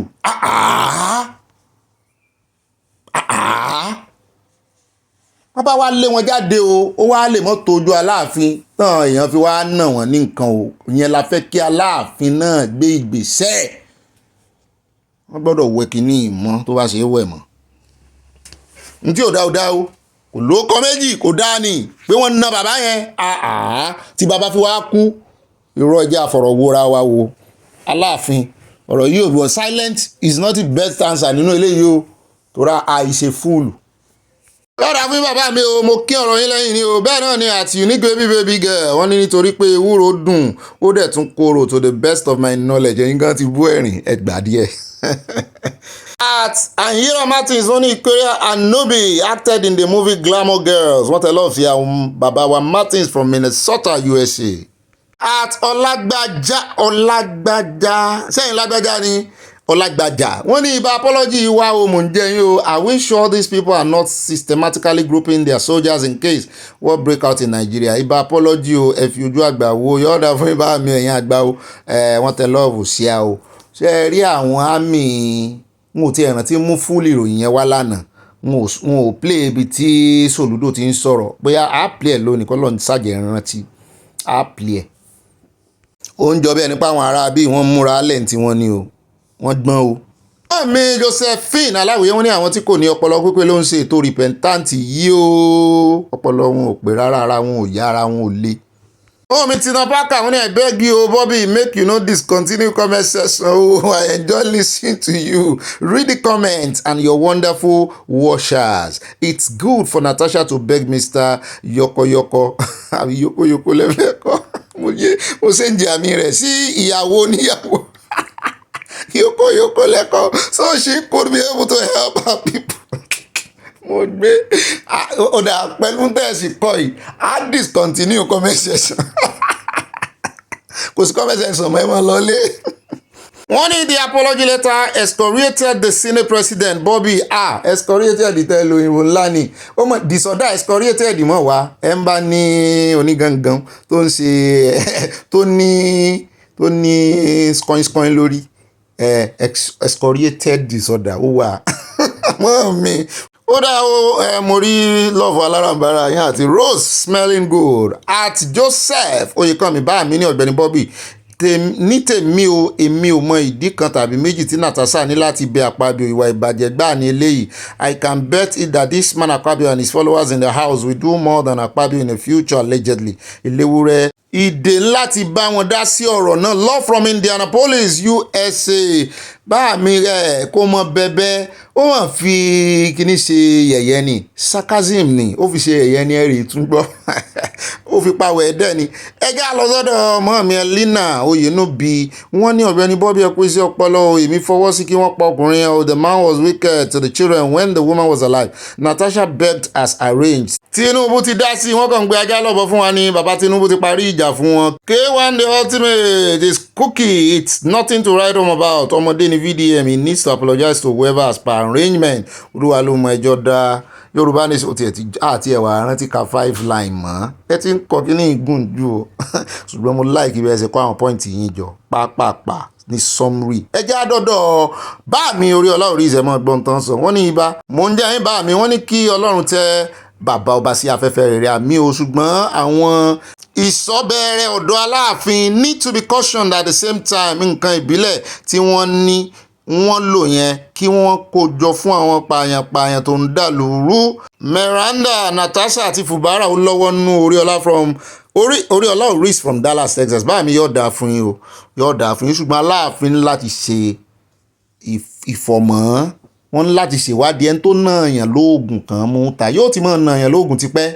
wọ́n bá wá lé wọn jáde ó wá lè mọ́ tójú Aláàfin tán èèyàn fi wá nà wọ́n ní nǹkan o ìyẹn la fẹ́ kí Aláàfin náà gbé ìgbésẹ̀ wọ́n gbọ́dọ̀ wẹ kínní ìmọ̀ tó bá ṣe é wẹ̀ mọ́ ní tí ò dá o kò lóko méjì kò dá ní pé wọ́n na bàbá yẹn tí bàbá fi wá kú irọ́ ẹjẹ́ àfọ̀rọ̀wóra wa wo Aláàfin ọ̀rọ̀ yìí ò bí wọ́n silent is not the best answer nínú eléyìí o tó ra àìṣe fúlù. lọ́dà fún bàbá mi o mo kí ọ̀rọ̀ yín lẹ́yìn ni o bẹ́ẹ̀ náà ni àti unique baby girl wọ́n ní nítorí pé ewúro dùn ó dẹ̀ tún korò to the best of my knowledge ẹ̀yin gan ti bú ẹ̀rìn ẹgbàá díẹ̀. And Hero Martins wọ́n ní Ikoria and Nubi acted in the movie Glamour Girls. Wọ́n tẹ lọ́ọ̀ fi àwọn bàbá wa Martins from Minnesota, USA. Ọlágbájá sẹ́yìn lágbájá ni Ọlágbájá wọ́n ní ibà apology wa o mò ń jẹ́ yín o. I wish sure these people are not systematically grouping their soldiers in case war break out in Nigeria. Ibà apology o ẹ fi ojú àgbà wo yọ̀ọ́dà fún ibà mi ẹ̀yìn àgbà o wọ́n tẹ lọ́ọ̀bù sí a o. Ṣé ẹ rí àwọn àmì wọn ò tí ẹ̀ràn tí mú fúlì ìròyìn yẹn wá lánàá wọn ò play ibi tí Soludo ti ń sọ̀rọ̀ bóyá á play ẹ̀ lónìí kọ́ lọ́n ṣàjẹ́ rántí á play ẹ̀. Ó ń jọ bí ẹni pé àwọn ará bíi wọ́n múra lẹ́ǹ tí wọ́n ní o wọ́n gbọ́n o. Àmì Josephine Aláwìyé wọ́n ní àwọn tí kò ní ọpọlọ pípé ló ń ṣe ètò repentant yìí o. Ọpọlọ wọn ò pé rárá, ara wọn ò yá, ara wọn ò le. Mi Tina Parker wọ́n ní I beg you Bobby make you no discontinue comment section o. I enjoy listening to you. Read the comments and your wonderful watchers. It's good for Natasha to beg Mr. Yokoyoko àbí Yokoyoko lẹ́fẹ̀ẹ́kọ́ mo ṣe ń jẹ àmì rẹ̀ sí ìyàwó oníyàwó Yokoyoko lẹ́kọ̀ọ́ so she could be able to help her people. Mo gbé ọ̀dà pẹ̀lú tẹ̀sí kọ́ yìí á discontinue comment section kò sí comment section mọ́ ẹ máa lọlé. Wọ́n ní the apology letter excoriated the Senate president Bobby excoriated tẹ́ lo ìwò ńlá ni ó mọ̀ disorder excoriated mọ̀ wá ẹ̀ ń bá ní onígangan tó ń ṣe tó ní skoin lórí excoriated disorder ó wà mọ́ mi. Ó dá o mo rí love alárànbarà yẹn àti Rose smelling good at Joseph Oyèkánmi bá mi ní Ọ̀gbẹ́ni Bobby ní tèmi o èmi ò mọ ìdí kan tàbí méjì tí Natasha ní láti bẹ Akpabio ìwà ìbàjẹ́ gbà ní eléyìí. I can bet it that this man Akpabio and his followers in the house will do more than Akpabio in the future allegedly. Ìléwúrẹ́ ìdè láti bá wọn dá sí ọ̀rọ̀ náà. Love from Indianapolis, USA. Bá mi kó mọ bẹbẹ ó hàn fi kíní ṣe yẹ̀yẹ́ ni sarcasm ni ó fi ṣe yẹ̀yẹ́ ni ẹ̀rì túngbọ́ ó fi pàwọ̀ ẹ̀dẹ́ ni. Ẹgá lọ sọ́dọ̀ ọmọ mi Lina Oyenubi wọ́n ní Ọ̀gbẹ́ni Bobby ẹ kú sí ọpọlọ èmi fọwọ́ sí kí wọ́n pa ọkùnrin yẹn. The man was wicked to the children when the woman was alive. Natasha begged as arranged. Tinubu ti dá sí wọ́n kàn gbé ajá lọ́bọ̀ fún wa ní bàbá Tinubu ti parí ìjà fún wọn. K1 the ultimate is cookie, it's nothing to write home about. Ọmọdé ni VDM, he needs to apologize to whoever as per arrangement. Olúwa ló mọ ẹjọ́ dá Yorùbá ní sọ àti ẹ̀wà rántí ka 5 line mọ́ ẹ ti ń kọ kí ní ìgùn jù o ṣùgbọ́n mo like bí ẹ ṣe kọ́ àwọn pọ́ìntì yín jọ pápápá ní summary. Ẹ jẹ́ àdọ́dọ̀ bá mi Oríọlá Oríìṣẹ́mọ́ gbọ́n tán sọ wọ́n ní ibà mò ń jẹ́ yín bá mi wọ́n ní kí Ọlọ́run tẹ bàbá ọba sí afẹ́fẹ́ rere àmì o ṣùgbọ́n àwọn ìsọ̀bẹ̀rẹ̀ ọ̀dọ́ Aláàfin need to be cautioned at the same time. Nǹkan ìbílẹ̀ tí wọ́n ní wọ́n lò yẹn kí wọ́n kó jọ fún àwọn pààyàn tó ń dà lóru. Miranda Natasha àti Fubara ó lọ́wọ́ nú Oríọlá Oríìṣ from Dallas, Texas. Báà mi yóò dáa fún yín o yóò dáa fún yín ṣùgbọ́n Aláàfin láti ṣe ìfọ̀mọ́ wọn láti ṣèwádìí ẹni tó nààyàn lóògùn kan mú ta yóò ti máa nààyàn lóògùn tipẹ́.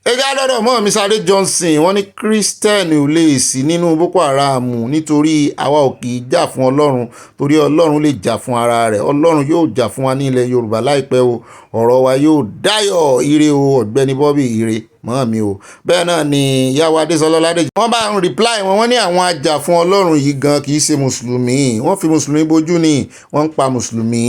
Ẹgá lọ́dọ̀ mọ́ mi Sáré Johnson wọ́n ní Christian ò lè sí nínú Boko Haram nítorí àwa ò kì í jà fún Ọlọ́run torí Ọlọ́run lè jà fún ara rẹ̀. Ọlọ́run yóò jà fún wa ní ilẹ̀ Yorùbá láìpẹ́ o ọ̀rọ̀ wa yóò dáyọ̀ ire o Ọ̀gbẹ́ni Bobby ire mọ́ mi o. Bẹ́ẹ̀ náà ni ìyàwó Adésọlá Ládèjì wọ́n bá ń reply wọ́n ní àwọn ajá fún Ọlọ́run yìí gan kì í ṣe mùsùlùmí wọ́n fi mùsùlùmí bójú ni wọ́n ń pa mùsùlùmí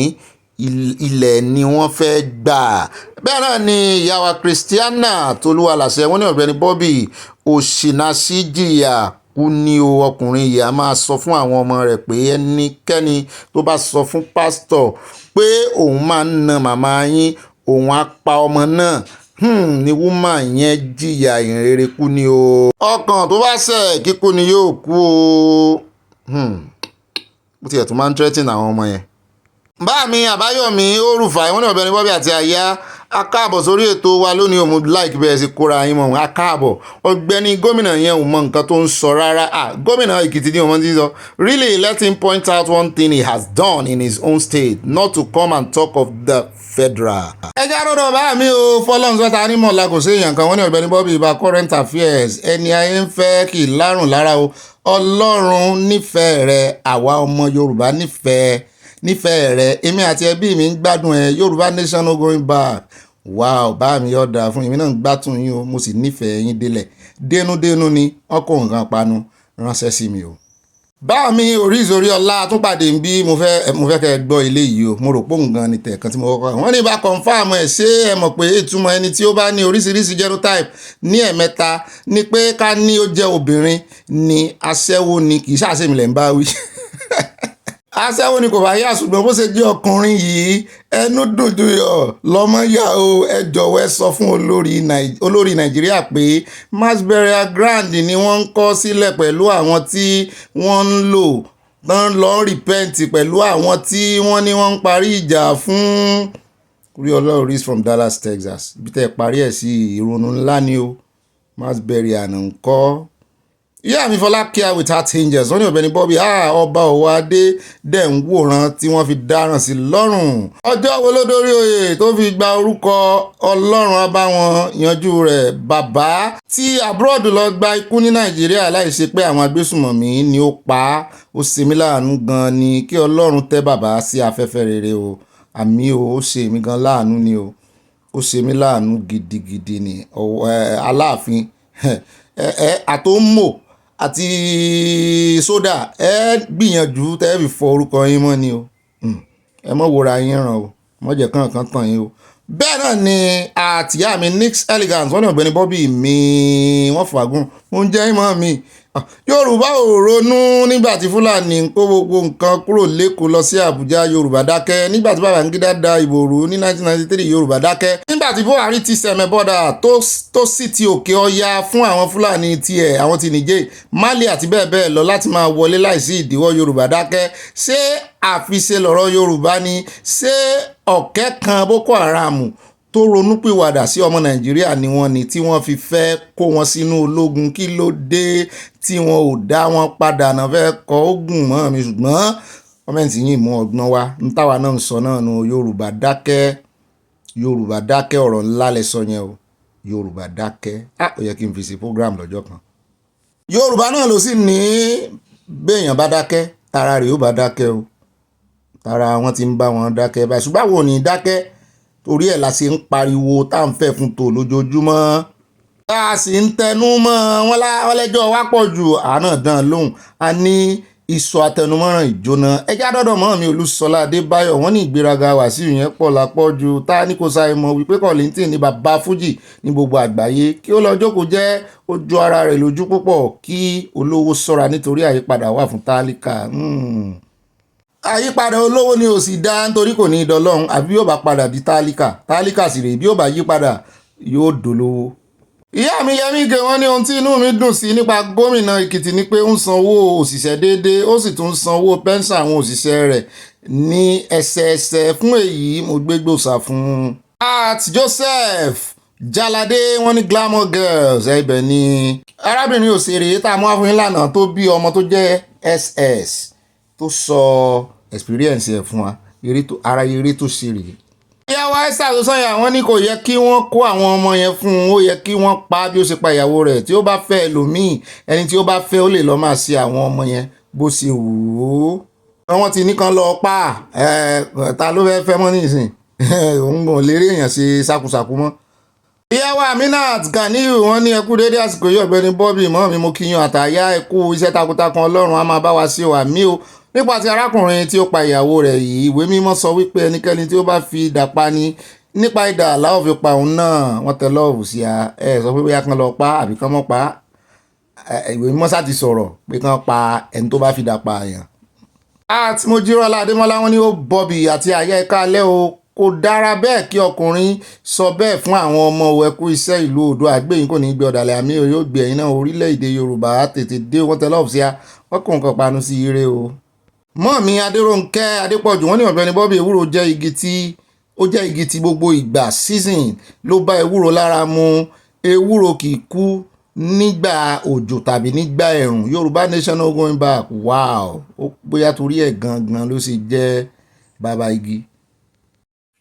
ilẹ̀ ni wọ́n fẹ́ gbà. Bẹ́ẹ̀ náà ni ìyàwó Christiana Tolúwalàṣẹ wọ́n ní Ọ̀gbẹ́ni Bobby òṣìnàṣí jìyà kú ní o ọkùnrin yìí a máa sọ fún àwọn ọmọ rẹ̀ pé ẹnikẹ́ni tó bá sọ fún pásítọ̀ pé òun máa ń na màmá yín òun á pa ọmọ náà ni wúmà yẹn jìyà ìrere kú ní o. Ọkàn tó bá ṣẹ̀ kíkú ni yóò kú o. Bó tiẹ̀ tún máa ń threaten àwọn ọmọ yẹn. Bá mi Àbáyọ̀mí Orúfàì wọ́n ní Ọ̀gbẹ́ni Bobby àti Àyà akáàbọ̀ sórí ètò wa lónìí òun like bẹ́ẹ̀ sí kóra yín mọ̀ akáàbọ̀. Ọ̀gbẹ́ni gómìnà yẹn ò mọ nǹkan tó ń sọ rárá. Gómìnà Èkìtì ní ọmọ tí ń sọ really let him point out one thing he has done in his own state not to come and talk of the federal. Ẹ já rọ́dọ̀ bá mi o fọlọ́nsọ́ta nímọ̀ làkò sí èèyàn kan wọ́n ní Ọ̀gbẹ́ni Bobby ibà current affairs ẹni ayé ń fẹ́ kì í lárùn lára o Ọlọ́run nífẹ̀ẹ́ rẹ̀ àwa ọmọ Yorùbá nífẹ̀ẹ́ nífẹ̀ẹ́ rẹ̀ èmi àti ẹbí mi ń gbádùn ẹ Yorùbá nation no going back wow bá mi ọ̀dà fún èmi náà ń gbádùn yín o mo sì nífẹ̀ẹ́ yín délẹ̀ dénúdénú ni wọ́n kó nǹkan panu ránṣẹ́ sí mi o. bá mi oríṣiríṣi ọlá tún pàdé ń bí mo fẹ́ kẹ́ ẹ gbọ́ ilé yìí o mo rò pé òun gan ni tẹ̀kan tí mo kọ́kọ́ wọ́n ní bá confam ẹ̀ ṣé ẹ mọ̀ pé ìtumọ̀ ẹni tí ó bá ní oríṣiríṣi genotype ní ẹ̀mẹ́ta ni pé ká ní ó jẹ́ obìnrin ni aṣẹ́wó ni kì í ṣàṣemì lẹ́ ń bá wí aṣẹ́wó ni kò bá yá ṣùgbọ́n bó ṣe jẹ́ ọkùnrin yìí ẹnu dùndú yọ lọ́mọ yá o ẹ jọ̀wọ́ ẹ sọ fún olórí Nàìjíríà pé mass burial ground ni wọ́n ń kọ́ sílẹ̀ pẹ̀lú àwọn tí wọ́n ń lò tán lọ repent pẹ̀lú àwọn tí wọ́n ní wọ́n ń parí ìjà fún orí ọlọ́run reach from Dallas, Texas ibi tẹ́ ẹ parí ẹ̀ sí ìrònú ńlá ni o mass burial ń kọ́. ìyá mi Fọlákẹ́ without angels wọ́n ní Ọ̀gbẹ́ni Bobby ọba òwò adé dẹ̀ ń wòran tí wọ́n fi dáràn sí lọ́rùn. ọjọ́ wo ló dórí oyè tó fi gba orúkọ ọlọ́run á bá wọn yanjú rẹ̀ bàbá tí abroad lọ gba ikú ní Nàìjíríà láì ṣe pé àwọn agbésùmọ̀mí ni ó pa á ó ṣe mí láàánú gan ni kí ọlọ́run tẹ́ bàbá sí afẹ́fẹ́ rere o àmì o ó ṣe mí gan láàánú ni o ó ṣe mí láàánú gidigidi ni Aláàfin àtòmò àti sódà ẹ gbìyànjú tẹ́ fi fọ orúkọ yín mọ́ ni o ẹ mọ́ wòra yín ràn o mọ́ jẹ́ kankan tàn yín o. bẹ́ẹ̀ náà ni àtìyá mi Nix Elegance wọ́n ní Ọ̀gbẹ́ni Bobby mi wọ́n fàágùn mo ń jẹ́ ìmọ̀ mi Yorùbá ò ronú nígbà tí Fúlàní ń kó gbogbo nǹkan kúrò lẹ́kọ̀ọ́ lọ sí Àbújá Yorùbá dákẹ́ nígbà tí Babangida da ìbò rú ní 1993 Yorùbá dákẹ́ nígbà tí Buhari ti sẹ̀mẹ̀ bọ́dà tó sì ti òkè ọya fún àwọn Fúlàní tiẹ̀ àwọn ti Nìjẹ̀ Mali àti bẹ́ẹ̀ bẹ́ẹ̀ lọ láti máa wọlé láìsí ìdíwọ́ Yorùbá dákẹ́ ṣé àfiṣe lọ̀rọ̀ Yorùbá ni ṣé ọ̀kẹ́ kan Boko Haram tó ronúpìwàdà sí ọmọ Nàìjíríà ni wọ́n ní tí wọ́n fi fẹ́ kó wọn sínú ológun kí ló dé tí wọn ò dá wọn padà náà fẹ́ kọ́ ogun mọ́ mi ṣùgbọ́n kọ́mẹ́ǹtì yìí mú ọgbọ́n wá ń táwa náà ń sọ náà nu Yorùbá dákẹ́ ọ̀rọ̀ ńlá lẹ sọ yẹn o Yorùbá dákẹ́ ó yẹ kí n fi sí program lọ́jọ́ kan. Yorùbá náà ló sì ní béèyàn bá dákẹ́ tara rẹ̀ ó bá dákẹ́ o tara wọn ti ń bá wọn dákẹ́ báyìí ṣùgbọ́n àwọn ò ní dákẹ́ torí ẹ̀ la ṣe ń pariwo tá à ń fẹ́ fún tò lójoojúmọ́ tá a sì ń tẹnu mọ́ wọn lẹ́jọ́ wá pọ̀ jù àánà dán lóhùn a ní ìsọ àtẹnumọ́ràn ìjóná ẹjẹ́ àdọ́dọ̀ mọ́ mi Olúṣọlá Adébáyọ̀ wọ́n ní ìgbéraga Wàsíù yẹn pọ̀ lápọ̀jù tá a ní kò sáì mọ̀ wípé Kollington ní bàbá fújì ní gbogbo àgbáyé kí ó lọ jókòó jẹ́ ojú ara rẹ̀ lójú púpọ̀ kí olówó ṣọ́ra nítorí àyípadà wà fún tálíkà. àyípadà olówó ni ò sì dá nítorí kò ní ìdọ́lọ́run àbí yóò bá padà di tálíkà sì rèé bí yóò bá yí padà yóò dolówó. ìyá mi Yẹmí Ige wọ́n ní ohun tí inú mi dùn sí nípa gómìnà Èkìtì ni pé ó ń sanwó òṣìṣẹ́ déédéé ó sì tún ń sanwó pẹ́ńsàn àwọn òṣìṣẹ́ rẹ̀ ní ẹsẹẹsẹ fún èyí mo gbé gbòòsà fún un. at Joseph Jalade wọ́n ní glamour girls ibẹ̀ ni arábìnrin òṣèré tá a mú àfihàn lánàá tó bí ọmọ tó jẹ́ SS tó sọ experience ẹ̀ fún wa ara eré tó ṣe rèé. ìyàwó Esther tó sọyà wọ́n ní kò yẹ kí wọ́n kó àwọn ọmọ yẹn fún un ó yẹ kí wọ́n pa bí ó ṣe pa ìyàwó rẹ̀ tí ó bá fẹ́ ẹlòmíì ẹni tí ó bá fẹ́ ó lè lọ́ọ́ máa ṣe àwọn ọmọ yẹn bó ṣe wù ó. wọ́n ti ní kan lọ pa ta ló fẹ́ mọ́ nísìn òun kò lè rí èèyàn ṣe ṣàkúṣàkú mọ́. ìyàwó Aminat Ganiyu wọ́n ní ẹkú dédé àsìkò yìí Ọ̀gbẹ́ni Bobby mọ́ mi mo kíyan àtàyà ẹkú iṣẹ́ takuntakun Ọlọ́run á máa bá wa ṣe wà mí o nípa ti arákùnrin tí ó pa ìyàwó rẹ̀ yìí ìwé mímọ́ sọ wípé ẹnikẹ́ni tí ó bá fi idà pa ni nípa idà láwọn fi pa òun náà wọ́n tẹ lọ́ọ̀bù sí sọ pé bóyá kan lọ pa àbí kan mọ́ pa ìwé mímọ́ sá ti sọ̀rọ̀ pé kan pa ẹni tó bá fi idà pa àyàn. àti Mojíráọlá Adémọ́lá wọ́n ní ó Bobby àti àyà ẹ̀ka alẹ́ o kò dára bẹ́ẹ̀ kí ọkùnrin sọ bẹ́ẹ̀ fún àwọn ọmọ ẹkú iṣẹ́ ìlú Odò àgbẹ̀yìn kò ní gbé ọ̀dàlẹ̀ àmì yóò gbé ẹ̀yìn náà orílẹ̀-èdè Yorùbá tètè dé wọ́n tẹ lọ́ọ̀bù sí wọ́n kò nǹkan panu sí ire o. mọ́ọ̀mí Adérónkẹ́ Adépọ̀jù wọ́n ní Ọ̀gbẹ́ni Bobby ewúro jẹ́ igi tí gbogbo ìgbà season ló bá ewúro lára mu ewúro kì í kú nígbà òjò tàbí nígbà ẹ̀rùn Yorùbá nation no going back wow ó bóyá torí ẹ̀ gangan ló ṣe jẹ́ bàbá igi.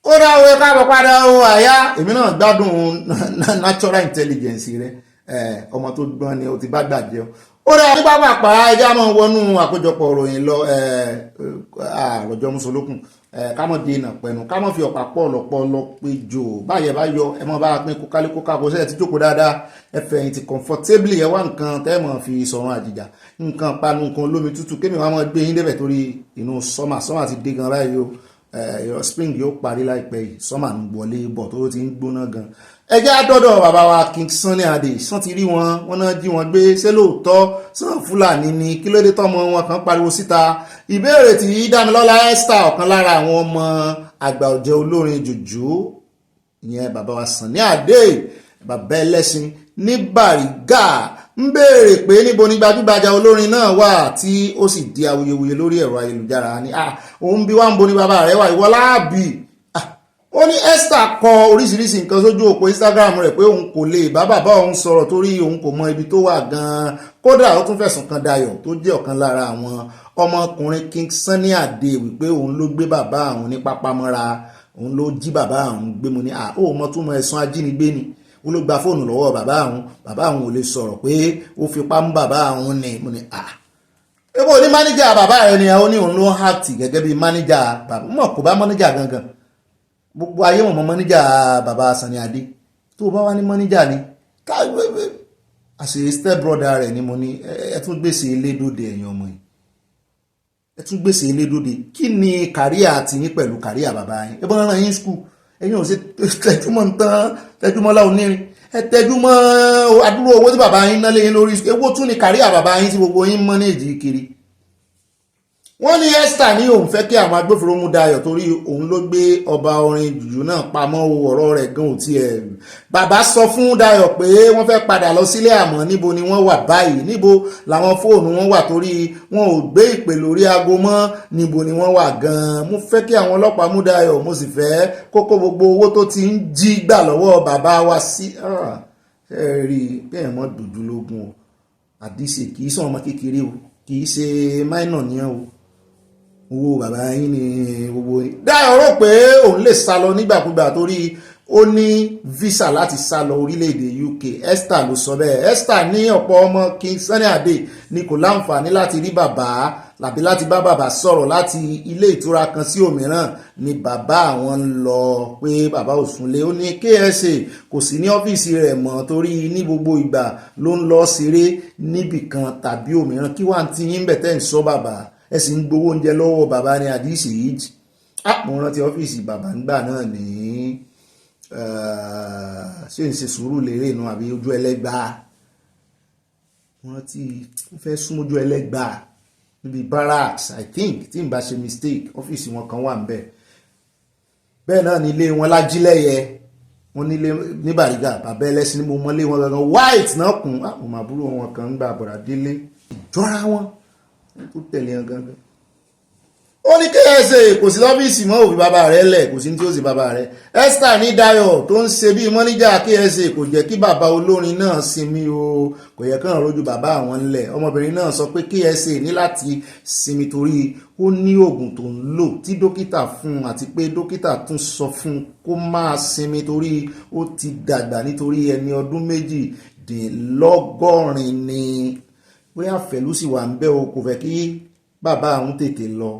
ó dáwọ́ káàbọ̀ padà ohun àyá èmi náà gbádùn natural intelligence rẹ ọmọ tó gbọ́n ni ó ti bá gbàjẹ́ ó rẹ̀ ní pápápá ẹja máa wọnú àkójọpọ̀ ìròyìn lọ àròjọ mùsùlùkùn ká mọ̀ dènà pẹ̀lú ká mọ̀ fi ọ̀pá pọ̀ lọ́pọ̀lọ́ péjọ báyẹ̀ bá yọ ẹ mọ̀ bá pín kókálíkó káàbọ̀ sẹ́yìn tí jókòó dáadáa ẹ fẹ̀yìntì comfortably ẹ wá nǹkan tẹ́ mọ̀ fi sọ̀rọ̀ àjìjà nǹkan panu nǹkan olómi tútù kémi wá mọ̀ gbé yín débẹ̀ torí inú sọ́mà ti dé gan báyìí o spring yóò parí láìpẹ́ yìí sọ́mà ń wọlé bọ̀ tó ti ń gbóná gan ẹjẹ́ àdọ́dọ̀ bàbá wa King Sunny Adé sàn ti rí wọn náà jí wọn gbé ṣé lóòótọ́ sàn Fúlàní ni kí ló dé tọ́mọ wọn kan pariwo síta ìbéèrè tí Dámilọ́lá Esther ọ̀kan lára àwọn ọmọ àgbà ọ̀jẹ̀ olórin jùjú ìyẹn bàbá wa Sunny Adé bàbá ẹlẹ́sìn ní Bàrígà ń béèrè pé níbo ni gbajúgbajà olórin náà wà tí ó sì di awuyewuye lórí ẹ̀rọ ayélujára ni òun bí wá ń bo ní bàbá rẹ̀ wà ìwọ láàbì ó ní Esther kọ oríṣiríṣi nǹkan sójú òpó Instagram rẹ̀ pé òun kò lè bá bàbá òun sọ̀rọ̀ torí òun kò mọ ibi tó wà gan-an kódà ó tún fẹ̀sùn kan Dayọ̀ tó jẹ́ ọ̀kan lára àwọn ọmọkùnrin King Sunny Adé wípé òun ló gbé bàbá òun ní pápámọ́ra òun ló jí bàbá òun gbé mu ní ó mọ túmọ̀ ẹ̀sùn ajínigbé ni ó ló gba fóònù lọ́wọ́ bàbá òun ò lè sọ̀rọ̀ pé ó fipá mú bàbá òun ni mo ní ebo ní mánéjà bàbá rẹ̀ ni ó ní òun ló ń hàtì gẹ́gẹ́ bí mánéjà bàbá mọ̀ kò bá mánéjà gangan gbogbo ayé wọn mọ mọ́níjà bàbá Sunny Adé tó bá wá ní mọ́níjà ni àṣẹ step brother rẹ̀ ni mo ní ẹ tún gbèsè elédòde ẹ̀yìn ọmọ yìí ẹ tún gbèsè elédòde kí ni kàríà ti yín pẹ̀lú kàríà bàbá yín ẹ bọ́ rán yín skul ẹ̀yin ò ṣe tẹjúmọ́ nǹkan tẹjúmọ́ láwọn onírin ẹ tẹjúmọ́ àdúró owó tí bàbá yín ná lé yín lórí ewó tún ni kàríà bàbá yín tí gbogbo yín mọ́ ní èjì kiri wọ́n ní Esther ní òun fẹ́ kí àwọn agbófinró mú Dayọ̀ torí òun ló gbé ọba orin jùjú náà pamọ́ ọ̀rọ̀ rẹ̀ gan ò tiẹ̀ bàbá sọ fún Dayọ̀ pé wọ́n fẹ́ padà lọ sílé àmọ́ níbo ni wọ́n wà báyìí níbo làwọn fóònù wọn wà torí wọn ò gbé ìpè lórí aago mọ́ níbo ni wọ́n wà gan-an mo fẹ́ kí àwọn ọlọ́pàá mú Dayọ̀ mo sì fẹ́ kókó gbogbo owó tó ti ń jí gbà lọ́wọ́ bàbá wa sí ẹ rí i bẹ́ẹ̀ mọ́ dùdú lógún o àdìsí kì í sọ ọmọ kékeré o kì í ṣe máìnà nìyẹn o owó bàbá yín ni gbogbo Dayọ̀ rò pé òun lè sá lọ nígbàkúgbà torí ó ní visa láti sá lọ orílẹ̀-èdè UK Esther ló sọ bẹ́ẹ̀ Esther ní ọ̀pọ̀ ọmọ King Sunny Adé ni kò láǹfààní láti rí bàbá làbí láti bá bàbá sọ̀rọ̀ láti ilé ìtura kan sí òmíràn ni bàbá àwọn ń lọ pé bàbá ò súnlé ó ní KSA kò sí ní ọ́fíìsì rẹ̀ mọ́ torí ní gbogbo ìgbà ló ń lọ ṣeré níbìkan tàbí òmíràn kí wàá ti yín bẹ̀ tẹ́ ń sọ bàbá ẹ sì ń gbowó oúnjẹ lọ́wọ́ bàbá ní àdìsí yìí mo rántí ọ́fíìsì bàbá nígbà náà ní ṣé ń ṣe sùúrù lérè nu àbí ojú ẹlẹ́gbàá mo rántí ó fẹ́ súnmọ́ ojú ẹlẹ́gbàá níbi barracks I think tí n bá ṣe mistake ọ́fíìsì wọn kan wà ń bẹ̀ bẹ́ẹ̀ náà ní ilé wọn Lájílẹ̀yẹ wọn nílé ní Bàrígà bàbá ẹlẹ́sìn ní mo mọ́lé wọn gangan white náà kùn mo máa búrò wọn kan ń gbà bọ̀dà délé ìjọra wọn tó tẹ̀lé wọn gangan ó ní KSA kò sí lọ́fíìsì mọ́ òfin bàbá rẹ̀ lẹ̀ kò sí ní tí ó sì bàbá rẹ̀ Esther ní Dayọ̀ tó ń ṣe bíi mọ́níjà KSA kò jẹ́ kí bàbá olórin náà sinmi o kò yẹ kàn lójú bàbá àwọn ńlẹ̀ ọmọbìnrin náà sọ pé KSA ní láti sinmi torí ó ní oògùn tó ń lò tí dókítà fún un àti pé dókítà tún sọ fún un kó máa sinmi torí ó ti dàgbà nítorí ẹni ọdún 82 ni bóyá fẹ̀lú sì wà ń bẹ́ o kò fẹ́ kí bàbá àwọn tètè lọ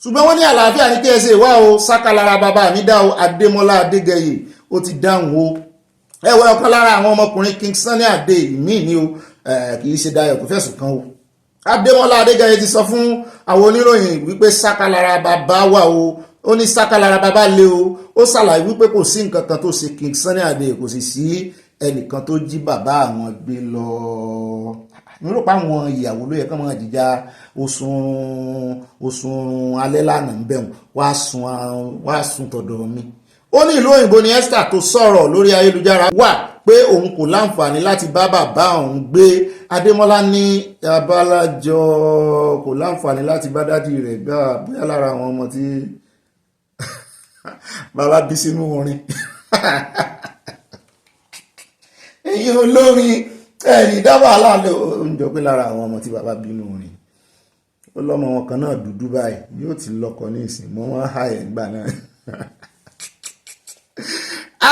ṣùgbọ́n wọ́n ní àlàáfíà ní KSA wá o sákàlára bàbá mi dá o Adémọ́lá Adégẹyè ó ti dáhùn o ẹ̀wẹ̀ ọ̀kan lára àwọn ọmọkùnrin King Sunny Adé ìmí ni o kì í ṣe Dayọ̀ tó fẹ̀sùn kàn o Adémọ́lá Adégẹyè ti sọ fún àwọn oníròyìn wípé sákàlára bàbá wà o ó ní sákàlára bàbá lé o ó ṣàlàyé wípé kò sí nǹkan kan tó ṣe King Sunny Adé kò sì sí ẹnìkan tó jí bàbá àwọn gbé lọ nílò pa àwọn ìyàwó ló yẹ kán máa jìjà oṣùn alẹ́ lánàá ń bẹ̀rùn wá sùn tọ̀dọ̀ mi ó ní ìlú òyìnbó ni Esther tó sọ̀rọ̀ lórí ayélujára wà pé òun kò láǹfààní láti bá bàbá òun gbé Adémọ́lá ní abálájọ kò láǹfààní láti bá dádì rẹ̀ gbà bóyá lára àwọn ọmọ tí bàbá bí sínú orin ẹ̀yin olórin ẹ̀yìn dábà aláàlẹ́ oúnjẹ pé lára àwọn ọmọ tí bàbá bínú orin ó lọ́mọ wọn kan náà dúdú báyìí yóò ti lọ́kọ ní ìsìn mọ́ wọn háyẹ̀ nígbà náà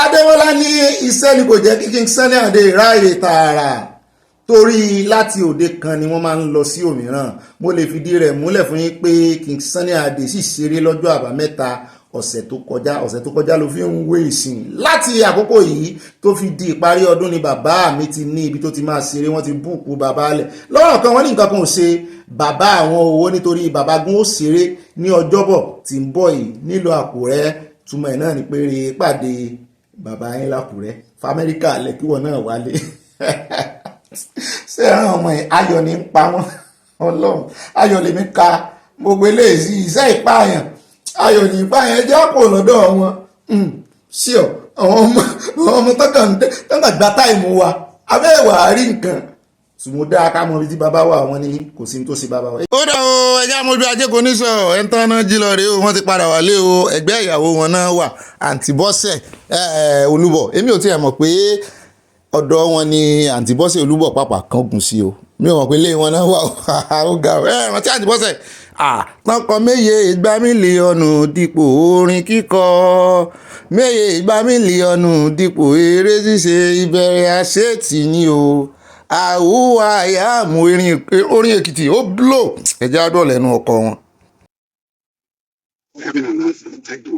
Adémọ́lá ní iṣẹ́ ni kò jẹ́ kí King Sunny Adé ráàyè tààrà torí láti òde kan ni wọ́n máa ń lọ sí òmíràn. Mo lè fìdí rẹ̀ múlẹ̀ fún yín pé King Sunny Adé sì ṣeré lọ́jọ́ àbámẹ́ta ọ̀sẹ̀ tó kọjá ló fi ń wé ìsìn. Láti àkókò yìí tó fi di ìparí ọdún ni bàbá mi ti ní ibi tó ti máa ṣeré, wọ́n ti búùkù bàbá lẹ̀. Lọ́rọ̀ kan wọ́n ní nǹkan kan ò ṣe bàbá àwọn owó nítorí bàbá gún ó ṣeré ní ọjọ́bọ̀ tí ń bọ̀ yìí nílùú Àkúrẹ́. Túmọ̀ ẹ̀ náà ni pé rè pàdé bàbá yín l'Àkúrẹ́ f'Amẹ́ríkà lẹ̀ kí wọ́n náà wálé. Ṣé àwọn ọmọ yìí ayọ̀ ní ń pa wọ́n? Ọlọ́run ayọ̀ lèmi ka gbogbo eléyìí sí iṣẹ́ ìpààyàn. Ayọ̀ ní ìpààyàn jẹ́ ọ̀pọ̀ lọ́dọ̀ wọn. Sí ọ àwọn ọmọ tọ́kàn gba táìmù wa abẹ́ ìwà rí nǹkan ṣùgbọ́n dáa ká mọ ibi tí bàbá wà wọ́n ní kò sí tó ṣe bàbá wa. Ó dà o ẹjẹ́ àmójú ajé kò ní sọ ẹ̀ ń tán náà jí lọ rèé o, wọ́n ti padà wálé o. Ẹgbẹ́ ìyàwó wọn náà wà àǹtí Bọ́sẹ̀ Olúbọ̀. Èmi ò tiẹ̀ mọ̀ pé ọ̀dọ̀ wọn ni àǹtí Bọ́sẹ̀ Olúbọ̀ pàpà kan gùn sí o. Mi ò mọ̀ pé ilé wọn náà wà ó ga ẹ̀ wọ́n tí àǹtí Bọ́sẹ̀ tọkọ méye igba mílíọ̀nù dípò orin kíkọ, méye igba mílíọ̀nù dípò eré ṣíṣe, ìbẹ̀rẹ̀ àṣetì ni o. Àwùwà àyàmú orin Èkìtì ó blow ẹ̀jẹ̀ àdó lẹ́nu ọkọ wọn. Heaven and earth, thank you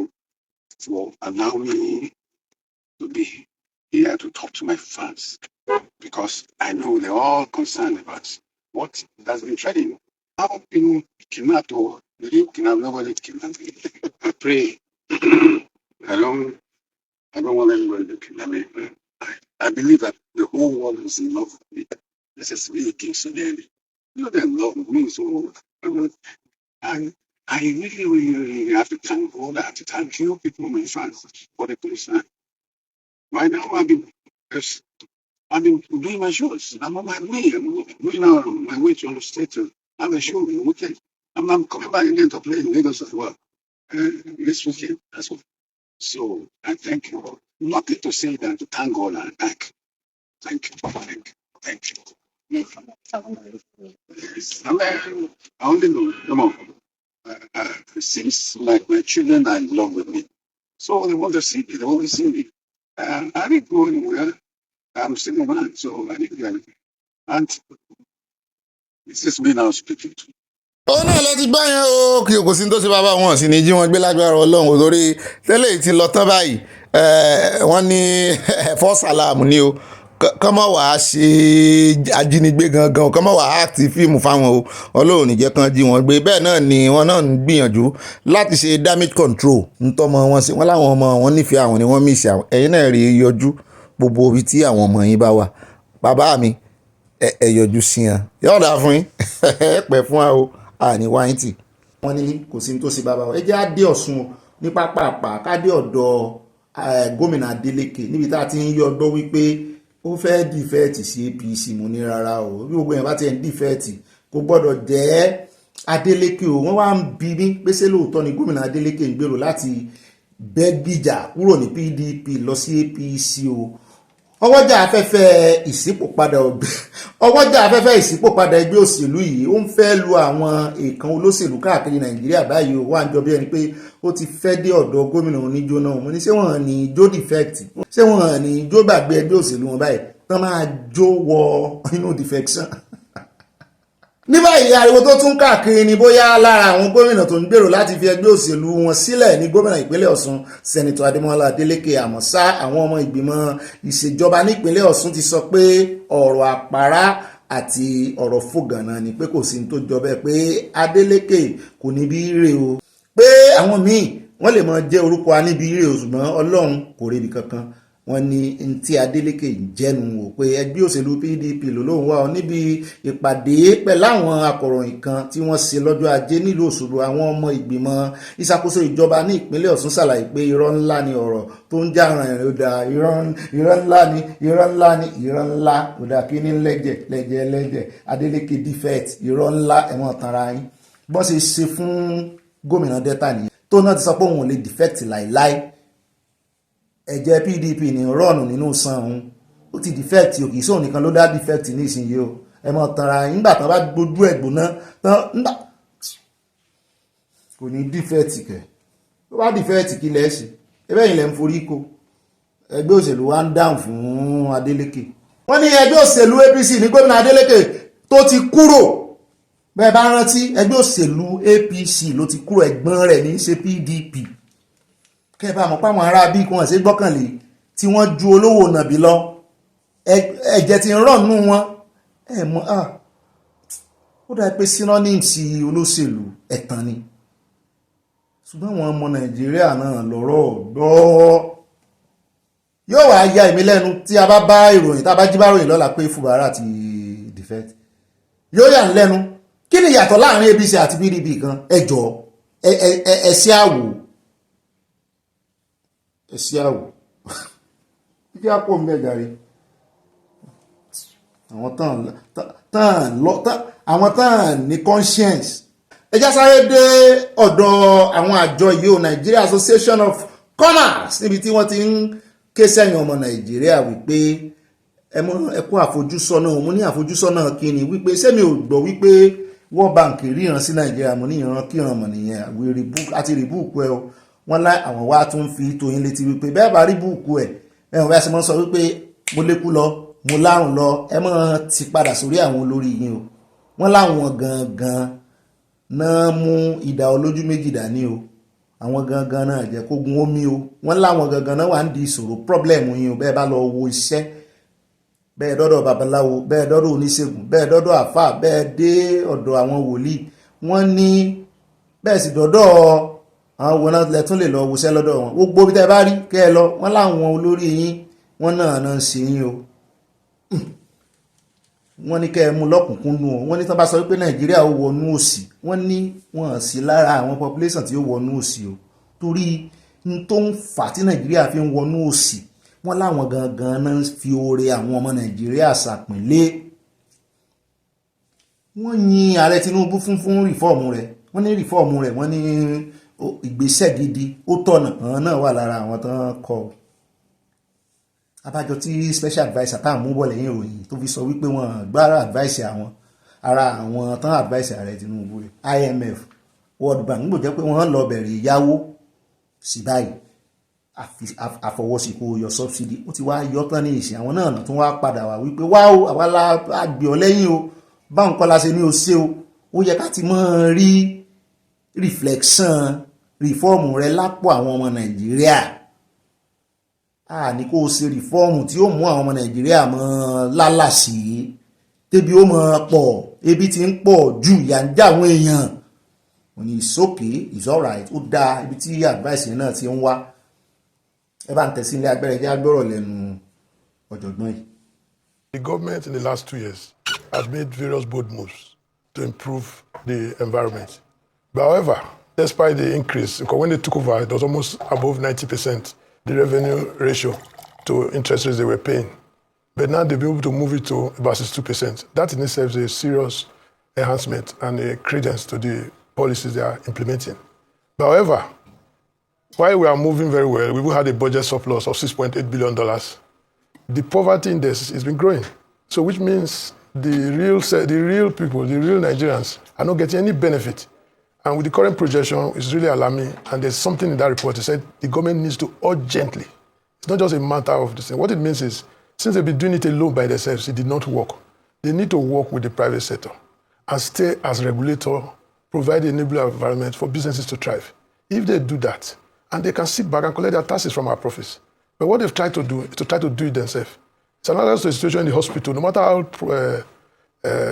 for allowing me to be here to talk to my fans because I know they're all concerned about what has been trending. How people kidnapped or you kidnap nobody kidnapped me. I pray. I don't want anybody to kidnap me. I believe that the whole world is in love with me. This is really King Sunny. You know they love me so. I really have to thank God. I have to thank you people, my fans, for the concern. Right now, I've been doing my shows. I'm on my way. I'm going on my way to the state to have a show in the weekend. I'm coming back again to play in Lagos as well. This weekend, that's what. So I thank you. Nothing to say than to thank God and thank you. Thank you. Yes. I only know, come on. Since my children are in love with me, so they want to see me. They want to see me. I didn't go anywhere. I'm still a man, so I didn't do anything. And this is me now speaking to you. Ó náà lọ ti gbá yẹn o kí o kò sí tó ṣe bàbá wọn sì ní jí wọn gbé lágbára Ọlọ́run torí tẹ́lẹ̀ ti lọ tán báyìí wọ́n ní false alarm ni o kọ́mọ̀ wàá ṣe ajínigbé gangan kọ́mọ̀ wàá àti fíìmù fáwọn o Ọlọ́run ní jẹ́ kán jí wọn gbé bẹ́ẹ̀ náà ni wọ́n náà ń gbìyànjú láti ṣe damage control ntọ́mọ wọn sí wọ́n láwọn ọmọ wọn nífẹ̀ẹ́ àwọn ni wọ́n mísì àwọn ẹ̀yin náà rí yọjú gbogbo ibi tí àwọn ọmọ yín bá wà bàbá mi ẹ yọjú sí wọn yóò dáa fún yín ẹ pẹ́ fún wa o àní wáyìntì. Wọ́n ní kò sí tó ṣe bàbá wa ẹ jẹ́ àdé Ọ̀ṣun ní pápápá kádé ọ̀dọ̀ gómìnà Adeleke níbi tá a ti ń yọ ọgbọ́ wípé ó fẹ́ dìfẹ́ẹ̀tì sí APC mo ní rárá o bí gbogbo yẹn bá ti ń dìfẹ́ẹ̀tì kò gbọ́dọ̀ jẹ́ Adeleke o. Wọ́n wá ń bi mí pé ṣé lóòótọ́ ni gómìnà Adeleke ń gbèrò láti bẹ́gbìjà kúrò ní PDP lọ sí APC o. ọwọ́jà afẹ́fẹ́ ìṣípòpadà ẹgbẹ́ òṣèlú yìí ó ń fẹ́ lu àwọn èèkàn olóṣèlú káàkiri Nàìjíríà báyìí ó wà ń jọ bí ẹni pé ó ti fẹ́ dé ọ̀dọ̀ gómìnà oníjó náà. Mo ní ṣé wọ́n ní jó defect ṣé wọ́n ní jó gbàgbé ẹgbẹ́ òṣèlú wọn báyìí tán máa jó wọ inú defection. Ní báyìí ariwo tó tún káàkiri ni bóyá lára àwọn gómìnà tó ń gbèrò láti fi ẹgbẹ́ òṣèlú wọn sílẹ̀ ní gómìnà ìpínlẹ̀ Ọ̀ṣun sẹ́nitọ̀ Adémọ́lá Adélékè. Àmọ́ ṣá àwọn ọmọ ìgbìmọ̀ ìṣèjọba nípínlẹ̀ Ọ̀ṣun ti sọ pé ọ̀rọ̀ àpárá àti ọ̀rọ̀ fògànà ni pé kò sí ní tó jọ bẹ́ẹ̀ pé Adélékè kò ní bí rè o pé àwọn míì wọ́n lè mọ jẹ́ orúkọ aníbi rè o ṣùgbọ́n Ọlọ́run kò rébi kankan. Wọ́n ní tí Adeleke jẹ́nu wò pé ẹgbẹ́ òṣèlú PDP lòun wà níbi ìpàdé pẹ̀lú àwọn akọ̀ròyìn kan tí wọ́n ṣe lọ́jọ́ Ajé nílùú Òṣogbo. Àwọn ọmọ ìgbìmọ̀ ìṣàkóso ìjọba ní ìpínlẹ̀ Ọ̀ṣun ṣàlàyé pé irọ́ ńlá ni ọ̀rọ̀ tó ń jà ràn ó dà irọ́ ńlá ó dà kí ní lẹ́jẹ̀ Adeleke defect irọ́ ńlá ẹ̀wọ̀n tanra yín bọ́n ṣe fún gómìnà Delta nìyẹn tó náà ti sọ pé òun ò lè defect láìláì. Ẹ̀jẹ̀ PDP ní rọ́ọ̀nù nínú san òun ó ti defect o kì í sóun nìkan ló dá defect ní ìsinyìí o ẹ mọ̀ tanra nígbà tán bá gbójú ẹ̀ gbóná tán kò ní defect kẹ̀ tó bá defect kí lẹ́ ṣe ẹbẹ́ yìí lẹ́ ń forí ko ẹgbẹ́ òṣèlú wa ń dáhùn fún Adeleke wọ́n ní ẹgbẹ́ òṣèlú APC ní gómìnà Adeleke tó ti kúrò bẹ́ẹ̀ bá rántí ẹgbẹ́ òṣèlú APC ló ti kúrò, ẹ̀gbọ́n rẹ̀ ní í ṣe PDP. kẹ́ ẹ bá mọ̀ páwọn ará bíi kí wọ́n ṣe gbọ́kànlé tí wọ́n ju olówó nàbí lọ, ẹ̀jẹ̀ ti ń rọ̀ nù wọn. ẹ mọ̀ ó dà pé synonyms olóṣèlú ẹ̀tàn ni, ṣùgbọ́n àwọn ọmọ Nàìjíríà náà lọ́rọ̀ gbọ́. yóò wá ya èmi lẹ́nu tí a bá bá ìròyìn, tá a bá jí bá ròyìn lọ́la pé Fubara ti defect. yóò yà ń lẹ́nu kí ni ìyàtọ̀ láàrin APC àti PDP gan? ẹ jọ̀ọ́ ẹ sí àwò kí á pọ̀ mẹ́jà rí àwọn tán ní conscience. ẹ já sáré dé ọ̀dọ̀ àwọn àjọ yìí o, Nigeria Association of Commerce, níbi tí wọ́n ti ń ké sẹ́yìn ọmọ Nàìjíríà wípé ẹ kú àfojúsọ́nà. mo ní àfojúsọ́nà kí ni? wípé sẹ́mi ò gbọ́ wípé World Bank ríran sí Nàìjíríà. mo ní ìran kíran mọ̀ nìyẹn, àti rí búùkù ẹ o. wọ́n lá àwọn wá tún fi tó yín létí wípé bẹ́ẹ̀ bá rí búùkù ẹ ẹ̀wọ̀n bá ṣe mọ́ sọ wípé mo lékú lọ mo lárùn lọ, ẹ mọ́ ti padà sórí àwọn olórí yín o. wọ́n láwọn gangan náà mú ìdá olójú méjì dání o, àwọn gangan náà jẹ́ kógun omi o. wọ́n láwọn gangan náà wà ń di ìṣòro problem yín o. bẹ́ẹ̀ bá lọ wo iṣẹ́, bẹ́ẹ̀ dọ́dọ̀ babaláwo, bẹ́ẹ̀ dọ́dọ̀ oníṣègùn, bẹ́ẹ̀ dọ́dọ̀ àfáà, bẹ́ẹ̀ dé ọ̀dọ̀ àwọn wòlíì, wọ́n ní bẹ́ẹ̀ sì dọ́dọ̀ àwọn wo náà lẹ́tún lè lọ wọṣẹ́ lọ́dọ̀ wọn. gbogbo bí tẹ́ bá rí kẹ́ ẹ lọ, wọ́n láwọn olórí yín wọ́n náà ń ṣe yín o. wọ́n ní kẹ́ ẹ mú lọ́kùnkúndùn o. wọ́n ní tán bá sọ wípé Nàìjíríà ó wọnú òṣì, wọ́n ní wọ́n sí lára àwọn population tí ó wọnú òṣì o. torí n tó ń fà tí Nàìjíríà fi ń wọnú òṣì, wọ́n láwọn gangan náà fi oore àwọn ọmọ Nàìjíríà ṣàpínlé. wọ́n yin ààrẹ Tinubu fún rìfọ́ọ̀mù rẹ̀. wọ́n ní rìfọ́ọ̀mù rẹ̀, wọ́n ní ìgbésẹ̀ gidi, ó tọ̀nà kan náà wà lára àwọn tán kọ. abájọ tí special adviser tá à mú bọ̀ lẹ́yìn ìròyìn tó fi sọ wípé wọ́n gbára advice àwọn ara àwọn tán advice ààrẹ Tinubu rẹ̀, IMF, World Bank, nígbò jẹ́ pé wọ́n lọ bẹ̀rẹ̀ ìyáwó sí báyìí àfọwọ́sí kó yọ subsidy. ó ti wá yọ tán ní ìsìn, àwọn náà tún wá padà wá wípé wá o àwa la gbé ọ lẹ́yìn o, báwọn kọ́ la ṣe ní o ṣe o. ó yẹ ká ti mọ́ rí reflection rìfọ́ọ̀mù rẹ lápò àwọn ọmọ Nàìjíríà. ní kó o ṣe rìfọ́ọ̀mù tí ó mú àwọn ọmọ Nàìjíríà mọ́ lálàsí, tẹ́bi ó mọ́ pọ̀, ebi ti ń pọ̀ jù, ìyà ń já àwọn èèyàn. wọ́n ní it's okay, it's alright, ó dáa, ibi tí advice yẹn náà ti ń wá. ẹ bá ń tẹ̀sí ilé agbẹ́rẹ́ jẹ́ agbọ́rọ̀ lẹ́nu ọ̀jọ̀gbọ́n yìí. The government in the last 2 years has made various bold moves to improve the environment. But however, despite the increase, because when they took over, it was almost above 90%, the revenue ratio to interest rates they were paying. But now they'll be able to move it to about 62%. That in itself is a serious enhancement and a credence to the policies they are implementing. But however, while we are moving very well, we've had a budget surplus of $6.8 billion. The poverty index has been growing. So which means the real people, the real Nigerians are not getting any benefit. And with the current projection, it's really alarming. And there's something in that report that said the government needs to urgently, it's not just a matter of this thing. What it means is, since they've been doing it alone by themselves, it did not work. They need to work with the private sector and stay as regulator, provide an enabling environment for businesses to thrive. If they do that, and they can sit back and collect their taxes from our profits. But what they've tried to do is to try to do it themselves. It's analogous to a situation in the hospital. No matter how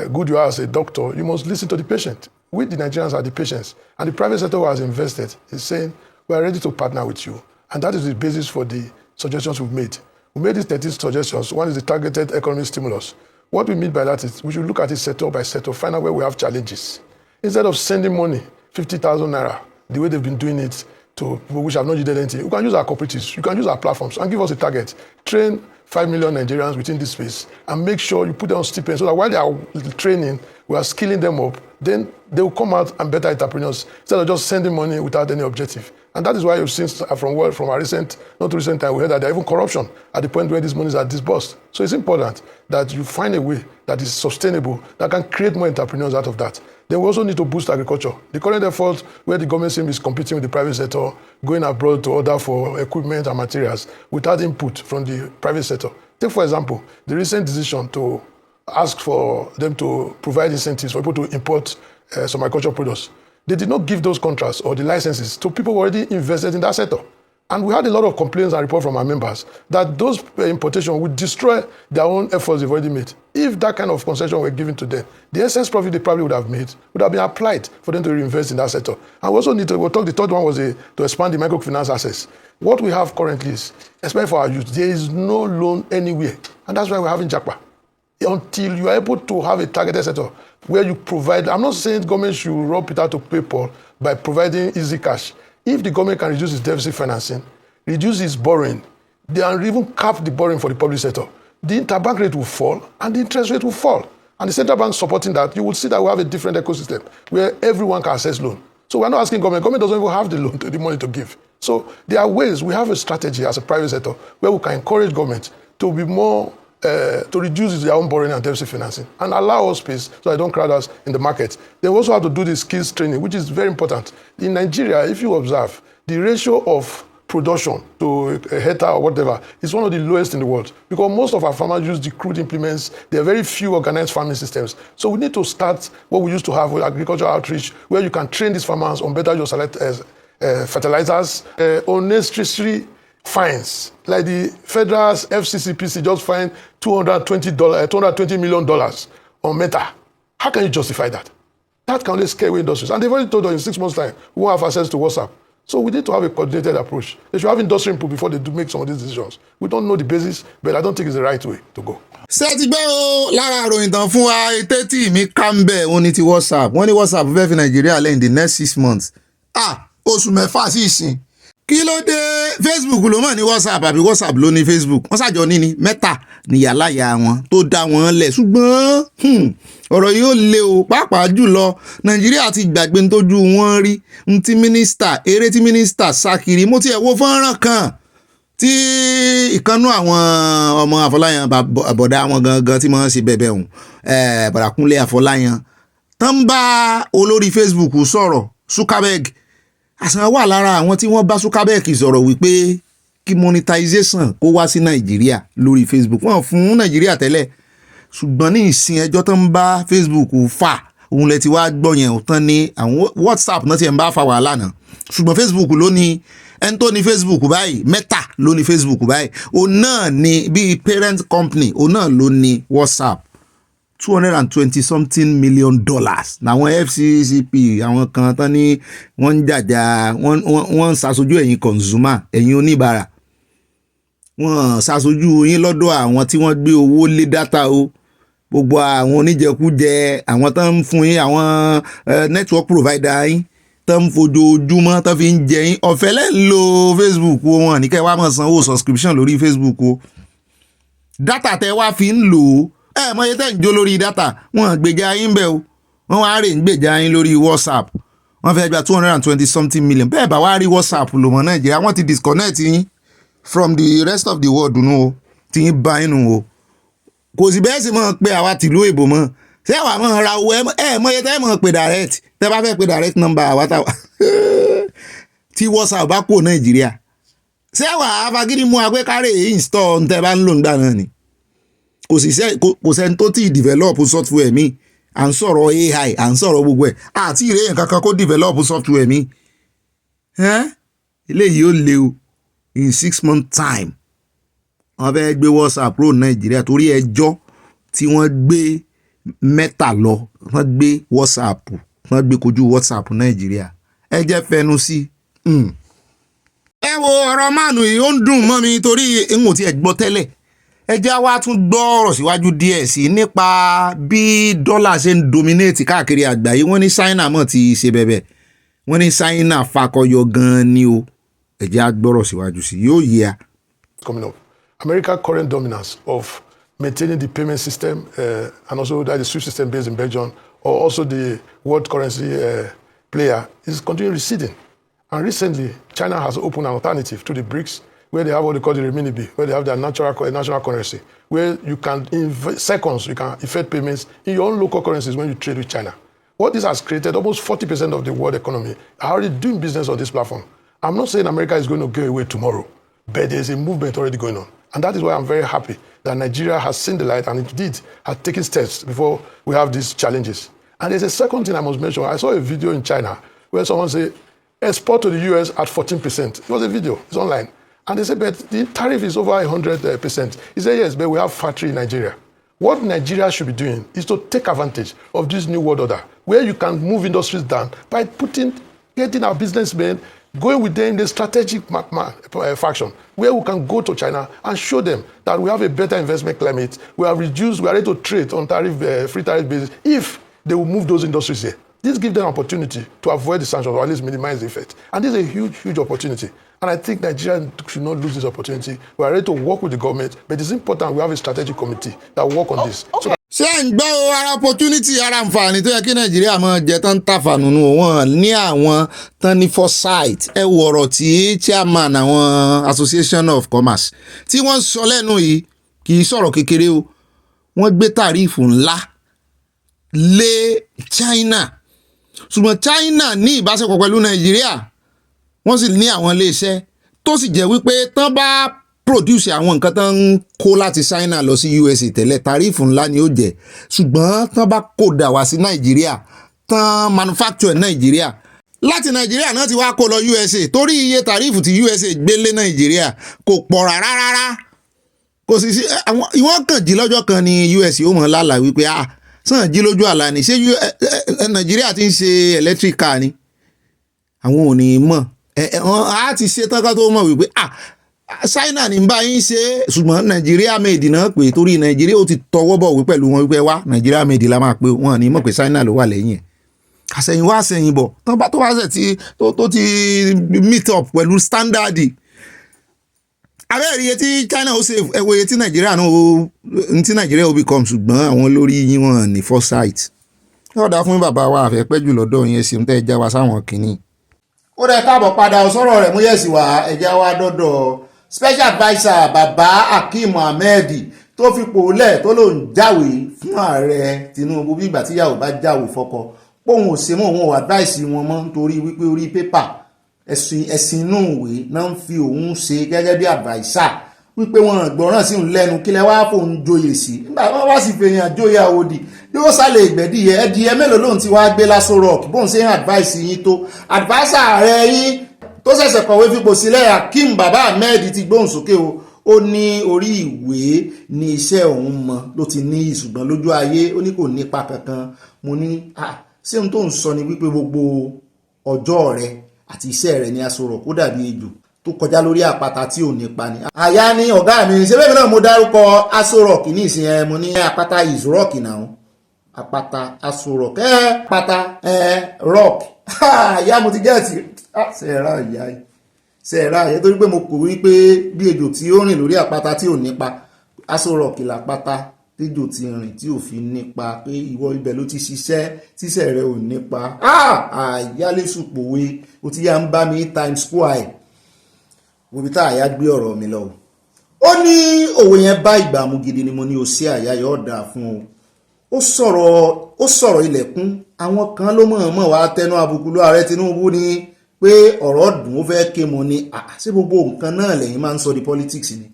good you are as a doctor, you must listen to the patient. We, the Nigerians, are the patients. And the private sector who has invested is saying, we are ready to partner with you. And that is the basis for the suggestions we've made. We made these 13 suggestions. One is the targeted economic stimulus. What we mean by that is we should look at it sector by sector, find out where we have challenges. Instead of sending money, 50,000 naira, the way they've been doing it to people which have not yielded anything, we can use our cooperatives, you can use our platforms and give us a target. Train 5 million Nigerians within this space and make sure you put them on stipends so that while they are training, we are skilling them up, then they will come out and better entrepreneurs instead of just sending money without any objective. And that is why you've seen from our recent, not too recent time, we heard that there are even corruption at the point where these monies are disbursed. So it's important that you find a way that is sustainable, that can create more entrepreneurs out of that. Then we also need to boost agriculture. The current effort where the government seems is competing with the private sector, going abroad to order for equipment and materials without input from the private sector. Take, for example, the recent decision to ask for them to provide incentives for people to import some agricultural products. They did not give those contracts or the licenses to people who already invested in that sector. And we had a lot of complaints and reports from our members that those importations would destroy their own efforts they've already made. If that kind of concession were given to them, the excess profit they probably would have made would have been applied for them to reinvest in that sector. And we also need to, we'll talk, the third one was to expand the microfinance access. What we have currently is, especially for our youth, there is no loan anywhere. And that's why we're having JAPA. Until you are able to have a targeted sector where you provide, I'm not saying government should rob Peter to pay Paul by providing easy cash. If the government can reduce its deficit financing, reduce its borrowing, and even cap the borrowing for the public sector, the interbank rate will fall and the interest rate will fall. And the central bank supporting that, you will see that we have a different ecosystem where everyone can access loan. So we're not asking government. Government doesn't even have the loan, the money to give. So there are ways, we have a strategy as a private sector where we can encourage government to be more to reduce their own borrowing and deficit financing and allow us space so they don't crowd us in the market. They also have to do the skills training, which is very important. In Nigeria, if you observe, the ratio of production to a hectare or whatever is one of the lowest in the world because most of our farmers use the crude implements. There are very few organized farming systems. So we need to start what we used to have with agricultural outreach where you can train these farmers on better use fertilizers, unnecessary fines, like the federal FCCPC just fined $220 million on Meta. How can you justify that? That can only scare away industries. And they've already told us in 6 months' time, we won't have access to WhatsApp. So we need to have a coordinated approach. They should have industry input before they do make some of these decisions. We don't know the basis, but I don't think it's the right way to go. ṣé ti gbẹ́ o lára àròyìn tán fún wa tẹ́tí mi kàmbẹ̀ òun ni ti WhatsApp wọ́n ní WhatsApp fẹ́ fi Nàìjíríà lẹ́yìn the next 6 months. Oṣù mẹ́fà sí ìsìn. Kí ló dé Facebook ló mọ̀ ní WhatsApp àbí WhatsApp ló ní Facebook wọ́n ṣàjọ ní Meta níyàláyà wọn tó dá wọn lẹ̀ ṣùgbọ́n ọ̀rọ̀ yóò le o pàápàá jùlọ Nàìjíríà ti gbàgbé ń tójú wọn rí ń tí mínísítà eré tí mínísítà sákiri mo ti ẹ̀ wo fọ́nrán kan tí ìkànnú àwọn ọmọ Àfọláyàn àbọ̀dá wọn gangan tí wọ́n ṣe bẹ̀bẹ̀ hùn Bàràkúnlé Àfọláyàn tán bá olórí Facebook sọ̀rọ̀ Zuckerberg àṣà wà lára àwọn tí wọ́n bá Zuckerberg sọ̀rọ̀ wípé kí monetization kó wá sí Nàìjíríà lórí Facebook wọ́n fún Nàìjíríà tẹ́lẹ̀ ṣùgbọ́n ní ìsìn ẹjọ́ tó ń bá Facebook fà òun lẹ ti wá gbọ́ yẹn tán ní àwọn WhatsApp náà ti ń bá fa wàhálà náà ṣùgbọ́n Facebook ló ní ẹni tó ní Facebook báyìí Meta ló ní Facebook báyìí òun náà ní bíi parent company òun náà ló ní WhatsApp $220 million làwọn FCCP àwọn kan tán ní wọ́n ń jàjà wọ́n ń ṣàṣojú ẹ̀yin consumer ẹ̀yin oníbàárà wọ́n ṣàṣojú yín lọ́dọ̀ àwọn tí wọ́n gbé owó lé dátà o gbogbo àwọn oníjẹkújẹ àwọn tán ń fún yín àwọn network provider yín tán ń fojoojúmọ́ tán fi ń jẹ yín ọ̀fẹ́ lẹ́ ń lo Facebook o wọn ní kẹ́ wá máa sanwó subscription lórí Facebook o dátà tẹ́ wá fi ń lò ó mọ̀ye tẹ́ ń jó lórí dátà wọ́n gbèjà yín bẹ́ẹ̀ o wọ́n wá rè ń gbèjà yín lórí WhatsApp wọ́n fẹ́ gba $220 million bẹ́ẹ̀ bá wá rí WhatsApp lò mọ́ Nàìjíríà wọ́n ti disconnect yín from the rest of the world nù o tí yín bá yín nù o kò sì bẹ́ẹ̀ sì mọ̀ pé àwa tìlú èbò mọ̀ ṣé àwa mọ̀ ra owó mọ̀ye tẹ́ mọ̀ pé direct tẹ́ bá fẹ́ pé direct number àwa táwa tí WhatsApp bá kó Nàìjíríà ṣé àwa afagídí mú agbé kárẹ̀ install tẹ́ bá ń lò nígbà náà ni kò sẹ́ni tó ti develop software mi à ń sọ̀rọ̀ AI à ń sọ̀rọ̀ gbogbo ẹ̀ àti ìrèyìn kankan kó develop software mi eléyìí ó le o in 6 months time wọ́n fẹ́ gbé WhatsApp pro Nàìjíríà torí ẹjọ́ tí wọ́n gbé Meta lọ wọ́n gbé WhatsApp wọ́n gbé kojú WhatsApp Nàìjíríà ẹ jẹ́ fẹnu sí ẹ wo ọ̀rọ̀ mánu yìí ó ń dùn mọ́ mi torí n ò tiẹ̀ gbọ́ tẹ́lẹ̀ ẹ jẹ́ wá tún gbọ́ ọ̀rọ̀ síwájú díẹ̀ sí nípa bí dọ́là ṣe ń dominate káàkiri àgbáyé wọ́n ní China mọ̀ ti ṣe bẹ̀bẹ̀ wọ́n ní China fakọyọ gan-an ni o ẹ jẹ́ á gbọ́rọ̀ síwájú sí yóò yẹ a. Coming up, America's current dominance of maintaining the payment system and also that the SWIFT system based in Belgium or also the world currency player is continuing receding. And recently, China has opened an alternative to the BRICS where they have what they call the renminbi, where they have their national currency, where you can, in seconds, you can effect payments in your own local currencies when you trade with China. What this has created, almost 40% of the world economy are already doing business on this platform. I'm not saying America is going to go away tomorrow, but there's a movement already going on. And that is why I'm very happy that Nigeria has seen the light and indeed has taken steps before we have these challenges. And there's a second thing I must mention. I saw a video in China where someone said, export to the US at 14%. It was a video, it's online. And they said, but the tariff is over 100%. He said, yes, but we have factory in Nigeria. What Nigeria should be doing is to take advantage of this new world order, where you can move industries down by getting our businessmen, going with them in the strategic faction, where we can go to China and show them that we have a better investment climate, we are ready to trade on free tariff basis if they will move those industries here. This gives them an opportunity to avoid the sanctions or at least minimize the effect. And this is a huge, huge opportunity. And I think Nigeria should not lose this opportunity. We are ready to work with the government, but it's important we have a strategic committee that will work on this. Okay. Ṣé ẹ̀ ń gbọ́ ara opportunity ara àǹfààní tó yẹ kí Nàìjíríà máa jẹ tán tàfà nínú wọn ní àwọn tán ní foresight ẹ wo ọ̀rọ̀ tí chairman àwọn Association of Commerce tí wọ́n sọ lẹ́nu yìí kì í sọ̀rọ̀ kékeré o wọ́n gbé tàrífù ńlá lé China ṣùgbọ́n China ní ìbáṣepọ̀ pẹ̀lú Nàìjíríà wọ́n sì ní àwọn iléeṣẹ́ tó sì jẹ́ wípé tán bá produce àwọn nǹkan tán ń kó láti China lọ sí USA tẹ́lẹ̀ tàrífù ńlá ni ó jẹ́ ṣùgbọ́n tán bá kó dà wá sí Nàìjíríà tán manufacture Nàìjíríà láti Nàìjíríà náà ti wá kó lọ USA torí iye tàrífù tí USA gbé lé Nàìjíríà kò pọ̀ rárá kò sì sí ìwọ́n kàn jí lọ́jọ́ kan ní US ó mọ̀ lálàá wípé sàn jí lójú àlá ni ṣé Nàìjíríà ti ń ṣe electric car ni àwọn ò ní mọ̀ a ti ṣe tán ká tó mọ̀ wípé China ní bá yín ṣe ṣùgbọ́n Nàìjíríà made náà pé torí Nàìjíríà ó ti tọwọ́ bọ̀wé pẹ̀lú wọn wípé wá Nàìjíríà made la máa pé wọn ní mọ̀ pé China ló wà lẹ́yìn ẹ̀ àṣẹ̀yìnwá àṣẹ̀yìnbọ̀ tó wá ṣẹ̀ tí tó ti meet up pẹ̀lú standard abẹ́rẹ́ iye tí China ó ṣe ẹ̀wọ̀ iye tí Nàìjíríà náà tí Nàìjíríà ó become ṣùgbọ́n àwọn olórí yín wọn ní foresight yóò dá fún bàbá wa àfẹ́ pẹ́ jù lọ́dọ̀ yẹn ṣeun tẹ́ ẹ já wa sáwọn kìíní. ó dẹ̀ káàbọ̀ padà sọ̀rọ̀ rẹ̀ mú yẹ̀sì wá ẹ̀já wa dọ́dọ̀ special adviser bàbá Akeem Ahmed tó fipò lẹ̀ tó ló ń jáwé fún ààrẹ Tinubu bí ìgbà tíyàwó bá jáwé fọ́kọ póun ò ṣe mọ́ òun ò advice wọn mọ́ nítorí wípé orí pépà ẹ̀sìn inú ìwé náà ń fi òun ṣe gẹ́gẹ́ bí adviser wípé wọn gbọ́ràn sí òun lẹ́nu kílẹ̀ wá fóun joyè sí nígbà wọn wá sì fèèyàn joyè àwòdì yóò sálẹ̀ ìgbẹ́dìyẹ ẹdìyẹ mélòó lòun ti wá gbé l'Aso Rock bóun ṣe ń advice yín tó adviser ààrẹ yín tó ṣẹ̀ṣẹ̀ kọ̀wé fipò sílẹ̀ Akeem bàbá Ahmed ti gbóhùn sókè o ó ní orí ìwé ní iṣẹ́ òun mọ ló ti ní ìṣùgbọ́n lójú ayé ó ní kò nípa kankan mo ní ṣé ohun tó ń sọ ni wípé gbogbo ọjọ́ rẹ àti iṣẹ́ rẹ ní Aso Rock ó dàbí ejò tó kọjá lórí àpáta tí ò nípa ni. àyà ni ọ̀gá mi ṣé bẹ́ẹ̀ náà mo dárúkọ Aso Rock ní ìsìn ẹ mo ní àpáta is rock náà àpáta Aso Rock àpáta rock àyà mo ti gẹ́ẹ̀tì ṣẹ̀ra ìyá torí pé mo kò wí pé bí ejò tí ó rìn lórí àpáta tí ò nípa Aso Rock làpáta téjò ti rìn tí ò fi nípa pé ìwọ ibẹ̀ ló ti ṣiṣẹ́ tíṣẹ́ rẹ ò nípa àyálẹ́sùpòwe ó ti yá ń bá mi times square wòbí tá àyá gbé ọ̀rọ̀ mi lọ. ó ní òwe yẹn bá ìgbà mu gidi ni mo ní o sí àyá yóò dáa fún o. ó sọ̀rọ̀ ilẹ̀kùn àwọn kan ló mọ̀ọ́mọ̀ wá tẹnu àbùkù lọ ààrẹ Tinubu ni pé ọ̀rọ̀ dùn ó fẹ́ ké mo ní ṣé gbogbo nǹkan náà lẹ́yìn máa ń sọ di politics ni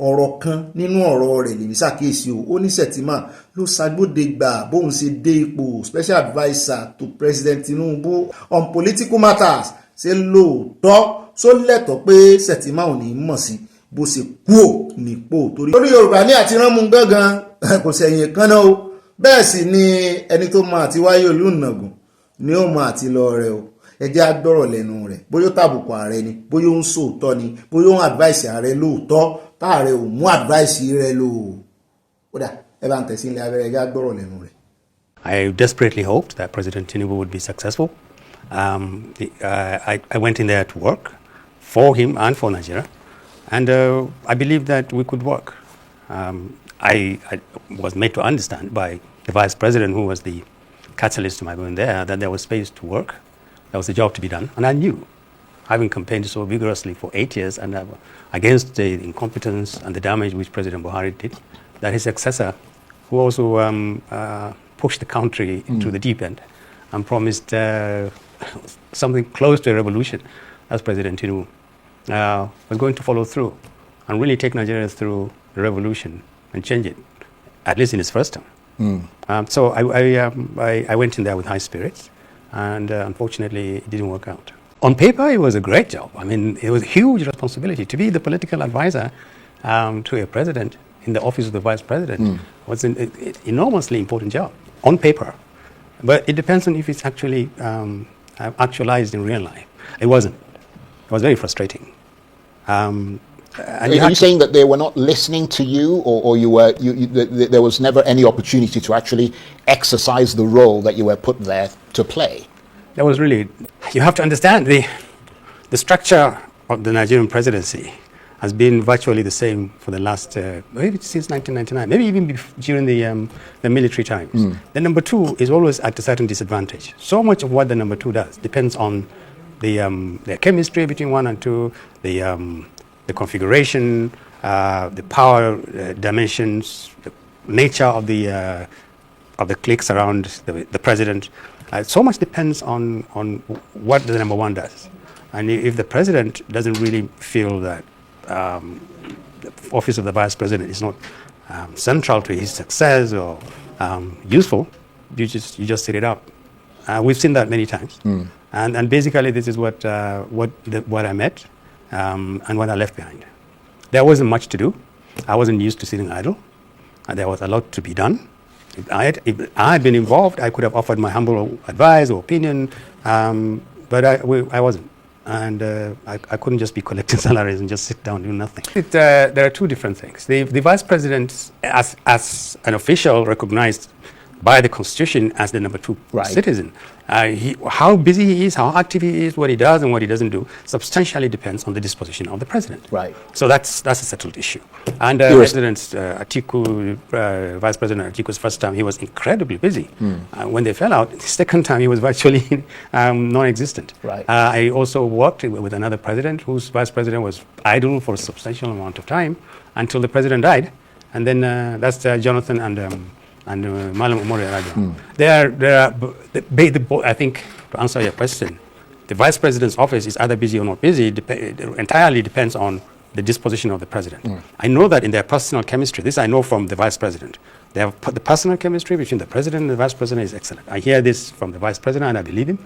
ọ̀rọ̀ kan nínú ọ̀rọ̀ rẹ̀ lèmi ṣàkíyèsí o ó ní Shettima ló ṣàgbọ́dẹ gbà bóun ṣe dé ipò special adviser to President Tinubu on political matters ṣe lóòótọ́ só lẹ́tọ̀ọ́ pé Shettima ò ní mọ̀ sí bó ṣe kúò nípò torí Yorùbá ní àti ránmú gángan kò sẹ̀yìn kan náà o bẹ́ẹ̀ sì ni ẹni tó mọ àti wáyé olùnàgùn ni ó mọ àti lọ rẹ o ẹ jẹ́ á gbọ́rọ̀ lẹ́nu rẹ̀ bóyá ó tàbùkù ààrẹ ni bóyá ó ń sòótọ́ ni bóyá ó ń advice ààrẹ lóòótọ́ táàrẹ ò mú advice rẹ̀ lò ó dà ẹ bá ń tẹ̀sí ilé abẹ́rẹ́ ẹ jẹ́ á gbọ́rọ̀ lẹ́nu rẹ̀. I desperately hoped that President Tinubu would be successful. I went in there to work for him and for Nigeria, and I believe that we could work. I was made to understand by the Vice President, who was the catalyst to my going there, that there was space to work, there was a job to be done, and I knew, having campaigned so vigorously for 8 years and against the incompetence and the damage which President Buhari did, that his successor, who also pushed the country into the deep end and promised something close to a revolution as President Tinubu, was going to follow through and really take Nigeria through the revolution and change it, at least in its first term. So I went in there with high spirits, and unfortunately it didn't work out. On paper, it was a great job. I mean, it was a huge responsibility. To be the political advisor to a president in the office of the vice president was an enormously important job on paper. But it depends on if it's actually actualized in real life. It wasn't. It was very frustrating. And are you saying that they were not listening to you, or there was never any opportunity to actually exercise the role that you were put there to play? That was really, you have to understand the structure of the Nigerian presidency has been virtually the same for the last, maybe since 1999, maybe even during the military times. The number two is always at a certain disadvantage. So much of what the number two does depends on the chemistry between one and two, the configuration, the power dimensions, the nature of the cliques around the president. So much depends on what the number one does. And if the president doesn't really feel that the office of the vice president is not central to his success or useful, you just set it up. We've seen that many times. And basically this is what I met and what I left behind. There wasn't much to do. I wasn't used to sitting idle. There was a lot to be done. If I had been involved, I could have offered my humble advice or opinion, but I wasn't. And I couldn't just be collecting salaries and just sit down doing nothing. There are two different things. The vice president, as an official recognized by the Constitution as the number two citizen, how busy he is, how active he is, what he does and what he doesn't do, substantially depends on the disposition of the president. So that's a settled issue. And President Atiku, Vice President Atiku's first time, he was incredibly busy. When they fell out, the second time he was virtually non-existent. I also worked with another president whose vice president was idle for a substantial amount of time until the president died. And then that's Jonathan and Malam Omori Raja. I think, to answer your question, the vice president's office is either busy or not busy. It entirely depends on the disposition of the president. I know that in their personal chemistry, this I know from the vice president, they have the personal chemistry between the president and the vice president is excellent. I hear this from the vice president and I believe him,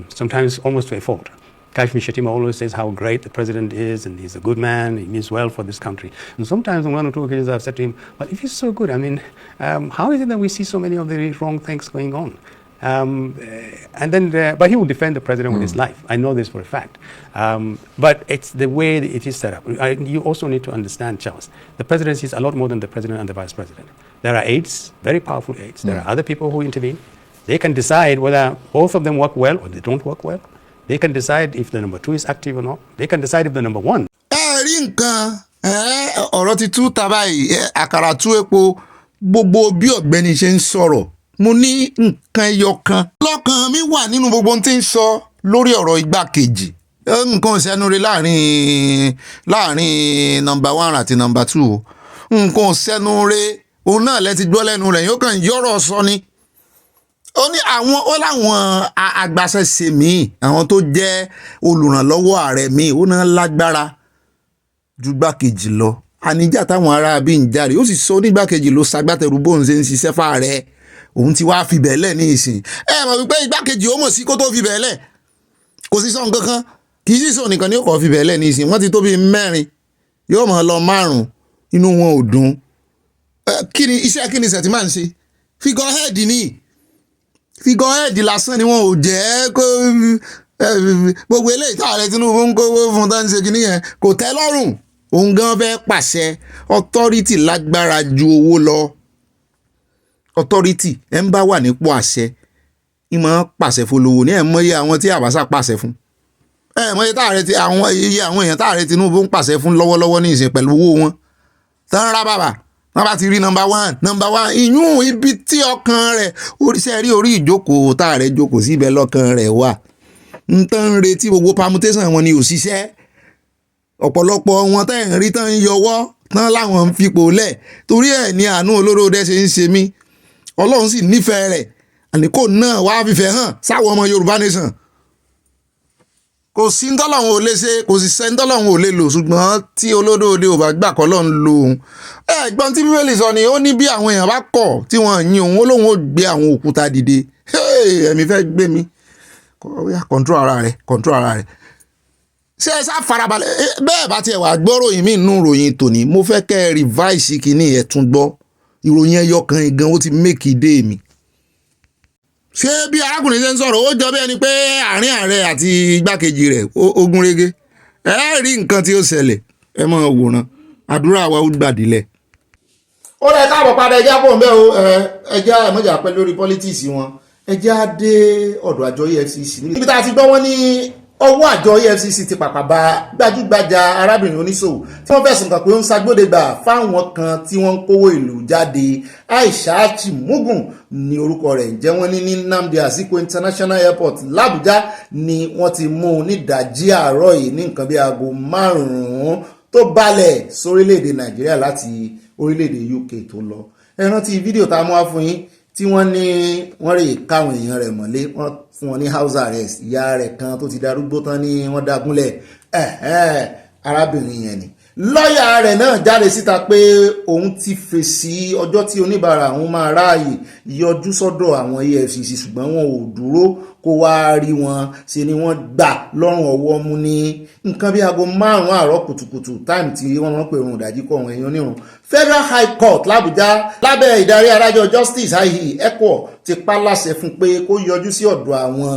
sometimes almost to a fault. Inu Shettima always says how great the president is and he's a good man, he means well for this country. And sometimes on one or two occasions I've said to him, but if he's so good, I mean, how is it that we see so many of the wrong things going on? But he will defend the president with his life. I know this for a fact. But it's the way it is set up. You also need to understand, Charles, the presidency is a lot more than the president and the vice president. There are aides, very powerful aides. There are other people who intervene. They can decide whether both of them work well or they don't work well. They can decide if the number two is active or not. They can decide if the number one. rí nǹkan ọ̀rọ̀ ti tú tàbá yìí àkàrà tú epo gbogbo bí ọ̀gbẹ́ni ṣe ń sọ̀rọ̀ mo ní nǹkan ẹyọ kan lọ́kàn mi wà nínú gbogbo ohun tí ń sọ lórí ọ̀rọ̀ igbákejì nǹkan ìṣẹ́nure láàrin nọmba one àti nọmba two nǹkan ìṣẹ́nure òun náà lẹ ti gbọ́ lẹ́nu rẹ̀ yóò kàn yọ̀rọ̀ sọ ni. Ó ní láwọn agbásẹ́sẹ̀ míì àwọn tó jẹ́ olùrànlọ́wọ́ ààrẹ míì ó náà lágbára ju gbákejì lọ àníjà táwọn ará bí ń járe ó sì sọ onígbákejì ló ṣagbátẹrù bóun ṣe ń ṣiṣẹ́ fáàrẹ òun ti wá fi bẹ̀ẹ́lẹ̀ ní ìsìn mọ̀ wípé igbákejì ó mọ̀ sí kó tó fi bẹ̀ẹ́lẹ̀ kò sí sọ nǹkan kan kì í sì sọ nìkan ní ó kọ́ fi bẹ̀ẹ́lẹ̀ ní ìsìn wọ́n ti tó bí 4 yóò mọ̀ lọ 5 inú wọn ò dùn iṣẹ́ kí ni Shettima ń ṣe figurehead ni figurehead lásán ni wọn ò jẹ́ kó gbogbo eléyìí táàrẹ Tinubu ń kówó fún tán ṣe kìíní yẹn kò tẹ́ lọ́rùn òun gan fẹ́ pàṣẹ authority lágbára ju owó lọ authority ẹ̀ ń bá wà nípò àṣẹ ìmọ̀ pàṣẹ fọlọ́wọ́ ní ẹ̀ mọ̀ye àwọn tí Àbáṣà pàṣẹ fún mọ̀ye àwọn èèyàn táàrẹ Tinubu ń pàṣẹ fún lọ́wọ́lọ́wọ́ ní ìsìn pẹ̀lú owó wọn tán rá bàbà wọ́n bá ti rí number one ìyún ibi tí ọkàn rẹ̀ oríṣẹ́ rí orí ìjókòó táàrẹ jókòó síbẹ̀ lọ́kàn rẹ̀ wà ń tán ń retí gbogbo permutation wọn ni òṣìṣẹ́ ọ̀pọ̀lọpọ̀ wọn tẹ́ ń rí tán ń yọwọ́ tán láwọn ń fipò lẹ̀ torí ẹ̀ ní àánú olóróòdé ṣe ń ṣe mí Ọlọ́run sì nífẹ̀ẹ́ rẹ̀ àníkò náà wá fífẹ́ hàn sáwọn ọmọ Yorùbá nation kò sí ntọ́lọ́hún ò lè ṣe kò sì sẹ́ ntọ́lọ́hún ò lè lò ṣùgbọ́n tí olódò òde ò bá gbà kọ́ lọ́n lo òun. Ẹ̀gbọ́n tí bíbélì sọ ni ó ní bí àwọn èèyàn bá kọ̀ tí wọ́n yin òun ó lóun ó gbé àwọn òkúta dìde. Ẹ̀mí fẹ́ gbé mi control ara rẹ̀ ṣé ẹ sá farabalẹ̀ bẹ́ẹ̀ bá tiẹ̀ wà gbọ́ ròyìn mí nínú ròyìn tòní mo fẹ́ kẹ́ ẹ revise kínní ẹ̀ tún gbọ́ ìròyìn ẹyọ kan gan ó ti make day mi. Ṣé bí arákùnrin ṣe ń sọ̀rọ̀ ó jọ bí ẹni pé àárín ààrẹ àti igbákejì rẹ̀ ogun rege ẹ rí nǹkan tí ó ṣẹlẹ̀ ẹ máa wòran àdúrà wa ó gbàdílẹ̀. Ó rẹ̀ káàbọ̀ padà ẹjẹ́ àpò ńbẹ́ o ẹjẹ́ ẹ̀mọ́jà pẹ́ lórí politics wọn ẹjẹ́ á dé ọ̀dọ̀ àjọ EFCC níbi tá a ti gbọ́ wọn ní ọwọ́ àjọ EFCC ti pàpà bá gbajúgbajà arábìnrin oníṣòwò tí wọ́n fẹ̀sùn kàn pé ó ń ṣagbódegbà fáwọn kan tí wọ́n ń kówó ìlú jáde. Aisha Chimugun ni orúkọ rẹ̀ ń jẹ́ wọ́n ní Nnamdi Azikiwe International Airport l'Abuja ni wọ́n ti mú un nídàájí àárọ̀ yìí ní nǹkan bí aago 5 tó balẹ̀ sórílẹ̀-èdè Nàìjíríà láti orílẹ̀-èdè UK tó lọ. Ẹ rántí fídíò tá a mú wá fún yín tí wọ́n ní wọ́n rè káwọn èèyàn rẹ̀ mọ́lé wọ́n fún wọn ní house arrest ìyá rẹ̀ kan tó ti darúgbó tán ní wọ́n dágúnlẹ̀ arábìnrin yẹn ni. Lọ́ọ̀yà rẹ̀ náà jáde síta pé òun ti fèsì ọjọ́ tí oníbàárà òun máa ráàyè yọjú sọ́dọ̀ àwọn EFCC ṣùgbọ́n wọn ò dúró kó wá rí wọn ṣe ni wọ́n gbà lọ́rùn ọwọ́ mú ní nǹkan bí aago 5 àárọ̀ kùtùkùtù táìmù tí wọ́n pè rùn ìdájí kọ̀ wọ́n èèyàn nírun. Federal High Court l'Abuja lábẹ́ ìdarí adájọ́ Justice Ahi Ekwo ti pa láṣẹ fún pé kó yọjú sí ọ̀dọ̀ àwọn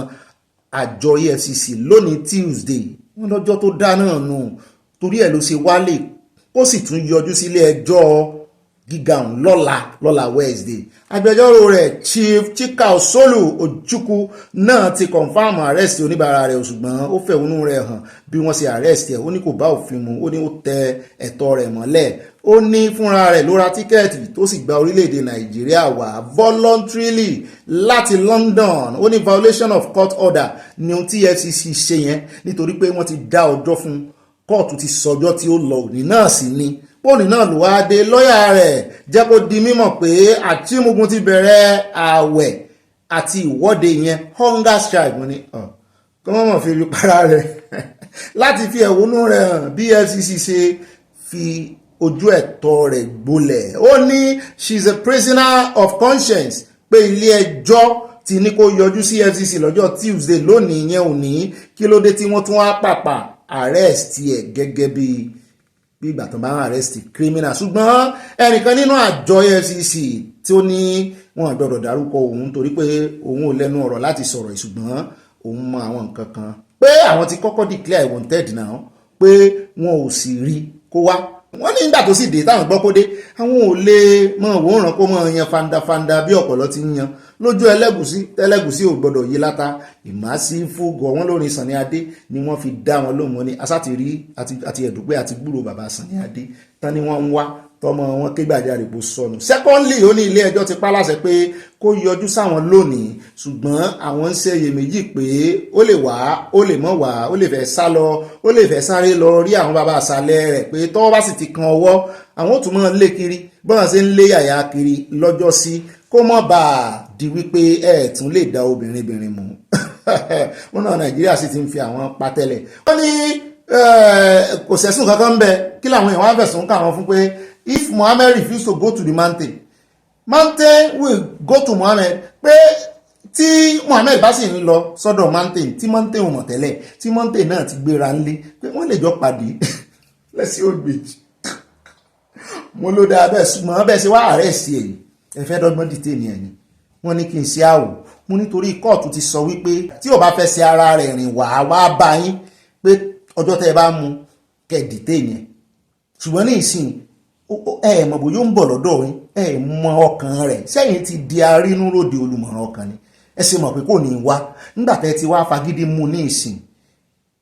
àjọ EFCC lónìí Tuesday wọ́n lọ́jọ́ tó dá náà nù torí ẹ̀ ló ṣe wálé ó sì tún yọjú sílé ẹjọ́ gíga ọ̀hún lọ́la Wednesday. Agbẹjọ́rò rẹ̀ Chief Chika Osolu Ojukwu náà ti confam arrest oníbàárà rẹ̀ ṣùgbọ́n ó fẹ̀hónú rẹ̀ hàn bí wọ́n ṣe arrest ẹ̀ ó ní kò bá òfin mu ó ní ó tẹ ẹ̀tọ́ rẹ̀ mọ́lẹ̀ ó ní fúnra rẹ̀ ló ra tíkẹ́ẹ̀tì tó sì gba orílẹ̀-èdè Nàìjíríà wá voluntarily láti London ó ní violation of court order ni ohun tí EFCC ṣe yẹn nítorí pé wọ́n ti dá ọjọ́ fún kóòtù ti sọjọ́ tí ó lọ òní náà sí ni òní náà ló wá dé. Lọ́ọ̀yà rẹ̀ jẹ́ kó di mímọ̀ pé Chimugun ti bẹ̀rẹ̀ ààwẹ̀ àti ìwọ́de yẹn hunger strike ni kí wọ́n mọ̀ fi rí para rẹ̀ láti fi ẹ̀hónú rẹ̀ hàn bí EFCC ṣe fi ojú ẹ̀tọ́ rẹ̀ gbolẹ̀. Ó ní she is a prisoner of conscience pé ilé ẹjọ́ ti ní kó yọjú sí EFCC lọ́jọ́ Tuesday lónìí yẹn òní kí ló dé tí wọ́n tún wá pàpà arrest ẹ̀ gẹ́gẹ́ bí ìgbà tó bá ń arrest criminal. Ṣùgbọ́n ẹnìkan nínú àjọ EFCC tí ó ní wọn gbọ́dọ̀ dárúkọ òun torí pé òun ò lẹ́nu ọ̀rọ̀ láti sọ̀rọ̀ ṣùgbọ́n òun mọ àwọn nǹkan kan pé àwọn ti kọ́kọ́ declare wanted náà pé wọn ò sì rí kó wá. Wọ́n ní ìgbà tó sì dé táwọn gbọ́ kó dé àwọn ò lè mọ òwòrán kó mọ yan fandafanda bí ọ̀pọ̀lọ́ ti ń yan lójú ẹlẹ́gùsí ò gbọ́dọ̀ yí láta ìmásí fúgọ̀ wọn lórin Sànní Adé ni wọ́n fi dá wọn lóhùn ní asátìrí àti ẹ̀dùpẹ́ àti gbúrò bàbá Sànní Adé tán ni wọ́n ń wá tọmọ wọn kégbàjarè bó sọnù. Secondly ó ní ilé ẹjọ́ ti pa láṣẹ pé kó yọjú sáwọn lónìí ṣùgbọ́n àwọn ń ṣe iyèméjì pé ó lè wá ó lè mọ́ wá ó lè fẹ́ sá lọ ó lè fẹ́ sáré lọ rí àwọn bàbá àṣálẹ́ rẹ̀ pé tọ́wọ́ bá sì ti kan ọwọ́ àwọn ò tún mọ́ lé kiri bọ́n ṣe ń lé yàyà kiri lọ́jọ́ sí kó mọ́ bá a di wípé ẹ̀ tún lè dá obìnrin mú. wọn náà Nàìjíríà sì ti ń fi àwọn patẹ́lẹ̀. wọ́n ní kò sẹ́sùn kankan ń bẹ kí làwọn èèyàn wá fẹ̀sùn kà wọ́n fún pé if Muhammad refuse to go to the mountain will go to Muhammad pé tí Muhammad bá sì ń lọ sọ́dọ̀ mountain tí mountain ò mọ̀ tẹ́lẹ̀ tí mountain náà ti gbéra ńlé pé wọ́n lè jọ pàdé lẹ́sí ògbèjì. mo ló dáa bẹ́ẹ̀ ṣùgbọ́n bẹ́ẹ̀ ṣe wá arrest èyí ẹ fẹ́ dọ́gbọ́n detain ẹ̀yìn wọ́n ní kí n ṣe àwò mo nítorí kóòtù ti sọ wípé tí ò bá fẹ́ ṣe ara rẹ̀ rìn wá bá yín pé ọjọ́ tẹ́ ẹ bá mú kẹ́ detain yẹn ṣùgbọ́n ní ìsìn ẹ mọ̀ bóyá ó ń bọ̀ lọ́dọ̀ yín ẹ mọ ọkàn rẹ̀ sẹ́yìn ti di arínúròde olùmọ̀ràn ọkàn ni ẹ ṣe mọ̀ pé kò ní wá nígbà tẹ́ ti wá fagídí mú ní ìsìn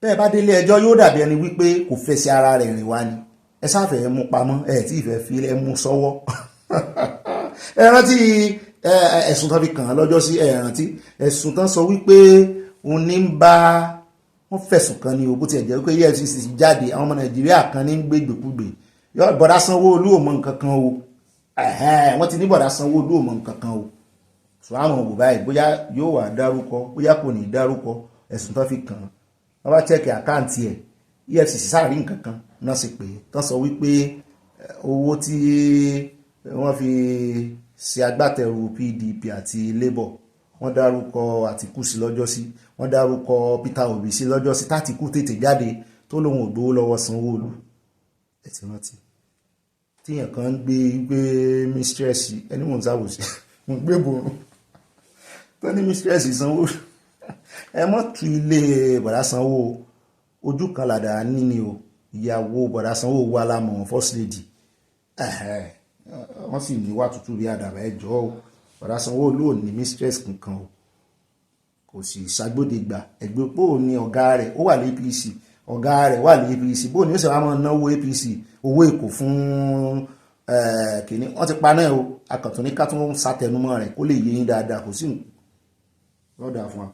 bẹ́ẹ̀ bá délé ẹjọ́ yóò dàbí ẹni wípé kò fẹ́ sí ara rẹ̀ rìn wá ni ẹ sáfẹ́ mú pamọ́ ẹ tí ìfẹ́ fi ẹ mú sọ́wọ́ ẹ rántí ẹ̀sùn tán fi kàn án lọ́jọ́ sí ẹ rántí ẹ̀sùn tán sọ wípé òun ní ń bá wọ́n fẹ̀sùn kan ní o bó tiẹ̀ jẹ́ wípé EFCC jáde àwọn ọmọ Nàìjíríà kan ní ń gbé gbèkúgbè bọ̀dá Sanwó-Olú ò mọ nǹkan kan o wọ́n ti ní bọ̀dá Sanwó-Olú ò mọ nǹkan kan o sọ àwọn òwò báyìí bóyá yóò wà dárúkọ bóyá kò ní dárúkọ ẹ̀sùn tán fi kàn án wọ́n bá chẹ́kì àkáǹtì ẹ̀ EFCC sáàrí nǹkan kan náà sì pé tán sọ wípé owó tí wọ́n fi ṣe agbátẹrù PDP àti Labour wọ́n dárúkọ Àtìkù sí lọ́jọ́sí wọ́n dárúkọ Peter Obi sí lọ́jọ́sí tÁtìkù tètè jáde tó lóun ò gbowó lọ́wọ́ Sanwó-Olú ẹ ti rántí tíyàn kan ń gbé mistress ẹni mò ń sáwòsí mo gbé borun tó ní mistress Sanwó-Olú ẹ mọ́ tu ilé bọ̀dá Sanwó ojú kan làdà níní o ìyàwó bọ̀dá Sanwó wà lámọ̀ first lady wọ́n sì níwà tútù rí àdàbà ẹjọ́ o bọ̀dá Sanwó-Olú ò ní mistress kankan o kò sì ṣàgbọ́dẹ̀gbà ẹgbẹ́ pò ní ọ̀gá rẹ̀ ó wà ní APC ọ̀gá rẹ̀ wà ní APC bó ní ó sì wá máa náwó APC owó èkó fún kìíní wọ́n ti pa náà o akàntún ní ká tún sátẹnumọ́ rẹ̀ kó lè yé yín dáadáa kò sí lọ́dà fún wa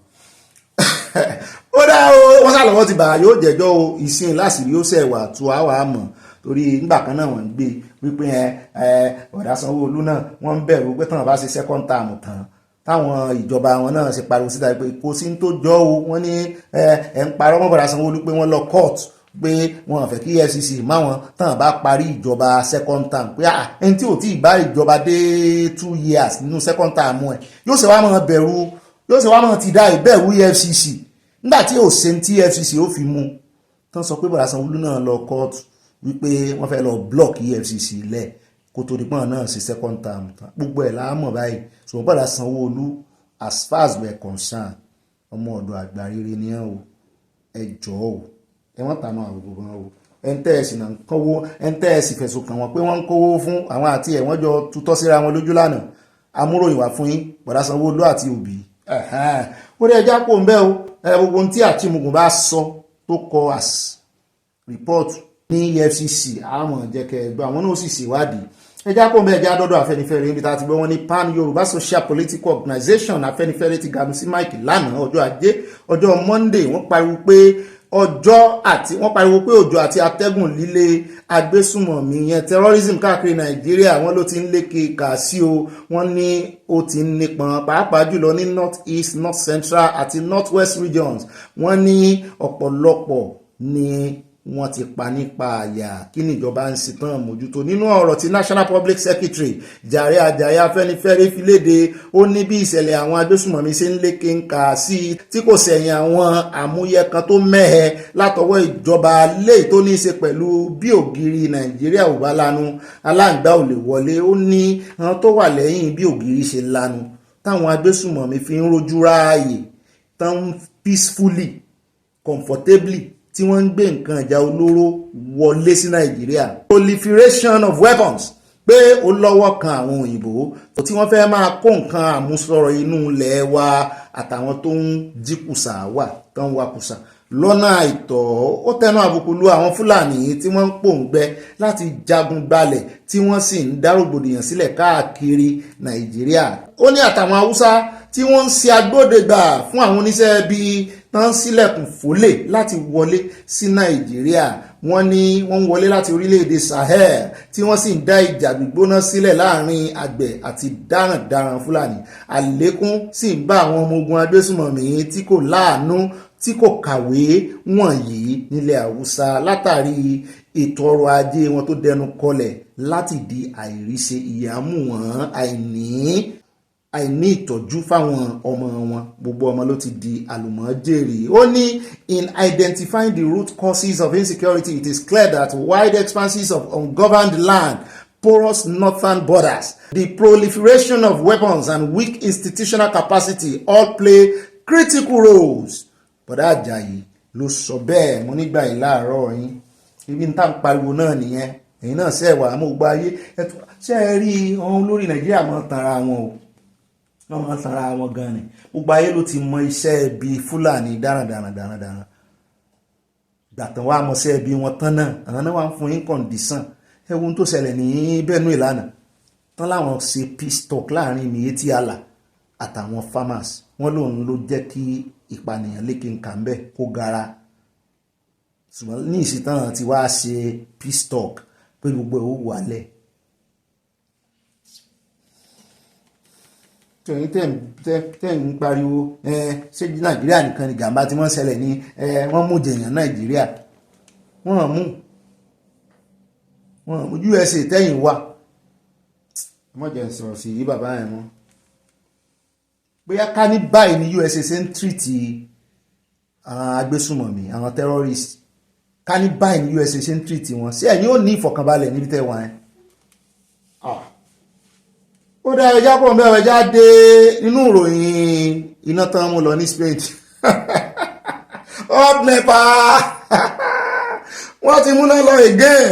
ó dá o wọ́n sàlọ́wọ́ ti bà yóò jẹ́jọ́ o ìsìn láṣìírí ó sẹ̀wà tó àwà mọ̀ torí nígbà kan náà wọ́n ń gbé wípé ọ̀dà Sanwó-Olú náà wọ́n ń bẹ̀rù pé tán bá ṣe second term tán táwọn ìjọba wọn náà ṣe pariwo síta pé kò sí tó jọ o wọ́n ní ẹ̀ ń parọ́ mọ́ bọ̀dá Sanwó-Olú pé wọ́n lọ court pé wọ́n fẹ́ kí EFCC máwọn tán bá parí ìjọba second term pé ẹni tí ò tí ì bá ìjọba dé 2 years nínú second term ẹ̀ yóò ṣe wá mọ́ bẹ̀rù yóò ṣe wá mọ́ ti dá ìbẹ̀rù EFCC nígbà tí ò ṣe tí EFCC ó fi mú tán sọ pé bọ̀dá Sanwó-Olú náà lọ court wípé wọ́n fẹ́ lọ block EFCC lẹ̀ kó tó di pọ́n náà sí second term tán gbogbo ẹ̀ láàmọ̀ báyìí ṣùgbọ́n bọ̀dá Sanwó-Olú as far as we're concerned ọmọ ọ̀dọ̀ àgbà rere ni ẹ̀ o ẹ jọ̀ọ́ o ẹ wọ́n tànà àgbègbè gan o ẹ̀ńtẹ́ẹ̀sì náà kọ́wọ́ ẹ̀ńtẹ́ẹ̀sì fẹ̀sùn kàn wọ́n pé wọ́n ń kówó fún àwọn àti ẹ̀ wọ́n jọ tutọ́ síra wọn lójú lánàá amúròyìn wá fún yín bọ̀dá Sanwó-Olú àti Òbí ó dẹ̀ já kó ń bẹ́ o gbogbo ohun tí Àtìmùgùn bá sọ tó kọ as report ní EFCC àmọ́ jẹ́kẹ́ ẹgbẹ́ àwọn náà sì ṣèwádìí ẹjá kó mẹ́ ẹjá dọ́dọ̀ Afẹ́nifẹ́re níbi tá a ti gbọ́ wọn ní Pan Yorùbá Social Political Organization Afẹ́nifẹ́re ti ganu sí Mike lánàá ọjọ́ Ajé ọjọ́ Monday wọ́n pariwo pé òjò àti atẹ́gùn líle agbésùmọ̀mí yẹn terrorism káàkiri Nàìjíríà wọ́n ló ti ń lékè kà sí o wọ́n ní ó ti ń nípọn pàápàá jùlọ ní North East North Central àti North West regions wọ́n ní ọ̀pọ̀lọpọ̀ ní wọ́n ti pa nípa àyà kí ni ìjọba ń sì tán mójútó nínú ọ̀rọ̀ tí National Public Secretary Jàre Àjàyí Afẹ́nifẹ́re fi léde ó ní bí ìṣẹ̀lẹ̀ àwọn agbésùmọ̀mí ṣe ń lékè ń kà sí tí kò sẹ̀yìn àwọn àmúyẹ kan tó mẹ́hẹ látọwọ́ ìjọba léyìí tó ní í ṣe pẹ̀lú bí ògiri Nàìjíríà ò bá lanu aláǹgbá ò lè wọlé ó ní àwọn tó wà lẹ́yìn bí ògiri ṣe lanu táwọn agbésùmọ̀mí fi ń rojú ráàyè tán peacefully comfortably tí wọ́n ń gbé nǹkan ìjà olóró wọlé sí Nàìjíríà. Proliferation of weapons pé ó lọ́wọ́ kan àwọn òyìnbó tí wọ́n fẹ́ máa kó nǹkan àmúṣọrọ̀ inú ilẹ̀ wa àtàwọn tó ń jíkùsà wà tán wakùsà lọ́nà àìtọ́ ó tẹnu àbùkù lu àwọn Fúlàní tí wọ́n ń pòǹgbẹ láti jagun gbalẹ̀ tí wọ́n sì ń dá rògbòdìyàn sílẹ̀ káàkiri Nàìjíríà. Ó ní àtàwọn Haúsá tí wọ́n ń ṣe agbódegbà fún àwọn oníṣẹ́ bíi tán sílẹ̀kùn fólè láti wọlé sí Nàìjíríà wọ́n ní wọ́n ń wọlé láti orílẹ̀-èdè Sahel tí wọ́n sì ń dá ìjà gbígbóná sílẹ̀ láàrin àgbẹ̀ àti darandaran Fúlàní àlékún sì ń bá àwọn ọmọ ogun agbésùmọ̀mí tí kò láàánú tí kò kàwé wọ̀nyí nílẹ̀ Haúsá látàrí ètò ọrọ̀ ajé wọn tó dẹnu kọlẹ̀ láti di àìríṣe ìyàmú wọn àìní ìtọ́jú fáwọn ọmọ wọn gbogbo ọmọ ló ti di àlùmọ́jèrè ó ní in identifying the root causes of insecurity it is clear that wide expanses of ungoverned land porous northern borders the proliferation of weapons and weak institutional capacity all play critical roles. Bọ̀dá Àjàyí ló sọ bẹ́ẹ̀ mo nígbà yìí láàárọ̀ yín ibi ń tà ń pariwo náà nìyẹn èyí náà sẹ́wà amógbá ayé ṣe é rí ohun lórí Nàìjíríà mọ́ tanra wọn o wọ́n máa ń tanra wọn gan ni gbogbo ayé ló ti mọ iṣẹ́ bí Fúlàní dáradára gbàtàn wá mọ iṣẹ́ bí wọn tán náà àwọn náà wà ń fún yín kọ̀ǹdísàn ẹ̀wọ̀n tó ṣẹlẹ̀ ní Benue ìlànà tán láwọn ṣe peace talk láàrin Miyetti Allah àtàwọn farmers wọ́n lòun ló jẹ́ kí ìpànìyàn lékè nǹkan bẹ́ẹ̀ kó gara ṣùgbọ́n ní ìsìtàn tí wàá ṣe peace talk pé gbogbo ẹ̀ ó wálẹ̀ tẹ̀ ń pariwo ṣé nàìjíríà nìkan ni gàmbá tí wọ́n ṣẹlẹ̀ ní wọ́n mú jẹ̀yàn nàìjíríà wọ́n mú USA tẹ̀yìn wà mọ̀jẹ̀ sọ̀rọ̀ sí yí bàbá ẹ̀ mọ́ bóyá ká ní báyìí ní USA ṣe ń tírìtì àwọn agbésùmọ̀mí àwọn terrorist ká ní báyìí ní USA ṣe ń tírìtì wọn sí ẹ̀yin ò ní ìfọ̀kànbalẹ̀ níbi tẹ́ wà ẹ́ ó dá ẹja pọ̀ mẹ́wàá ẹja dé nínú ìròyìn iná tán mú lọ ní Spain up nepa wọ́n ti múná lọ again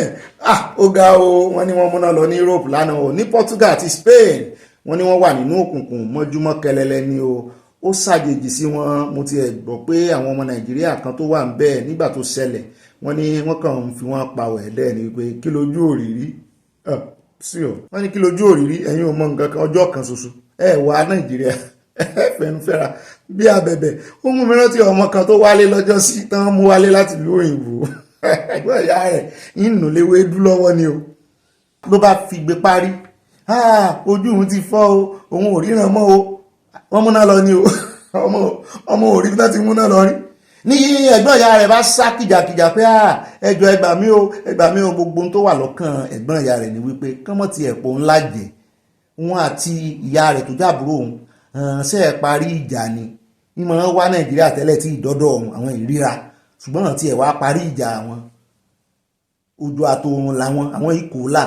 ó ga o wọ́n ní wọ́n múná lọ ní Europe lánàá o ní Portugal àti Spain wọ́n ní wọ́n wà nínú òkùnkùn mọ́júmọ́ kẹlẹ́lẹ́ ni o ó ṣàjèjì sí wọn mo ti gbọ́ pé àwọn ọmọ Nàìjíríà kan tó wà ń bẹ́ẹ̀ nígbà tó ṣẹlẹ̀ wọ́n ní wọ́n kàn ń fi wọ́n pa wẹ̀ẹ́dẹ́ ni pé kí lójú òrìrí sí o wọ́n ní kí lójú òrìrí ẹ̀yin ò mọ nǹkan kan ọjọ́ kan ṣoṣo wà Nàìjíríà fẹnu fẹ́ra bí abẹ̀bẹ̀ ó mú mi rántí ọmọ kan tó wálé lọ́jọ́ sí tán mú wálé láti ìlú òyìnbó ẹgbẹ́ ìyá rẹ̀ inú léwé dú lọ́wọ́ ni o ló bá fi gbé parí ojú òun ti fọ́ o òun ò ríran mọ́ o wọ́n múná lọ ni o ọmọ òrí náà ti múná lọ rí ní ẹ̀gbọ́n ìyá rẹ̀ bá sá kìjàkìjà pé ẹjọ́ ẹgbà mí o gbogbo tó wà lọ́kàn ẹ̀gbọ́n ìyá rẹ̀ ni wípé kọ́mọ́ ti ẹ̀pọ̀ ńlá jẹ́ wọn àti ìyá rẹ̀ tó jábúrò òun ṣe é parí ìjà ni ìmọ̀ wá Nàìjíríà tẹ́lẹ̀ tí ìdọ́dọ̀ àwọn ìríra ṣùgbọ́n àti ẹ̀ wá parí ìjà àwọn ojú àtòrun làwọn àwọn ìkòlà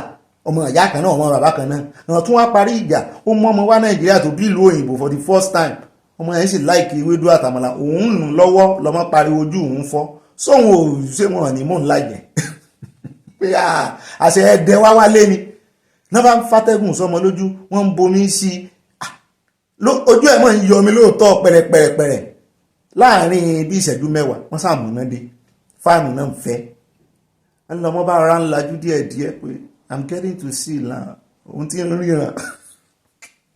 ọmọ ìyá kan náà ọmọ bàbá kan náà àwọn tún wá parí ìjà ó mú ọmọ wá Nàìjíríà tó bí ìlú òyìnbó for the first time ọmọ yẹn sì láìkí ewédú àtàmàlà òun nù lọ́wọ́ lọ́mọ pariwo ojú òun fọ́ sóhun ò ṣe wọn ní mò ń lájẹ pé àṣẹ ẹ̀dẹ̀ wá wálé ni náà bá ń fàtẹ́gùn sọmọ lójú wọ́n ń bomi sí ojú ẹ̀ mọ̀ ń yọ mi lóòótọ́ pẹ̀rẹ̀pẹ̀rẹ̀ láàrin bí ìṣẹ́jú mẹ́wàá wọ́n sàmúná dé fáànù náà ń fẹ́ ẹnlọmọ bá rárá ń lajú díẹ̀díẹ̀ pé I'm getting to see now ohun tí ń ríran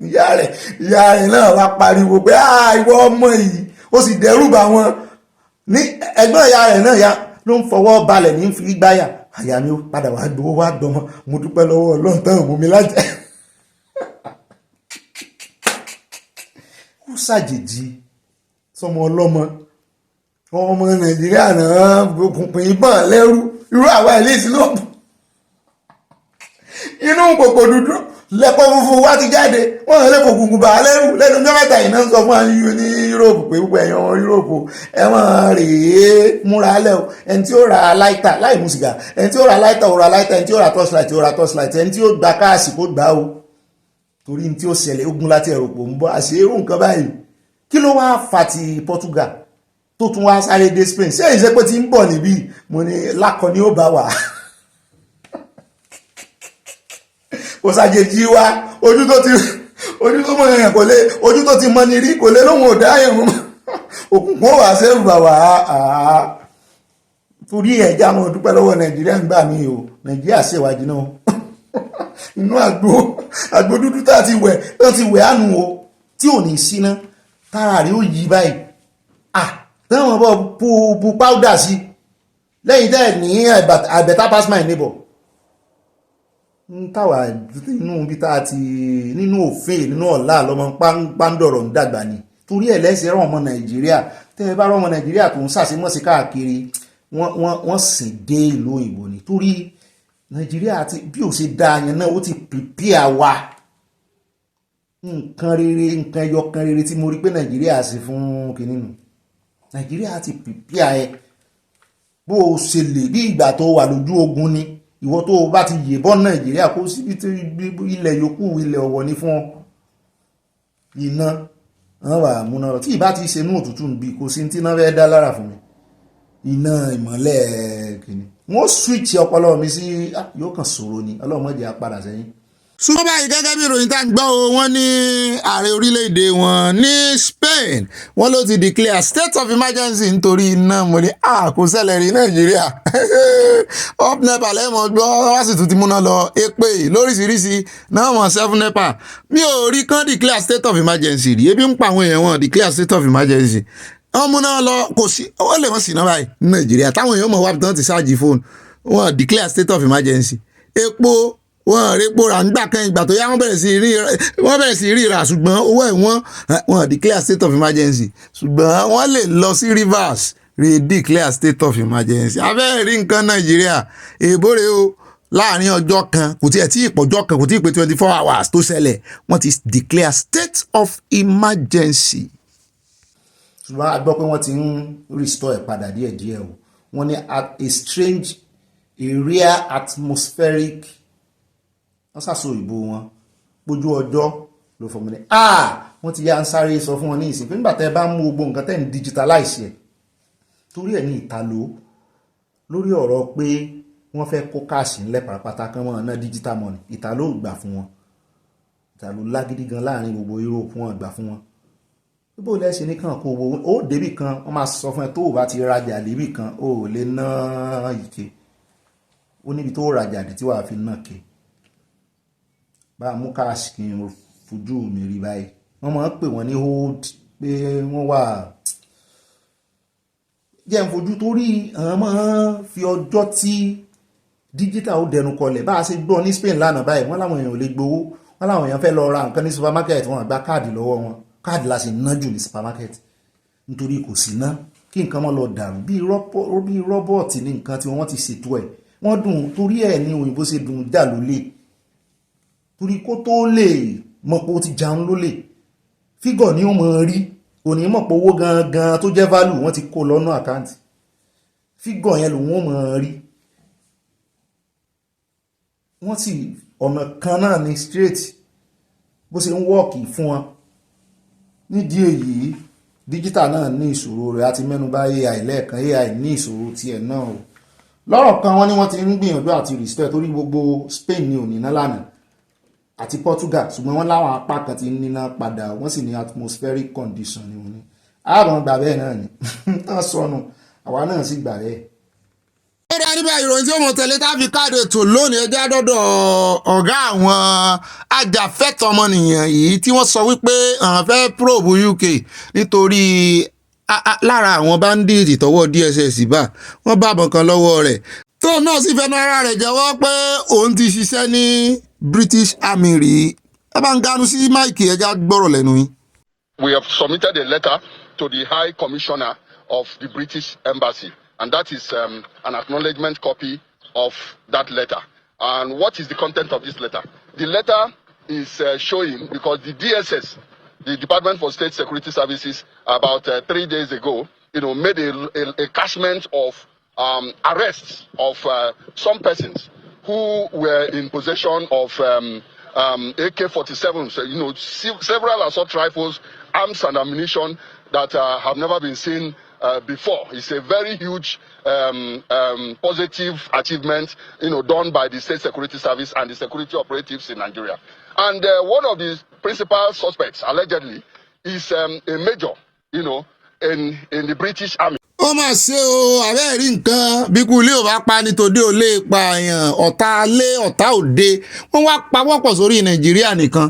ìyá rẹ̀ náà wá pariwo pé ìwọ ọmọ yìí ó sì dẹ́rù bá wọn ní ẹ̀gbọ́n ìyá rẹ̀ náà ló ń fọwọ́ balẹ̀ ní fi gbáyà àyà mi ó padà wá gbowó wá dọmọ mo dúpẹ́ lọ́wọ́ Ọlọ́run tán òun mi lájẹ́ ó ṣàjèjì sọmọ ọlọ́mọ ọmọ Nàìjíríà náà kùnkùn ìbọn lẹ́rú irú àwa ilé ìsìlọ́pù inú kòkò dúdú lẹ́pọ̀ funfun wá ti jáde wọ́n lè kòkùnkùn bà lẹ́rù lẹ́nu ọjọ́ mẹ́ta ìná sọ fún àyíyú ní Europe pé púpọ̀ ẹ̀yàn Europe ẹ̀wọ̀n rèé múra lẹ́ o ẹni tí ó ra láìta láì mú sìgá ẹni tí ó ra láìta ó ra láìta ẹni tí ó ra torchlight ó ra torchlight ẹni tí ó gba káàsì kó gbà o torí ní tí ó ṣẹlẹ̀ ogun láti ẹ̀rọ pò ń bọ́ àṣírò nǹkan báyìí kí ló wá fà ti Portugal tó tún wá sáré dé Spain ṣé ìṣe pé ti ń bọ̀ níbí mo ní lákọ ni ó bá wà kò ṣàjèjì wa ojú tó mọ èèyàn kò lè ojú tó ti mọ ní rí kò lè lóhun ọ̀dá ẹ̀rùn òkùnkùn wà sẹ́rù bà wá torí ẹ̀já mọ̀ dúpẹ́ lọ́wọ́ Nàìjíríà ń gbà mí o Nàìjíríà ṣèwádìí náà inú àgbo dúdú tá ti wẹ̀ àánú o tí ò ní síná tára rí ó yí báyìí tẹ́wọ̀n bọ́ bu powder sí lẹ́yìn tẹ́ ní I better pass my neighbor ń tàwà inú bí tá ti nínú òfin nínú ọ̀la lọ́mọ pàǹdọ̀rọ̀ ń dàgbà ni torí ẹ̀ lẹ́sẹ̀ rán ọmọ Nàìjíríà tẹ́ ẹ bá rán ọmọ Nàìjíríà tó ń sàṣemọ́sí káàkiri wọ́n sì dé ìlú òyìnbó ni torí Nàìjíríà ti bí ò ṣe dá yẹn náà ó ti prepare wa nǹkan rere nǹkan ẹyọkan rere tí mo rí pé Nàìjíríà sì fún kìnnìún Nàìjíríà ti prepare ẹ bó o ṣe lè bí ìgbà tó wà lójú ogun ni ìwọ tó bá ti yèbọn Nàìjíríà kó síbi tí ilẹ̀ yòókù ilẹ̀ ọ̀wọ̀ ní fún iná wọ́n wà múná lọ tí ìbá ti ṣe inú òtútù bí kò sí tí náà fẹ́ dá lára fún mi iná ìmọ́lẹ̀ kìíní wọ́n switch ọpọlọ mi sí yóò kàn ṣòro ni ọlọ́mọdé á padà sẹ́yìn. ṣùgbọ́n báyìí gẹ́gẹ́ bí ìròyìn tá ń gbọ́ o wọ́n ní ààrẹ orílẹ̀-èdè wọn ní Spain wọ́n ló ti declare state of emergency nítorí iná mo ní kò ṣẹlẹ̀ rí Nàìjíríà up nepa lẹ́mọ̀ gbọ́ wá sì tún ti múná lọ èpè lóríṣiríṣi náà mọ̀ 7 nepa mi ò rí kán declare state of emergency rí ebi ń pa àwọn èèyàn wọn declare state of emergency wọ́n múná lọ kò sí ó lè mọ̀ sí náà báyìí ní Nàìjíríà táwọn èèyàn mọ̀ wá bí wọ́n ti ṣáàjì fóònù wọ́n declare state of emergency epo wọ́n rí pòrà ń gbà kan ìgbà tó yá wọ́n bẹ̀rẹ̀ sí ríra ṣùgbọ́n owó ẹ̀ wọ́n declare state of emergency ṣùgbọ́n wọ́n lè lọ sí rivers declare state of emergency. abẹ́rẹ́ rí nǹkan nàìjíríà èèbó rèé o láàrin ọjọ́ kan kò tí ẹ̀ tí ìpọ̀jọ́ kan kò tí ì pé 24 hours tó ṣẹlẹ̀ wọ́n ti declare state of emergency. ṣùgbọ́n a gbọ́ pé wọ́n ti ń restore ẹ̀ padà díẹ̀díẹ̀ o wọ́n ní a strange a rare atmospheric wọ́n ṣàṣọ ìbò wọn gbójú ọjọ́ ló fọmọ ní wọ́n ti yá ń sáré sọ fún wọn ní ìsìn pé nígbà tẹ́ ẹ bá mú gbogbo nǹkan tẹ́ ń digitalize ẹ̀ torí ẹ̀ ní ìtàló lórí ọ̀rọ̀ pé wọ́n fẹ́ kó káàsì ńlẹ̀ pàápàá kan wọn ná digital money ìtàló gbà fún wọn ìtàló lágídí gan láàrin gbogbo Europe wọn gbà fún wọn bó lẹ́sẹ̀ ní kàn kó owó ó débì kan wọ́n máa sọ fún ẹ tó o bá ti rajà débì kan ó lè ná ìke ó níbi tó rajà dé tí wàá fi ná ke bá a mú káàsì kí n fojú mi rí báyìí wọ́n máa ń pè wọ́n ní hold pé wọ́n wà jẹ́ ń fojú torí àwọn máa fi ọjọ́ tí digital ó dẹnu kọlẹ̀ bá a ṣe gbọ́ ní Spain lánàá báyìí wọ́n láwọn èèyàn ò lè gbowó wọ́n láwọn èèyàn fẹ́ lọ ra nǹkan ní supermarket wọ́n gba káàdì lọ́wọ́ wọn káàdì la sì ná jù ní supermarket nítorí kò sí ná kí nǹkan mọ́ lọ dàrú bí rọ́bọ̀tì ní nǹkan tí wọ́n ti ṣètò ẹ̀ wọ́n dùn torí ẹ̀ ní òyìnbó ṣe dùn jà lólè torí kó tó lè mọ̀ pé ó ti jàun lólè fígọ̀ ni ó mọ̀ rí òní mọ̀ pé owó gangan tó jẹ́ value wọ́n ti kó lọ́nà àkáǹtì fígọ̀ yẹn lòun ó mọ̀ rí wọ́n sì ọ̀nà kan náà ní straight bó ṣe ń wọ́ọ̀kì fún wọn nídìí èyí digital náà ní ìṣòro rẹ̀ àti mẹ́nubà AI lẹ́ẹ̀kan AI ní ìṣòro tiẹ̀ náà o lọ́rọ̀ kan wọ́n ní wọ́n ti ń gbìyànjú àti restore torí gbogbo Spain ní òní náà lánàá àti Portugal ṣùgbọ́n wọ́n láwọn apá kan ti níná padà wọ́n sì ní atmospheric condition ni wọ́n ní ààrùn gbà bẹ́ẹ̀ náà ni tán sọnù àwa náà sì gbà bẹ́ẹ̀. ó dá níbẹ̀ ìròyìn tí ó mọ̀ tẹ̀lé tá a fi káàdì ètò lónìí ẹjẹ́ àdọ́dọ̀ ọ̀gá àwọn ajàfẹ́tọ̀ọ́ ọmọnìyàn yìí tí wọ́n sọ wípé àwọn fẹ́ probe UK nítorí lára àwọn bandits tọwọ́ DSS bá wọ́n bá àbọ̀n kan lọ́wọ́ rẹ̀ tó náà sì fẹ́nu ara rẹ̀ jẹ́wọ́ pé òun ti ṣiṣẹ́ ní British Army rí ẹ bá ń ganu sí máìkì ẹja gbọ́rọ̀ lẹ́nu yín. We have submitted a letter to the High Commissioner of the British Embassy, and that is an acknowledgement copy of that letter. And what is the content of this letter? The letter is showing, because the DSS, the Department for State Security Services, about 3 days ago, made a cashment of arrests of some persons who were in possession of AK-47s, several assault rifles, arms and ammunition that have never been seen before. It's a very huge positive achievement, done by the State Security Service and the security operatives in Nigeria. And one of the principal suspects, allegedly, is a major, in the British Army. ó mà ṣe o àbẹ́ rí nǹkan bí kú ilé ò bá pa ní tòde ò lè pa èèyàn ọ̀tá lé ọ̀tá òde wọ́n wá pawọ́pọ̀ sórí Nàìjíríà nìkan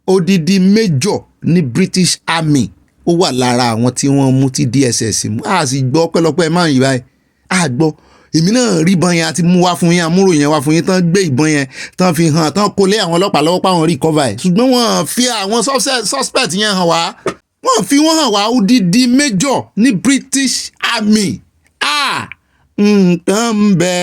odidi major ní British Army ó wà lára àwọn tí wọ́n mú tí DSS mú a sì gbọ́ pẹ́lọpẹ́ máa yìí báyìí a gbọ́ èmi náà rí ìbọn yẹn àti mú wá fún yín amúrò yẹn wá fún yín tán gbé ìbọn yẹn tán fi hàn tán kó lé àwọn ọlọ́pàá lọ́wọ́ páwọn recover ẹ̀ ṣùgbọ́n wọ́n fi àwọn suspect yẹn hàn wá wọ́n fi wọ́n hàn wá odidi major ní British Army nǹkan ń bẹ.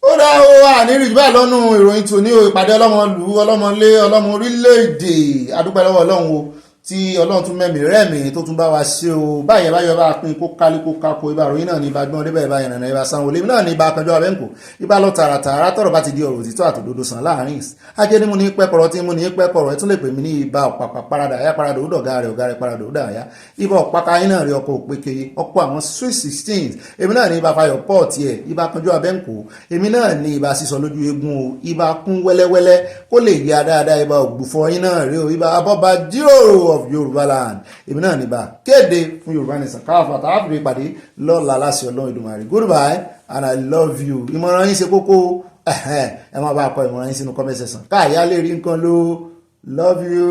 ó dá o àníri jù báyìí lọ́nu ìròyìn tòní o ìpàdé ọlọ́mọlú ọlọ́mọlé ọlọ́mọ orílẹ̀-èdè adúpẹ́ lọ́wọ́ Ọlọ́run o tí Ọlọ́run tún mẹ́mí rẹ́mi tó tún bá wa ṣe o báyẹn báyọ̀ bá pín kó kálí kó kákó ibà ròyìn náà ní ibà gbọ́n débẹ̀ ibà ìrìnà ibà sanwó lèmi náà ní ibà kanjọ́ abẹ́ǹkò ibà lọ tààràtààrà tọ̀rọ̀ bá ti di ọ̀rọ̀ òtítọ́ àtòdodo sàn láàrin ajé ní mo ní pẹ́kọ̀rọ̀ tí mo ní pẹ́kọ̀rọ̀ ẹ tún lè pè mí ní ibà ọ̀pàpà parada àyà parada òdò ọ̀gá rẹ̀ parada òdò àyà ibà ọ̀pàkà yín náà rí ọkọ̀ òpèké ọkọ̀ àwọn sweet 16 èmi náà ní ibà fayọ̀ pọ́ọ̀tì ẹ̀ ibà kanjọ́ abẹ́ǹkò èmi náà ní ibà sísọ lójú egun o ibà kún wẹ́lẹ́wẹ́lẹ́ kó lè yá dáadáa ibà ògbùfọ̀ yín náà rí o ibà abọ́ba jíròrò of Yorùbá land èmi náà níbà kéde fún Yorùbá Nation káfà tààfìrí ìpàdé lọ́la láṣẹ Ọlọ́run Èdùmàrè goodbye and I love you ìmọ̀ràn yín ṣe kókó ẹ máa bá a kọ ìmọ̀ràn yín sínú comment section káàyà lè rí nǹkan ló love you.